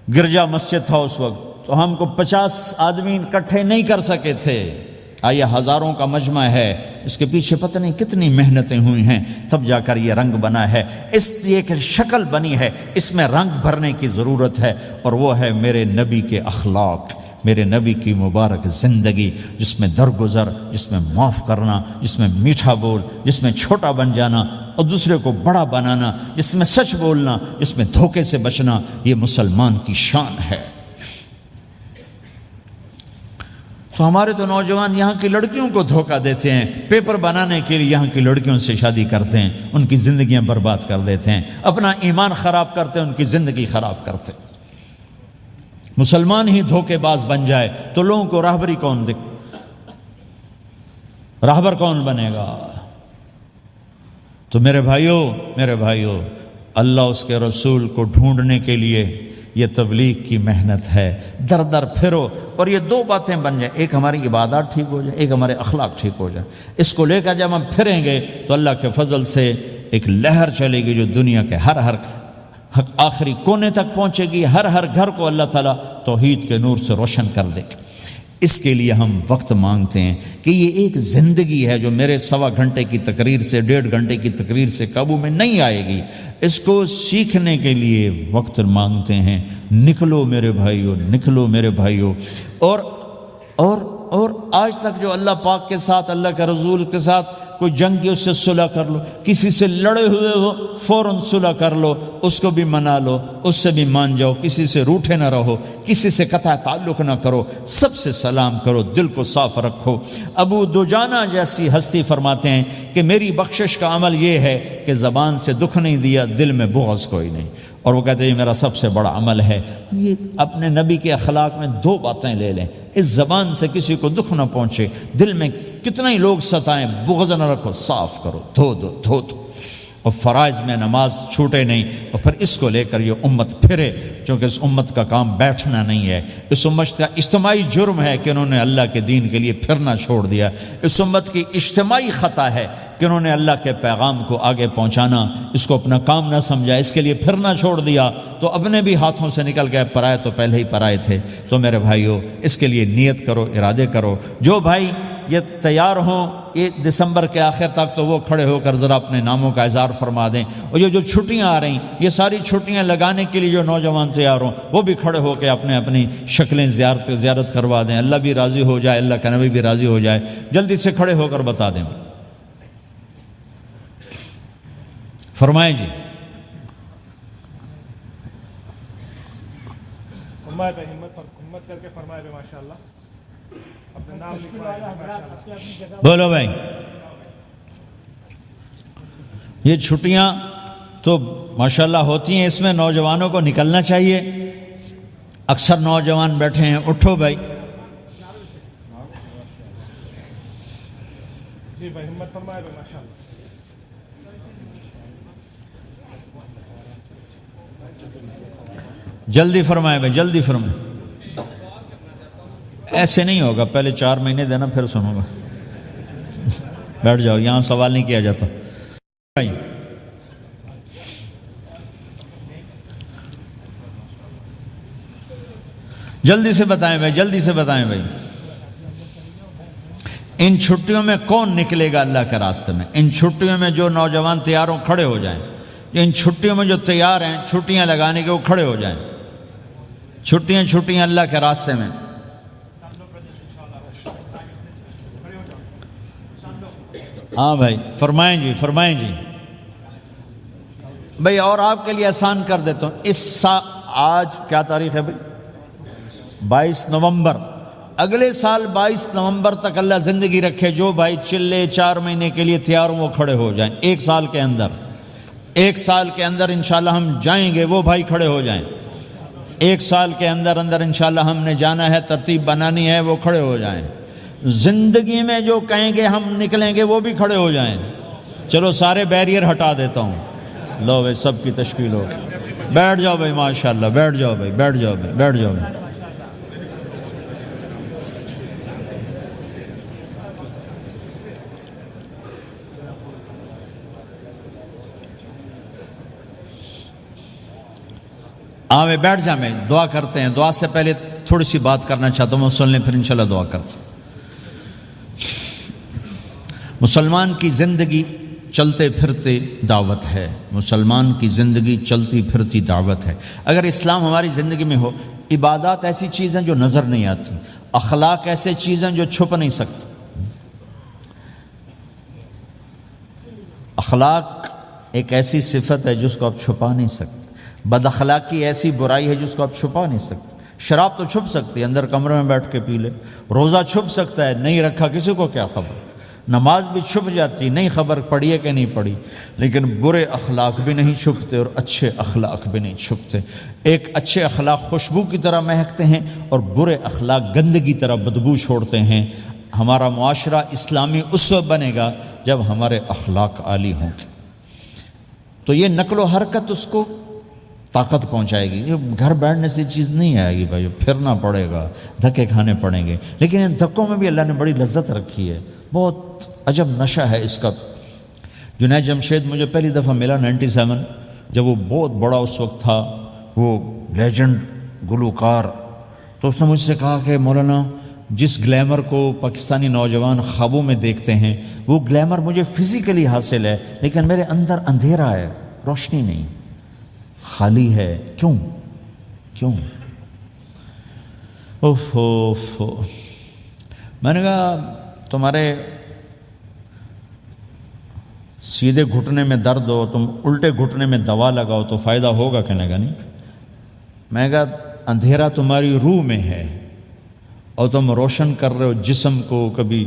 گرجا مسجد تھا اس وقت، تو ہم کو 50 آدمی اکٹھے نہیں کر سکے تھے۔ آئیے ہزاروں کا مجمع ہے، اس کے پیچھے پتہ نہیں کتنی محنتیں ہوئی ہیں، تب جا کر یہ رنگ بنا ہے، اس لیے کہ شکل بنی ہے، اس میں رنگ بھرنے کی ضرورت ہے، اور وہ ہے میرے نبی کے اخلاق، میرے نبی کی مبارک زندگی، جس میں درگزر، جس میں معاف کرنا، جس میں میٹھا بول، جس میں چھوٹا بن جانا اور دوسرے کو بڑا بنانا، جس میں سچ بولنا، جس میں دھوکے سے بچنا، یہ مسلمان کی شان ہے۔ تو ہمارے تو نوجوان یہاں کی لڑکیوں کو دھوکہ دیتے ہیں، پیپر بنانے کے لیے یہاں کی لڑکیوں سے شادی کرتے ہیں، ان کی زندگیاں برباد کر دیتے ہیں، اپنا ایمان خراب کرتے ہیں، ان کی زندگی خراب کرتے ہیں۔ مسلمان ہی دھوکے باز بن جائے تو لوگوں کو راہبری راہبر کون بنے گا؟ تو میرے بھائیوں، اللہ اس کے رسول کو ڈھونڈنے کے لیے یہ تبلیغ کی محنت ہے، در در پھرو اور یہ دو باتیں بن جائیں، ایک ہماری عبادات ٹھیک ہو جائے، ایک ہمارے اخلاق ٹھیک ہو جائے۔ اس کو لے کر جب ہم پھریں گے تو اللہ کے فضل سے ایک لہر چلے گی جو دنیا کے ہر آخری کونے تک پہنچے گی، ہر گھر کو اللہ تعالیٰ توحید کے نور سے روشن کر دے گا۔ اس کے لیے ہم وقت مانگتے ہیں کہ یہ ایک زندگی ہے جو میرے 1.25 گھنٹے کی تقریر سے 1.5 گھنٹے کی تقریر سے قابو میں نہیں آئے گی۔ اس کو سیکھنے کے لیے وقت مانگتے ہیں۔ نکلو میرے بھائیو، نکلو میرے بھائیو۔ اور آج تک جو اللہ پاک کے ساتھ، اللہ کے رسول کے ساتھ کوئی جنگ کی، اس سے صلح کر لو، کسی سے لڑے ہوئے ہو فوراً صلح کر لو، اس کو بھی منا لو، اس سے بھی مان جاؤ، کسی سے روٹھے نہ رہو، کسی سے قطع تعلق نہ کرو، سب سے سلام کرو، دل کو صاف رکھو۔ ابو دجانہ جیسی ہستی فرماتے ہیں کہ میری بخشش کا عمل یہ ہے کہ زبان سے دکھ نہیں دیا، دل میں بغض کوئی نہیں، اور وہ کہتے ہیں یہ میرا سب سے بڑا عمل ہے۔ یہ اپنے نبی کے اخلاق میں 2 باتیں لے لیں، اس زبان سے کسی کو دکھ نہ پہنچے، دل میں کتنے ہی لوگ ستائیں، بغض نہ رکھو، صاف کرو، دھو دو، اور فرائض میں نماز چھوٹے نہیں، اور پھر اس کو لے کر یہ امت پھرے، چونکہ اس امت کا کام بیٹھنا نہیں ہے، اس امت کا اجتماعی جرم ہے کہ انہوں نے اللہ کے دین کے لیے پھرنا چھوڑ دیا، اس امت کی اجتماعی خطا ہے کہ انہوں نے اللہ کے پیغام کو آگے پہنچانا اس کو اپنا کام نہ سمجھا، اس کے لیے پھرنا چھوڑ دیا تو اپنے بھی ہاتھوں سے نکل گئے، پرائے تو پہلے ہی پرائے تھے۔ تو میرے بھائیو، اس کے لیے نیت کرو، ارادے کرو۔ جو بھائی یہ تیار ہوں 1 دسمبر کے آخر تک تو وہ کھڑے ہو کر ذرا اپنے ناموں کا اظہار فرما دیں، اور یہ جو چھٹیاں آ رہی، یہ ساری چھٹیاں لگانے کے لیے جو نوجوان تیار ہوں وہ بھی کھڑے ہو کے اپنی شکلیں زیارت کروا دیں، اللہ بھی راضی ہو جائے، اللہ کا نبی بھی راضی ہو جائے۔ جلدی سے کھڑے ہو کر بتا دیں، فرمائیں جی۔ ہمت کر کے فرمائے ماشاءاللہ، اپنا نام لکھوائے ماشاءاللہ۔ بولو بھائی، یہ چھٹیاں تو ماشاءاللہ ہوتی ہیں، اس میں نوجوانوں کو نکلنا چاہیے۔ اکثر نوجوان بیٹھے ہیں، اٹھو بھائی۔ جی بھائی، ہمت فرمائے ماشاءاللہ۔ جلدی فرمائے بھائی، جلدی فرمائے۔ ایسے نہیں ہوگا، پہلے 4 مہینے دینا پھر سنوں گا۔ بیٹھ جاؤ، یہاں سوال نہیں کیا جاتا بھائی۔ جلدی سے بتائیں بھائی، جلدی سے بتائیں بھائی۔ ان چھٹیوں میں کون نکلے گا اللہ کے راستے میں؟ ان چھٹیوں میں جو نوجوان تیار ہوں کھڑے ہو جائیں، ان چھٹیوں میں جو تیار ہیں چھٹیاں لگانے کے وہ کھڑے ہو جائیں۔ چھٹیاں اللہ کے راستے میں۔ ہاں بھائی، فرمائیں جی، فرمائیں جی بھائی۔ اور آپ کے لیے آسان کر دیتا ہوں، آج کیا تاریخ ہے بھائی؟ 22 نومبر۔ اگلے سال 22 نومبر تک اللہ زندگی رکھے، جو بھائی چلے 4 مہینے کے لیے تیار ہوں وہ کھڑے ہو جائیں۔ 1 سال کے اندر، 1 سال کے اندر انشاءاللہ ہم جائیں گے، وہ بھائی کھڑے ہو جائیں۔ 1 سال کے اندر انشاءاللہ ہم نے جانا ہے، ترتیب بنانی ہے، وہ کھڑے ہو جائیں۔ زندگی میں جو کہیں گے ہم نکلیں گے وہ بھی کھڑے ہو جائیں۔ چلو سارے بیریئر ہٹا دیتا ہوں، لو بھائی سب کی تشکیل ہو، بیٹھ جاؤ بھائی، ماشاءاللہ بیٹھ جاؤ بھائی، بیٹھ جاؤ بھائی، بیٹھ جاؤ بھائی۔ میں بیٹھ جا، میں دعا کرتے ہیں۔ دعا سے پہلے تھوڑی سی بات کرنا چاہتا ہوں، سن لیں پھر انشاءاللہ دعا کرتے ہیں۔ مسلمان کی زندگی چلتے پھرتے دعوت ہے، مسلمان کی زندگی چلتی پھرتی دعوت ہے۔ اگر اسلام ہماری زندگی میں ہو، عبادات ایسی چیزیں جو نظر نہیں آتی، اخلاق ایسے چیزیں جو چھپ نہیں سکتی۔ اخلاق ایک ایسی صفت ہے جس کو آپ چھپا نہیں سکتے، بد اخلاقی ایسی برائی ہے جس کو آپ چھپا نہیں سکتے۔ شراب تو چھپ سکتی ہے، اندر کمرے میں بیٹھ کے پی لے، روزہ چھپ سکتا ہے، نہیں رکھا کسی کو کیا خبر، نماز بھی چھپ جاتی، نہیں خبر پڑھی ہے کہ نہیں پڑھی، لیکن برے اخلاق بھی نہیں چھپتے اور اچھے اخلاق بھی نہیں چھپتے۔ ایک اچھے اخلاق خوشبو کی طرح مہکتے ہیں اور برے اخلاق گندگی طرح بدبو چھوڑتے ہیں۔ ہمارا معاشرہ اسلامی اس وقت بنے گا جب ہمارے اخلاق عالی ہوں گے۔ تو یہ نقل و حرکت اس کو طاقت پہنچائے گی. یہ گھر بیٹھنے سے چیز نہیں آئے گی بھائی, پھرنا پڑے گا, دھکے کھانے پڑیں گے. لیکن ان دھکوں میں بھی اللہ نے بڑی لذت رکھی ہے, بہت عجب نشہ ہے اس کا. جنید جمشید مجھے پہلی دفعہ ملا 97, جب وہ بہت بڑا اس وقت تھا, وہ لیجنڈ گلوکار. تو اس نے مجھ سے کہا کہ مولانا جس گلیمر کو پاکستانی نوجوان خوابوں میں دیکھتے ہیں وہ گلیمر مجھے فزیکلی حاصل ہے, لیکن میرے اندر اندھیرا ہے, روشنی نہیں, خالی ہے. کیوں؟ اوف. میں نے کہا تمہارے سیدھے گھٹنے میں درد ہو, تم الٹے گھٹنے میں دوا لگاؤ تو فائدہ ہوگا, کہنے کا نہیں. میں نے کہا اندھیرا تمہاری روح میں ہے اور تم روشن کر رہے ہو جسم کو, کبھی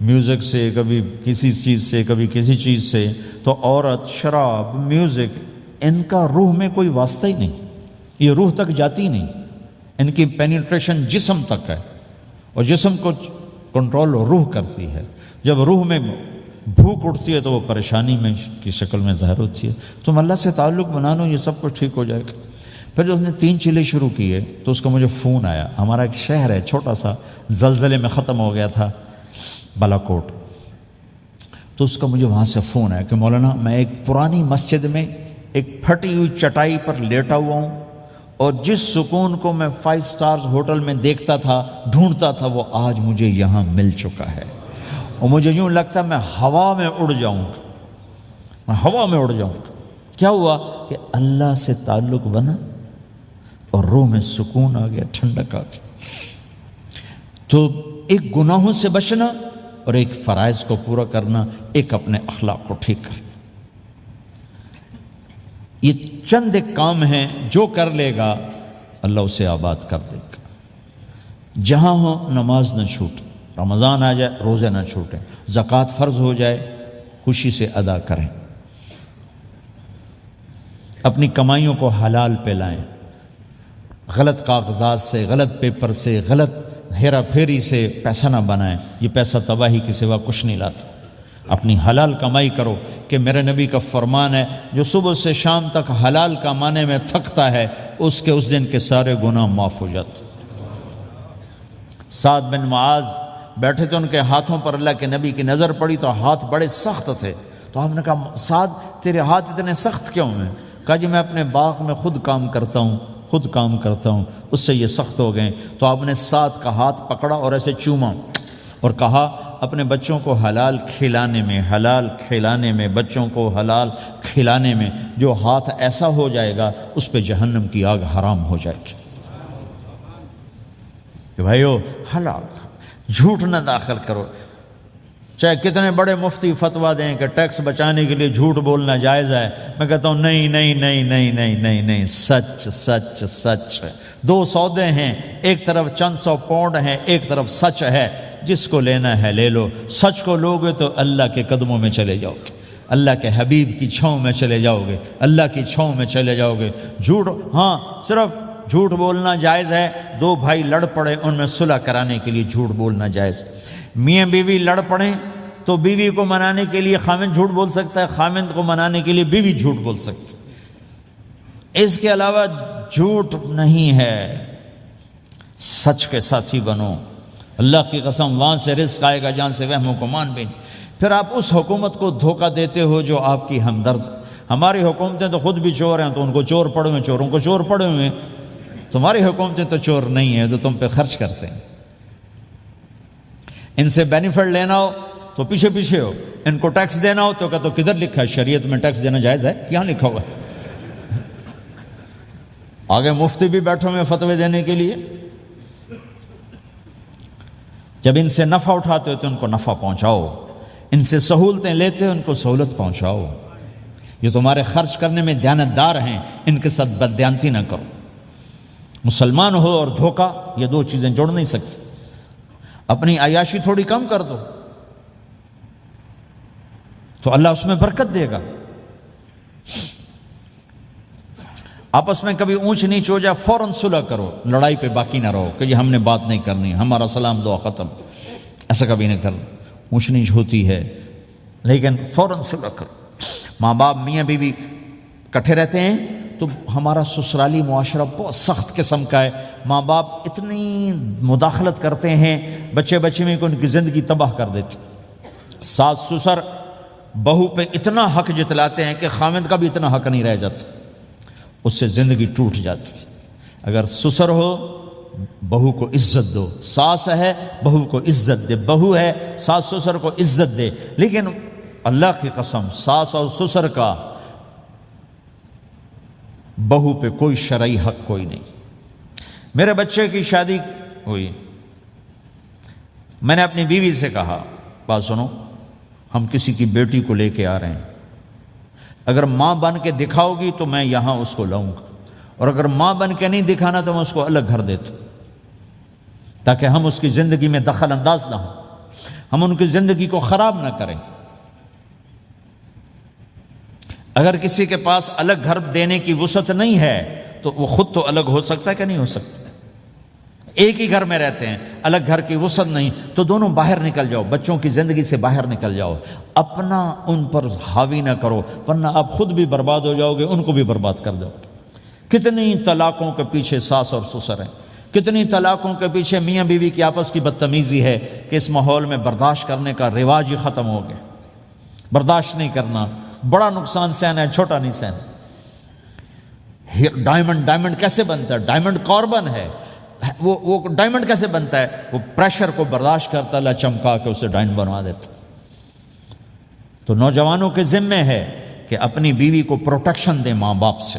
میوزک سے, کبھی کسی چیز سے, کبھی کسی چیز سے. تو عورت, شراب, میوزک, ان کا روح میں کوئی واسطہ ہی نہیں, یہ روح تک جاتی نہیں. ان کی پینیٹریشن جسم تک ہے اور جسم کو کنٹرول روح کرتی ہے. جب روح میں بھوک اٹھتی ہے تو وہ پریشانی میں کی شکل میں ظاہر ہوتی ہے. تم اللہ سے تعلق بنا لو, یہ سب کچھ ٹھیک ہو جائے گا. پھر جب اس نے 3 چیلے شروع کیے تو اس کا مجھے فون آیا. ہمارا ایک شہر ہے چھوٹا سا, زلزلے میں ختم ہو گیا تھا, بالا کوٹ. تو اس کا مجھے وہاں سے فون آیا کہ مولانا میں ایک پرانی مسجد میں ایک پھٹی ہوئی چٹائی پر لیٹا ہوا ہوں, اور جس سکون کو میں 5 سٹارز ہوٹل میں دیکھتا تھا, ڈھونڈتا تھا, وہ آج مجھے یہاں مل چکا ہے. اور مجھے یوں لگتا میں ہوا میں اڑ جاؤں گا. کیا ہوا کہ اللہ سے تعلق بنا اور روح میں سکون آ گیا, ٹھنڈک آ گئی. تو ایک گناہوں سے بچنا اور ایک فرائض کو پورا کرنا, ایک اپنے اخلاق کو ٹھیک کرنا, یہ چند ایک کام ہیں جو کر لے گا اللہ اسے آباد کر دے گا. جہاں ہو نماز نہ چھوٹے, رمضان آ جائے روزے نہ چھوٹیں, زکوٰۃ فرض ہو جائے خوشی سے ادا کریں, اپنی کمائیوں کو حلال پہ لائیں, غلط کاغذات سے, غلط پیپر سے, غلط ہیرا پھیری سے پیسہ نہ بنائیں. یہ پیسہ تباہی کے سوا کچھ نہیں لاتا. اپنی حلال کمائی کرو, کہ میرے نبی کا فرمان ہے جو صبح سے شام تک حلال کمانے میں تھکتا ہے اس کے اس دن کے سارے گناہ معاف ہو جاتے. سعد بن معاذ بیٹھے تھے, ان کے ہاتھوں پر اللہ کے نبی کی نظر پڑی تو ہاتھ بڑے سخت تھے. تو آپ نے کہا سعد تیرے ہاتھ اتنے سخت کیوں ہیں؟ کہا جی میں اپنے باغ میں خود کام کرتا ہوں, اس سے یہ سخت ہو گئے. تو آپ نے سعد کا ہاتھ پکڑا اور ایسے چوما اور کہا اپنے بچوں کو حلال کھلانے میں بچوں کو حلال کھلانے میں جو ہاتھ ایسا ہو جائے گا اس پہ جہنم کی آگ حرام ہو جائے گی. کہ بھائیو حلال, جھوٹ نہ داخل کرو. چاہے کتنے بڑے مفتی فتویٰ دیں کہ ٹیکس بچانے کے لیے جھوٹ بولنا جائز ہے, میں کہتا ہوں نہیں, سچ. 2 سودے ہیں, ایک طرف چند 100 پاؤنڈ ہیں, ایک طرف سچ ہے. جس کو لینا ہے لے لو. سچ کو لوگے تو اللہ کے قدموں میں چلے جاؤ گے, اللہ کے حبیب کی چھاؤں میں چلے جاؤ گے, اللہ کی چھاؤں میں چلے جاؤ گے. جھوٹ, ہاں صرف جھوٹ بولنا جائز ہے. 2 بھائی لڑ پڑے, ان میں صلح کرانے کے لیے جھوٹ بولنا جائز. میاں بیوی لڑ پڑیں تو بیوی کو منانے کے لیے خاوند جھوٹ بول سکتا ہے, خاوند کو منانے کے لیے بیوی جھوٹ بول سکتی. اس کے علاوہ جھوٹ نہیں ہے. سچ کے ساتھی بنو. اللہ کی قسم وہاں سے رزق آئے گا جہاں سے وہم و گمان بھی نہیں. پھر آپ اس حکومت کو دھوکہ دیتے ہو جو آپ کی ہمدرد. ہماری حکومتیں تو خود بھی چور ہیں تو ان کو چور پڑے ہوئے, چوروں کو چور پڑے ہوئے. تمہاری حکومتیں تو چور نہیں ہیں, تو تم پہ خرچ کرتے ہیں. ان سے بینیفٹ لینا ہو تو پیچھے ہو, ان کو ٹیکس دینا ہو تو کہا تو کدھر لکھا ہے شریعت میں ٹیکس دینا جائز ہے؟ کیا لکھا ہوا ہے؟ آگے مفتی بھی بیٹھے ہوئے فتوے دینے کے لیے. جب ان سے نفع اٹھاتے ہو تو ان کو نفع پہنچاؤ, ان سے سہولتیں لیتے ہو ان کو سہولت پہنچاؤ. یہ تمہارے خرچ کرنے میں دیانتدار ہیں, ان کے ساتھ بددیانتی نہ کرو. مسلمان ہو اور دھوکہ, یہ 2 چیزیں جوڑ نہیں سکتی. اپنی عیاشی تھوڑی کم کر دو تو اللہ اس میں برکت دے گا. آپس میں کبھی اونچ نیچ ہو جائے فوراً صلح کرو, لڑائی پہ باقی نہ رہو کہ جی ہم نے بات نہیں کرنی, ہمارا سلام دعا ختم. ایسا کبھی نہ کرو. اونچ نیچ ہوتی ہے لیکن فوراً صلح کرو. ماں باپ میاں بیوی کٹھے رہتے ہیں تو ہمارا سسرالی معاشرہ بہت سخت قسم کا ہے. ماں باپ اتنی مداخلت کرتے ہیں بچے میں کہ ان کی زندگی تباہ کر دیتے. ساس سسر بہو پہ اتنا حق جتلاتے ہیں کہ خاوند کا بھی اتنا حق نہیں رہ جاتا، اس سے زندگی ٹوٹ جاتی. اگر سسر ہو بہو کو عزت دو، ساس ہے بہو کو عزت دے، بہو ہے ساس سسر کو عزت دے. لیکن اللہ کی قسم ساس اور سسر کا بہو پہ کوئی شرعی حق کوئی نہیں. میرے بچے کی شادی ہوئی، میں نے اپنی بیوی سے کہا بات سنو، ہم کسی کی بیٹی کو لے کے آ رہے ہیں، اگر ماں بن کے دکھاؤ گی تو میں یہاں اس کو لاؤں گا، اور اگر ماں بن کے نہیں دکھانا تو میں اس کو الگ گھر دیتا ہوں، تاکہ ہم اس کی زندگی میں دخل انداز نہ ہوں، ہم ان کی زندگی کو خراب نہ کریں. اگر کسی کے پاس الگ گھر دینے کی وسعت نہیں ہے تو وہ خود تو الگ ہو سکتا ہے کہ نہیں ہو سکتا؟ ایک ہی گھر میں رہتے ہیں، الگ گھر کی وسعت نہیں، تو دونوں باہر نکل جاؤ، بچوں کی زندگی سے باہر نکل جاؤ، اپنا ان پر حاوی نہ کرو، ورنہ آپ خود بھی برباد ہو جاؤ گے، ان کو بھی برباد کر دو. کتنی طلاقوں کے پیچھے ساس اور سسر ہیں، کتنی طلاقوں کے پیچھے میاں بیوی کی آپس کی بدتمیزی ہے کہ اس ماحول میں برداشت کرنے کا رواج ہی ختم ہو گیا. برداشت نہیں کرنا، بڑا نقصان سہنا ہے، چھوٹا نہیں سہنا. ڈائمنڈ کیسے بنتا ہے؟ ڈائمنڈ کاربن ہے. وہ ڈائمنڈ کیسے بنتا ہے؟ وہ پریشر کو برداشت کرتا، اللہ چمکا کے اسے ڈائمنڈ بنوا دیتا. تو نوجوانوں کے ذمے ہے کہ اپنی بیوی کو پروٹیکشن دیں ماں باپ سے.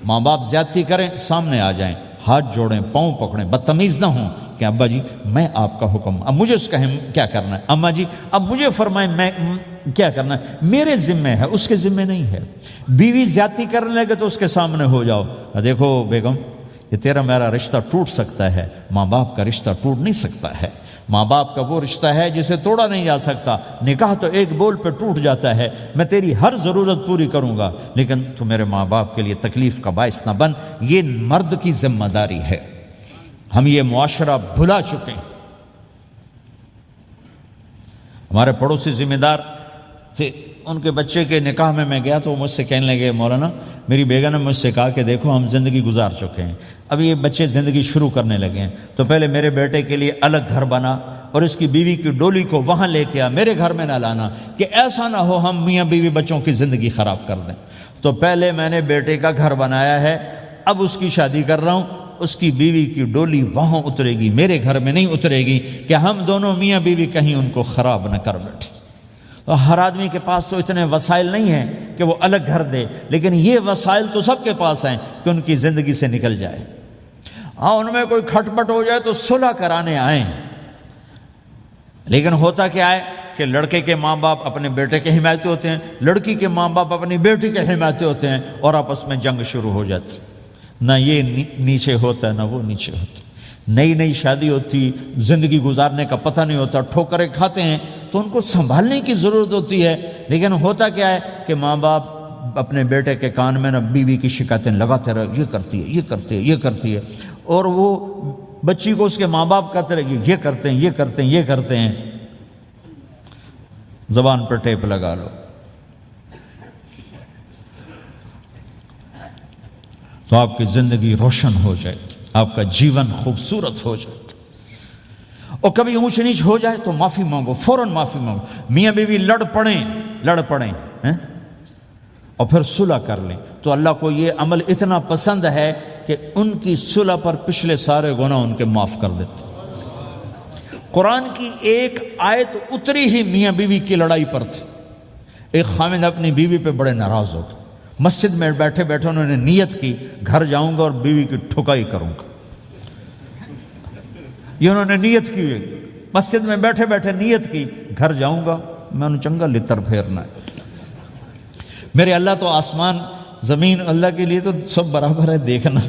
ماں باپ زیادتی کریں سامنے آ جائیں، ہاتھ جوڑیں، پاؤں پکڑیں، بدتمیز نہ ہوں کہ ابا جی میں آپ کا حکم، اب مجھے اس کا کیا کرنا ہے، اماں جی اب مجھے فرمائیں میں کیا کرنا ہے، میرے ذمے ہے، اس کے ذمے نہیں ہے. بیوی زیادتی کرنے لگے تو اس کے سامنے ہو جاؤ، دیکھو بیگم یہ تیرا میرا رشتہ ٹوٹ سکتا ہے، ماں باپ کا رشتہ ٹوٹ نہیں سکتا ہے. ماں باپ کا وہ رشتہ ہے جسے توڑا نہیں جا سکتا. نکاح تو ایک بول پہ ٹوٹ جاتا ہے. میں تیری ہر ضرورت پوری کروں گا لیکن تو میرے ماں باپ کے لیے تکلیف کا باعث نہ بن. یہ مرد کی ذمہ داری ہے. ہم یہ معاشرہ بھلا چکے ہیں. ہمارے پڑوسی ذمہ دار تھے، ان کے بچے کے نکاح میں گیا تو وہ مجھ سے کہنے لگے مولانا میری بیگم نے مجھ سے کہا کہ دیکھو ہم زندگی گزار چکے ہیں، اب یہ بچے زندگی شروع کرنے لگے ہیں، تو پہلے میرے بیٹے کے لیے الگ گھر بنا اور اس کی بیوی کی ڈولی کو وہاں لے کے آ، میرے گھر میں نہ لانا کہ ایسا نہ ہو ہم میاں بیوی بچوں کی زندگی خراب کر دیں. تو پہلے میں نے بیٹے کا گھر بنایا ہے، اب اس کی شادی کر رہا ہوں، اس کی بیوی کی ڈولی وہاں اترے گی، میرے گھر میں نہیں اترے گی کہ ہم دونوں میاں بیوی کہیں ان کو خراب نہ کر بیٹھے. تو ہر آدمی کے پاس تو اتنے وسائل نہیں ہیں کہ وہ الگ گھر دے، لیکن یہ وسائل تو سب کے پاس ہیں کہ ان کی زندگی سے نکل جائے. ہاں ان میں کوئی کھٹ پٹ ہو جائے تو صلح کرانے آئیں، لیکن ہوتا کیا ہے کہ لڑکے کے ماں باپ اپنے بیٹے کے حمایتی ہوتے ہیں، لڑکی کے ماں باپ اپنی بیٹی کے حمایتی ہوتے ہیں اور آپس میں جنگ شروع ہو جاتی. نہ یہ نیچے ہوتا ہے نہ وہ نیچے ہوتا. نئی شادی ہوتی، زندگی گزارنے کا پتہ نہیں ہوتا، ٹھوکریں کھاتے ہیں تو ان کو سنبھالنے کی ضرورت ہوتی ہے. لیکن ہوتا کیا ہے کہ ماں باپ اپنے بیٹے کے کان میں نہ بیوی کی شکایتیں لگاتے رہے، یہ کرتی ہے، یہ کرتی ہے، یہ کرتی ہے، اور وہ بچی کو اس کے ماں باپ کہتے رہے یہ کرتے ہیں، یہ کرتے ہیں، یہ کرتے ہیں. زبان پر ٹیپ لگا لو تو آپ کی زندگی روشن ہو جائے گی، آپ کا جیون خوبصورت ہو جائے گا. اور کبھی اونچ نیچ ہو جائے تو معافی مانگو، فوراً معافی مانگو. میاں بیوی لڑ پڑیں اور پھر صلح کر لیں تو اللہ کو یہ عمل اتنا پسند ہے کہ ان کی صلح پر پچھلے سارے گناہ ان کے معاف کر دیتے. قرآن کی ایک آیت اتری ہی میاں بیوی کی لڑائی پر تھی. ایک خاوند اپنی بیوی پہ بڑے ناراض ہو گئے، مسجد میں بیٹھے بیٹھے انہوں نے نیت کی گھر جاؤں گا اور بیوی کی ٹھکائی کروں گا. یہ انہوں نے نیت کی، مسجد میں بیٹھے بیٹھے نیت کی گھر جاؤں گا میں انہوں چنگا لتر پھیرنا ہے. میرے اللہ تو آسمان زمین اللہ کے لیے تو سب برابر ہے دیکھنا.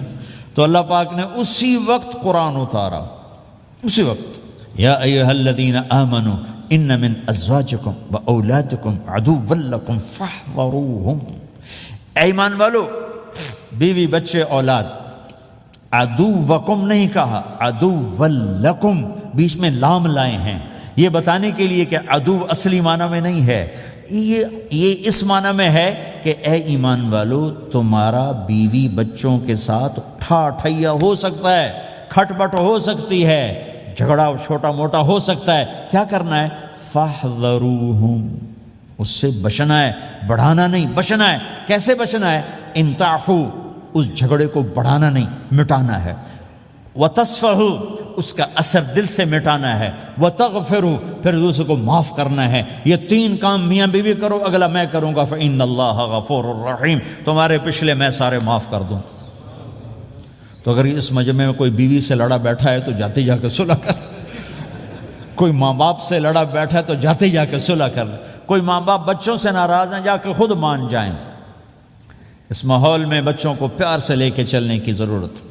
تو اللہ پاک نے اسی وقت قرآن اتارا، اسی وقت یا ایھا الذین آمنوا ان من ازواجکم و اولادکم عدوا لکم فاحذروہم. اے ایمان والو، بیوی بچے اولاد، عدوکم نہیں کہا، عدو لکم، بیچ میں لام لائے ہیں یہ بتانے کے لیے کہ عدو اصلی معنی میں نہیں ہے. یہ اس معنی میں ہے کہ اے ایمان والو، تمہارا بیوی بچوں کے ساتھ ٹھائیا ہو سکتا ہے، کھٹ بٹ ہو سکتی ہے، جھگڑا چھوٹا موٹا ہو سکتا ہے، کیا کرنا ہے؟ فاحذروہم، اس سے بچنا ہے، بڑھانا نہیں، بچنا ہے۔ کیسے بچنا ہے؟ ان تعفو، اس جھگڑے کو بڑھانا نہیں، مٹانا ہے۔ وتصفحوا، اس کا اثر دل سے مٹانا ہے۔ وتغفروا، پھر دوسرے کو معاف کرنا ہے۔ یہ تین کام میاں بیوی کرو، اگلا میں کروں گا، فإن اللہ غفور الرحیم، تمہارے پچھلے میں سارے معاف کر دوں۔ تو اگر اس مجمع میں کوئی بیوی سے لڑا بیٹھا ہے تو جاتے جا کے صلح کر، کوئی ماں باپ سے لڑا بیٹھا ہے تو جاتے جا کے صلح کر، کوئی ماں باپ بچوں سے ناراض ہیں جا کے خود مان جائیں۔ اس ماحول میں بچوں کو پیار سے لے کے چلنے کی ضرورت۔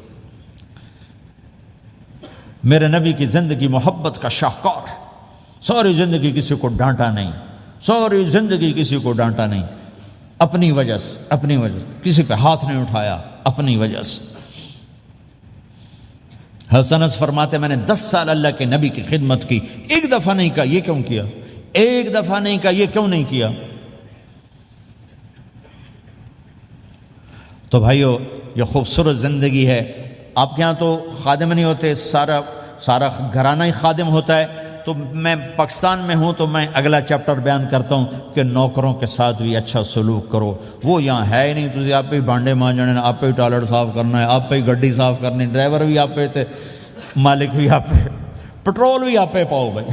میرے نبی کی زندگی محبت کا شاہکار ہے، ساری زندگی کسی کو ڈانٹا نہیں، ساری زندگی کسی کو ڈانٹا نہیں، اپنی وجہ سے کسی پہ ہاتھ نہیں اٹھایا، اپنی وجہ سے۔ حسن انس فرماتے میں نے 10 سال اللہ کے نبی کی خدمت کی، ایک دفعہ نہیں کہا یہ کیوں کیا، ایک دفعہ نہیں کہا یہ کیوں نہیں کیا۔ تو بھائیو، یہ خوبصورت زندگی ہے۔ آپ کے ہاں تو خادم نہیں ہوتے، سارا گھرانہ ہی خادم ہوتا ہے۔ تو میں پاکستان میں ہوں تو میں اگلا چیپٹر بیان کرتا ہوں کہ نوکروں کے ساتھ بھی اچھا سلوک کرو۔ وہ یہاں ہے ہی نہیں، تجھے آپ پہ ہی بانڈے مانجنے، آپ پہ ہی ٹوائلٹ صاف کرنا ہے، آپ پہ ہی گڈی صاف کرنی، ڈرائیور بھی آپ پہ تھے، مالک بھی آپ پہ، پٹرول بھی آپ پہ پاؤ بھائی،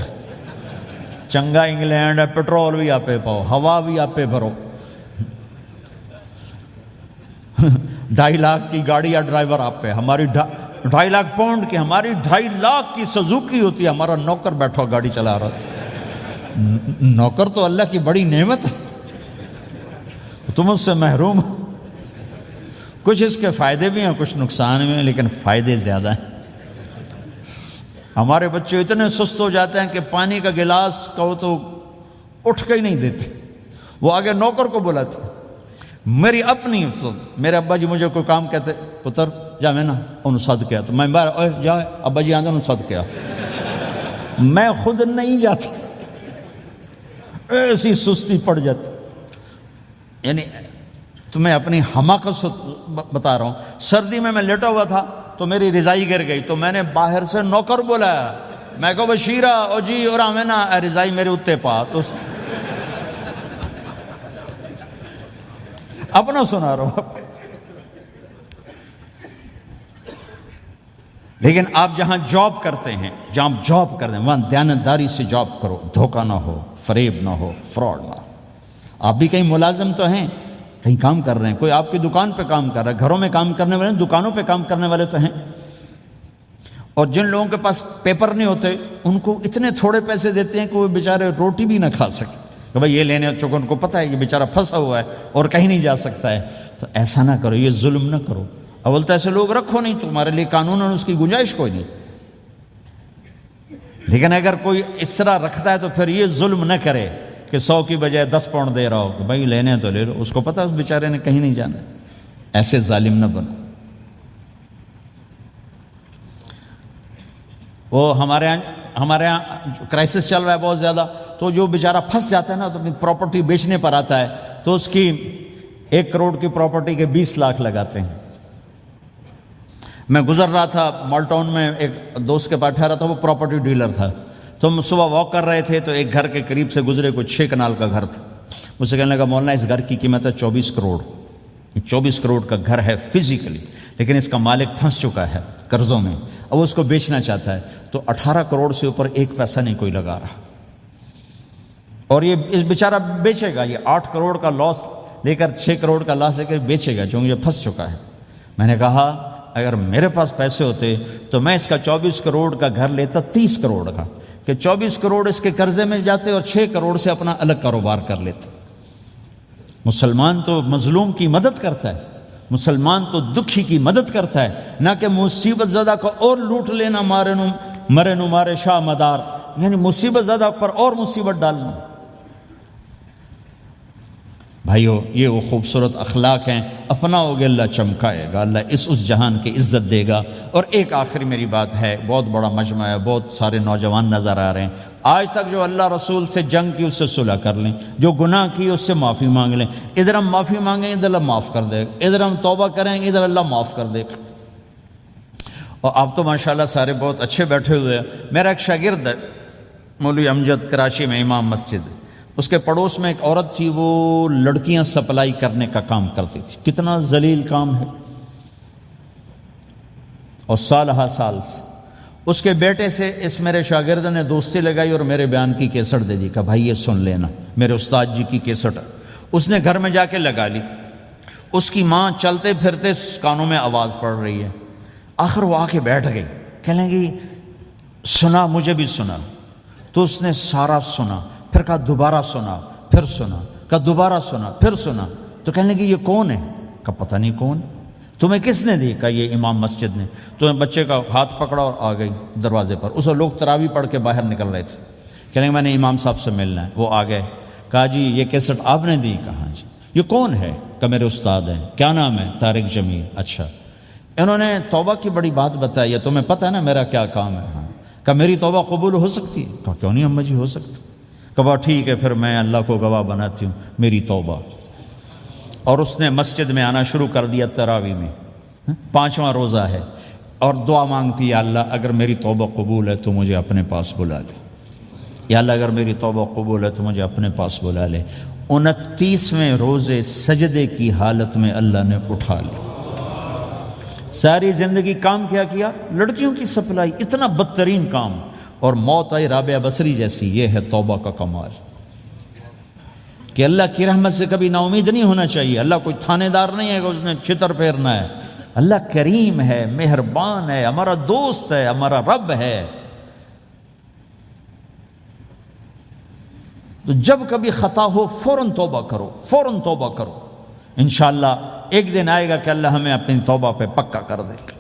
چنگا انگلینڈ ہے، پٹرول بھی آپ پہ پاؤ، ہوا بھی آپ پہ بھرو۔ 2.5 لاکھ کی گاڑی یا ڈرائیور آپ پہ، ہماری 2.5 لاکھ پاؤنڈ کی، ہماری 2.5 لاکھ کی سزوکی ہوتی ہے، ہمارا نوکر بیٹھا گاڑی چلا رہا تھا۔ نوکر تو اللہ کی بڑی نعمت ہے، تم اس سے محروم ہو۔ کچھ اس کے فائدے بھی ہیں، کچھ نقصان بھی ہیں، لیکن فائدے زیادہ ہیں۔ ہمارے بچے اتنے سست ہو جاتے ہیں کہ پانی کا گلاس کہو تو اٹھ کے ہی نہیں دیتے، وہ آگے نوکر کو بلاتے۔ میری اپنی، میرے ابا جی مجھے کوئی کام کہتے، پتر جا میں نا انہوں صد کیا، تو میں باہر جا ابا جی آندھا انہوں صد کیا، میں خود نہیں جاتا، ایسی سستی پڑ جاتی۔ یعنی تمہیں اپنی حماقت سے بتا رہا ہوں۔ سردی میں لیٹا ہوا تھا تو میری رضائی گر گئی، تو میں نے باہر سے نوکر بلایا، میں کہو بشیرہ او جی اور ہمیں نا رضائی میرے اتے پا، تو اپنا سنا رہا ہوں۔ لیکن آپ جہاں جاب کرتے ہیں، وہاں دیانتداری سے جاب کرو، دھوکہ نہ ہو، فریب نہ ہو، فراڈ نہ ہو۔ آپ بھی کہیں ملازم تو ہیں، کہیں کام کر رہے ہیں، کوئی آپ کی دکان پہ کام کر رہا ہے، گھروں میں کام کرنے والے، دکانوں پہ کام کرنے والے تو ہیں۔ اور جن لوگوں کے پاس پیپر نہیں ہوتے، ان کو اتنے تھوڑے پیسے دیتے ہیں کہ وہ بیچارے روٹی بھی نہ کھا سکے، کہ بھائی یہ لینے، چونکہ ان کو پتہ ہے یہ بیچارہ پھنسا ہوا ہے اور کہیں نہیں جا سکتا ہے۔ تو ایسا نہ کرو، یہ ظلم نہ کرو۔ اول تو ایسے لوگ رکھو نہیں، تمہارے لیے قانون اس کی گنجائش کوئی نہیں۔ لیکن اگر کوئی اس طرح رکھتا ہے تو پھر یہ ظلم نہ کرے کہ 100 کی بجائے 10 پاؤنڈ دے رہا ہو، کہ بھائی لینے تو لے لو، اس کو پتہ ہے اس بیچارے نے کہیں نہیں جانا۔ ایسے ظالم نہ بنو۔ وہ ہمارے یہاں کرائسس چل رہا ہے بہت زیادہ، تو جو بیچارہ پھنس جاتا ہے نا، تو اپنی پراپرٹی بیچنے پر آتا ہے، تو اس کی 1 کروڑ کی پراپرٹی کے 20 لاکھ لگاتے ہیں۔ میں گزر رہا تھا مال ٹاؤن میں، ایک دوست کے پاس ٹھہرا تھا، وہ پراپرٹی ڈیلر تھا۔ تو ہم صبح واک کر رہے تھے، تو ایک گھر کے قریب سے گزرے، کوئی 6 کنال کا گھر تھا۔ مجھ سے کہنے لگا مولانا اس گھر کی قیمت ہے 24 کروڑ۔ 24 کروڑ کا گھر ہے فزیکلی، لیکن اس کا مالک پھنس چکا ہے قرضوں میں، اب اس کو بیچنا چاہتا ہے، تو 18 کروڑ سے اوپر 1 پیسہ نہیں کوئی لگا رہا، اور یہ اس بیچارہ بیچے گا، یہ 8 کروڑ کا لاس لے کر، 6 کروڑ کا لاس لے کر بیچے گا، چونکہ یہ پھنس چکا ہے۔ میں نے کہا اگر میرے پاس پیسے ہوتے تو میں اس کا 24 کروڑ کا گھر لیتا 30 کروڑ کا، کہ 24 کروڑ اس کے قرضے میں جاتے اور 6 کروڑ سے اپنا الگ کاروبار کر لیتے۔ مسلمان تو مظلوم کی مدد کرتا ہے، مسلمان تو دکھی کی مدد کرتا ہے، نہ کہ مصیبت زدہ کو اور لوٹ لینا، مرے نو مارے شاہ مدار، یعنی مصیبت زدہ پر اور مصیبت ڈالنا۔ بھائیو یہ وہ خوبصورت اخلاق ہیں، اپناؤ گے اللہ چمکائے گا، اللہ اس جہان کی عزت دے گا۔ اور ایک آخری میری بات ہے، بہت بڑا مجمع ہے، بہت سارے نوجوان نظر آ رہے ہیں، آج تک جو اللہ رسول سے جنگ کی اس سے صلح کر لیں، جو گناہ کی اس سے معافی مانگ لیں۔ ادھر ہم معافی مانگیں ادھر اللہ معاف کر دے گا، ادھر ہم توبہ کریں ادھر اللہ معاف کر دے گا۔ اور آپ تو ماشاءاللہ سارے بہت اچھے بیٹھے ہوئے ہیں۔ میرا ایک شاگرد ہے مولوی امجد، کراچی میں امام مسجد، اس کے پڑوس میں ایک عورت تھی، وہ لڑکیاں سپلائی کرنے کا کام کرتی تھی۔ کتنا ذلیل کام ہے، اور سال ہا سال سے اس کے بیٹے سے اس میرے شاگرد نے دوستی لگائی اور میرے بیان کی کیسٹ دے دی کہ بھائی یہ سن لینا، میرے استاد جی کی کیسٹ ہے۔ اس نے گھر میں جا کے لگا لی، اس کی ماں چلتے پھرتے کانوں میں آواز پڑ رہی ہے۔ آخر وہ آ کے بیٹھ گئی، کہنے لگی سنا، مجھے بھی سنا۔ تو اس نے سارا سنا، پھر کہا دوبارہ سنا، پھر سنا، کہا دوبارہ سنا، پھر سنا۔ تو کہنے لگی یہ کون ہے؟ کہا پتہ نہیں کون۔ تمہیں کس نے دی؟ کہا یہ امام مسجد نے۔ تو بچے کا ہاتھ پکڑا اور آ گئی دروازے پر۔ اس لوگ تراویح پڑھ کے باہر نکل رہے تھے، کہنے لگے میں نے امام صاحب سے ملنا ہے۔ وہ آ گئے، کہا جی یہ کیسٹ آپ نے دی؟ کہا جی۔ یہ کون ہے؟ کہا میرے استاد ہیں۔ کیا نام ہے؟ طارق جمیل۔ اچھا، انہوں نے توبہ کی بڑی بات بتائی ہے، تمہیں پتہ ہے نا میرا کیا کام ہے؟ ہاں۔ کہا میری توبہ قبول ہو سکتی ہے؟ کہا کیوں نہیں اماں جی، ہو سکتی۔ کہا ٹھیک ہے، پھر میں اللہ کو گواہ بناتی ہوں میری توبہ۔ اور اس نے مسجد میں آنا شروع کر دیا تراویح میں، 5واں روزہ ہے، اور دعا مانگتی ہے اللہ اگر میری توبہ قبول ہے تو مجھے اپنے پاس بلا لے، یا اللہ اگر میری توبہ قبول ہے تو مجھے اپنے پاس بلا لے۔ 29ویں روزے سجدے کی حالت میں اللہ نے اٹھا لیا۔ ساری زندگی کام کیا؟ لڑکیوں کی سپلائی، اتنا بدترین کام، اور موت آئی رابعہ بصری جیسی۔ یہ ہے توبہ کا کمال، کہ اللہ کی رحمت سے کبھی نا امید نہیں ہونا چاہیے۔ اللہ کوئی تھانے دار نہیں ہے کہ اس نے چھتر پھیرنا ہے، اللہ کریم ہے، مہربان ہے، ہمارا دوست ہے، ہمارا رب ہے۔ تو جب کبھی خطا ہو فوراً توبہ کرو، فوراً توبہ کرو، انشاءاللہ ایک دن آئے گا کہ اللہ ہمیں اپنی توبہ پہ پکا کر دے گا۔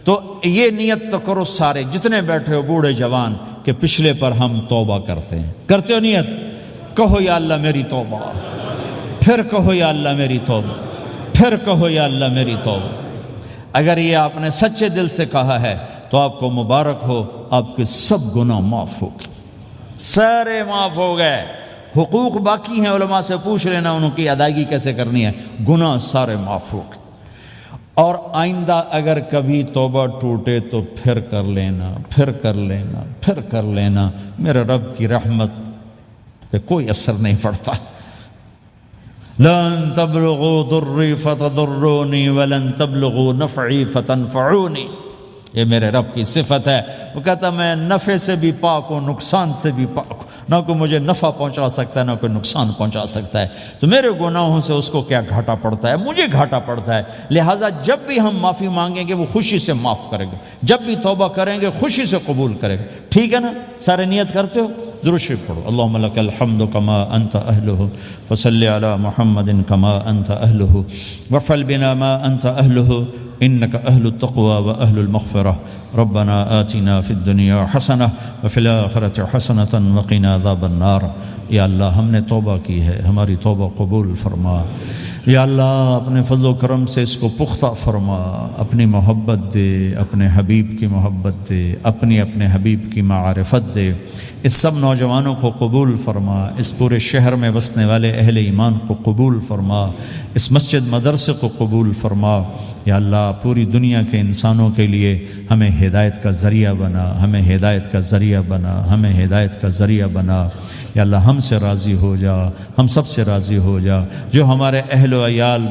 تو یہ نیت تو کرو سارے جتنے بیٹھے ہو، بوڑھے جوان، کہ پچھلے پر ہم توبہ کرتے ہیں۔ کرتے ہو نیت؟ کہو یا اللہ میری توبہ، پھر کہو یا اللہ میری توبہ، پھر کہو یا اللہ میری توبہ۔ اگر یہ آپ نے سچے دل سے کہا ہے تو آپ کو مبارک ہو، آپ کے سب گناہ معاف ہو گئے، سارے معاف ہو گئے۔ حقوق باقی ہیں، علماء سے پوچھ لینا ان کی ادائیگی کیسے کرنی ہے، گناہ سارے معاف ہو گئے۔ اور آئندہ اگر کبھی توبہ ٹوٹے تو پھر کر لینا، پھر کر لینا، پھر کر لینا، میرے رب کی رحمت پہ کوئی اثر نہیں پڑتا۔ لن تبلغوا ضری فتضرونی ولن تبلغوا نفعی فتنفعونی، یہ میرے رب کی صفت ہے۔ وہ کہتا میں نفع سے بھی پاک ہوں، نقصان سے بھی پاک ہوں، نہ کوئی مجھے نفع پہنچا سکتا ہے نہ کوئی نقصان پہنچا سکتا ہے۔ تو میرے گناہوں سے اس کو کیا گھاٹا پڑتا ہے؟ مجھے گھاٹا پڑتا ہے۔ لہٰذا جب بھی ہم معافی مانگیں گے وہ خوشی سے معاف کریں گے، جب بھی توبہ کریں گے خوشی سے قبول کریں گے۔ ٹھیک ہے نا؟ سارے نیت کرتے ہو؟ درود شریف پڑھو۔ اللہم لک الحمد کما انت اہلہ فصلی علی محمد کما انت اہلہ وافعل بنا ما انت اہلہ انک اہل التقوی و اہل المغفرہ ربنا آتنا فی الدنیا حسنہ وفی الآخرۃ حسنۃ وقنا عذاب النار۔ یا اللہ ہم نے توبہ کی ہے، ہماری توبہ قبول فرما۔ یا اللہ اپنے فضل و کرم سے اس کو پختہ فرما، اپنی محبت دے، اپنے حبیب کی محبت دے، اپنے حبیب کی معرفت دے۔ اس سب نوجوانوں کو قبول فرما، اس پورے شہر میں بسنے والے اہل ایمان کو قبول فرما، اس مسجد مدرسے کو قبول فرما۔ یا اللہ پوری دنیا کے انسانوں کے لیے ہمیں ہدایت کا ذریعہ بنا، ہمیں ہدایت کا ذریعہ بنا، ہمیں ہدایت کا ذریعہ بنا۔ یا اللہ ہم سے راضی ہو جا، ہم سب سے راضی ہو جا۔ جو ہمارے اہل و عیال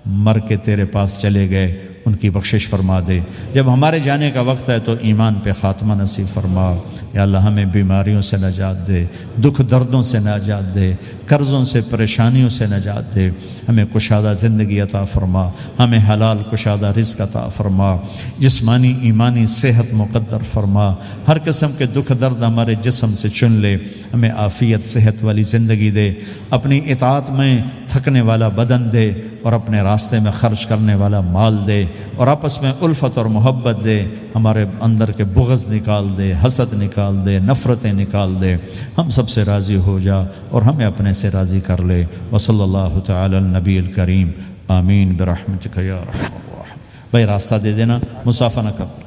مر کے تیرے پاس چلے گئے ان کی بخشش فرما دے۔ جب ہمارے جانے کا وقت ہے تو ایمان پہ خاتمہ نصیب فرما۔ یا اللہ ہمیں بیماریوں سے نجات دے، دکھ دردوں سے نجات دے، قرضوں سے پریشانیوں سے نجات دے۔ ہمیں کشادہ زندگی عطا فرما، ہمیں حلال کشادہ رزق عطا فرما، جسمانی ایمانی صحت مقدر فرما۔ ہر قسم کے دکھ درد ہمارے جسم سے چن لے، ہمیں عافیت صحت والی زندگی دے۔ اپنی اطاعت میں تھکنے والا بدن دے اور اپنے راستے میں خرچ کرنے والا مال دے، اور آپس میں الفت اور محبت دے، ہمارے اندر کے بغض نکال دے، حسد نکال دے، نفرتیں نکال دے، ہم سب سے راضی ہو جا اور ہمیں اپنے سے راضی کر لے۔ وصلی اللہ تعالی النبی الکریم، آمین برحمتک یا ارحم الراحمین۔ بھائی راستہ دے دینا، مسافہ نہ کر۔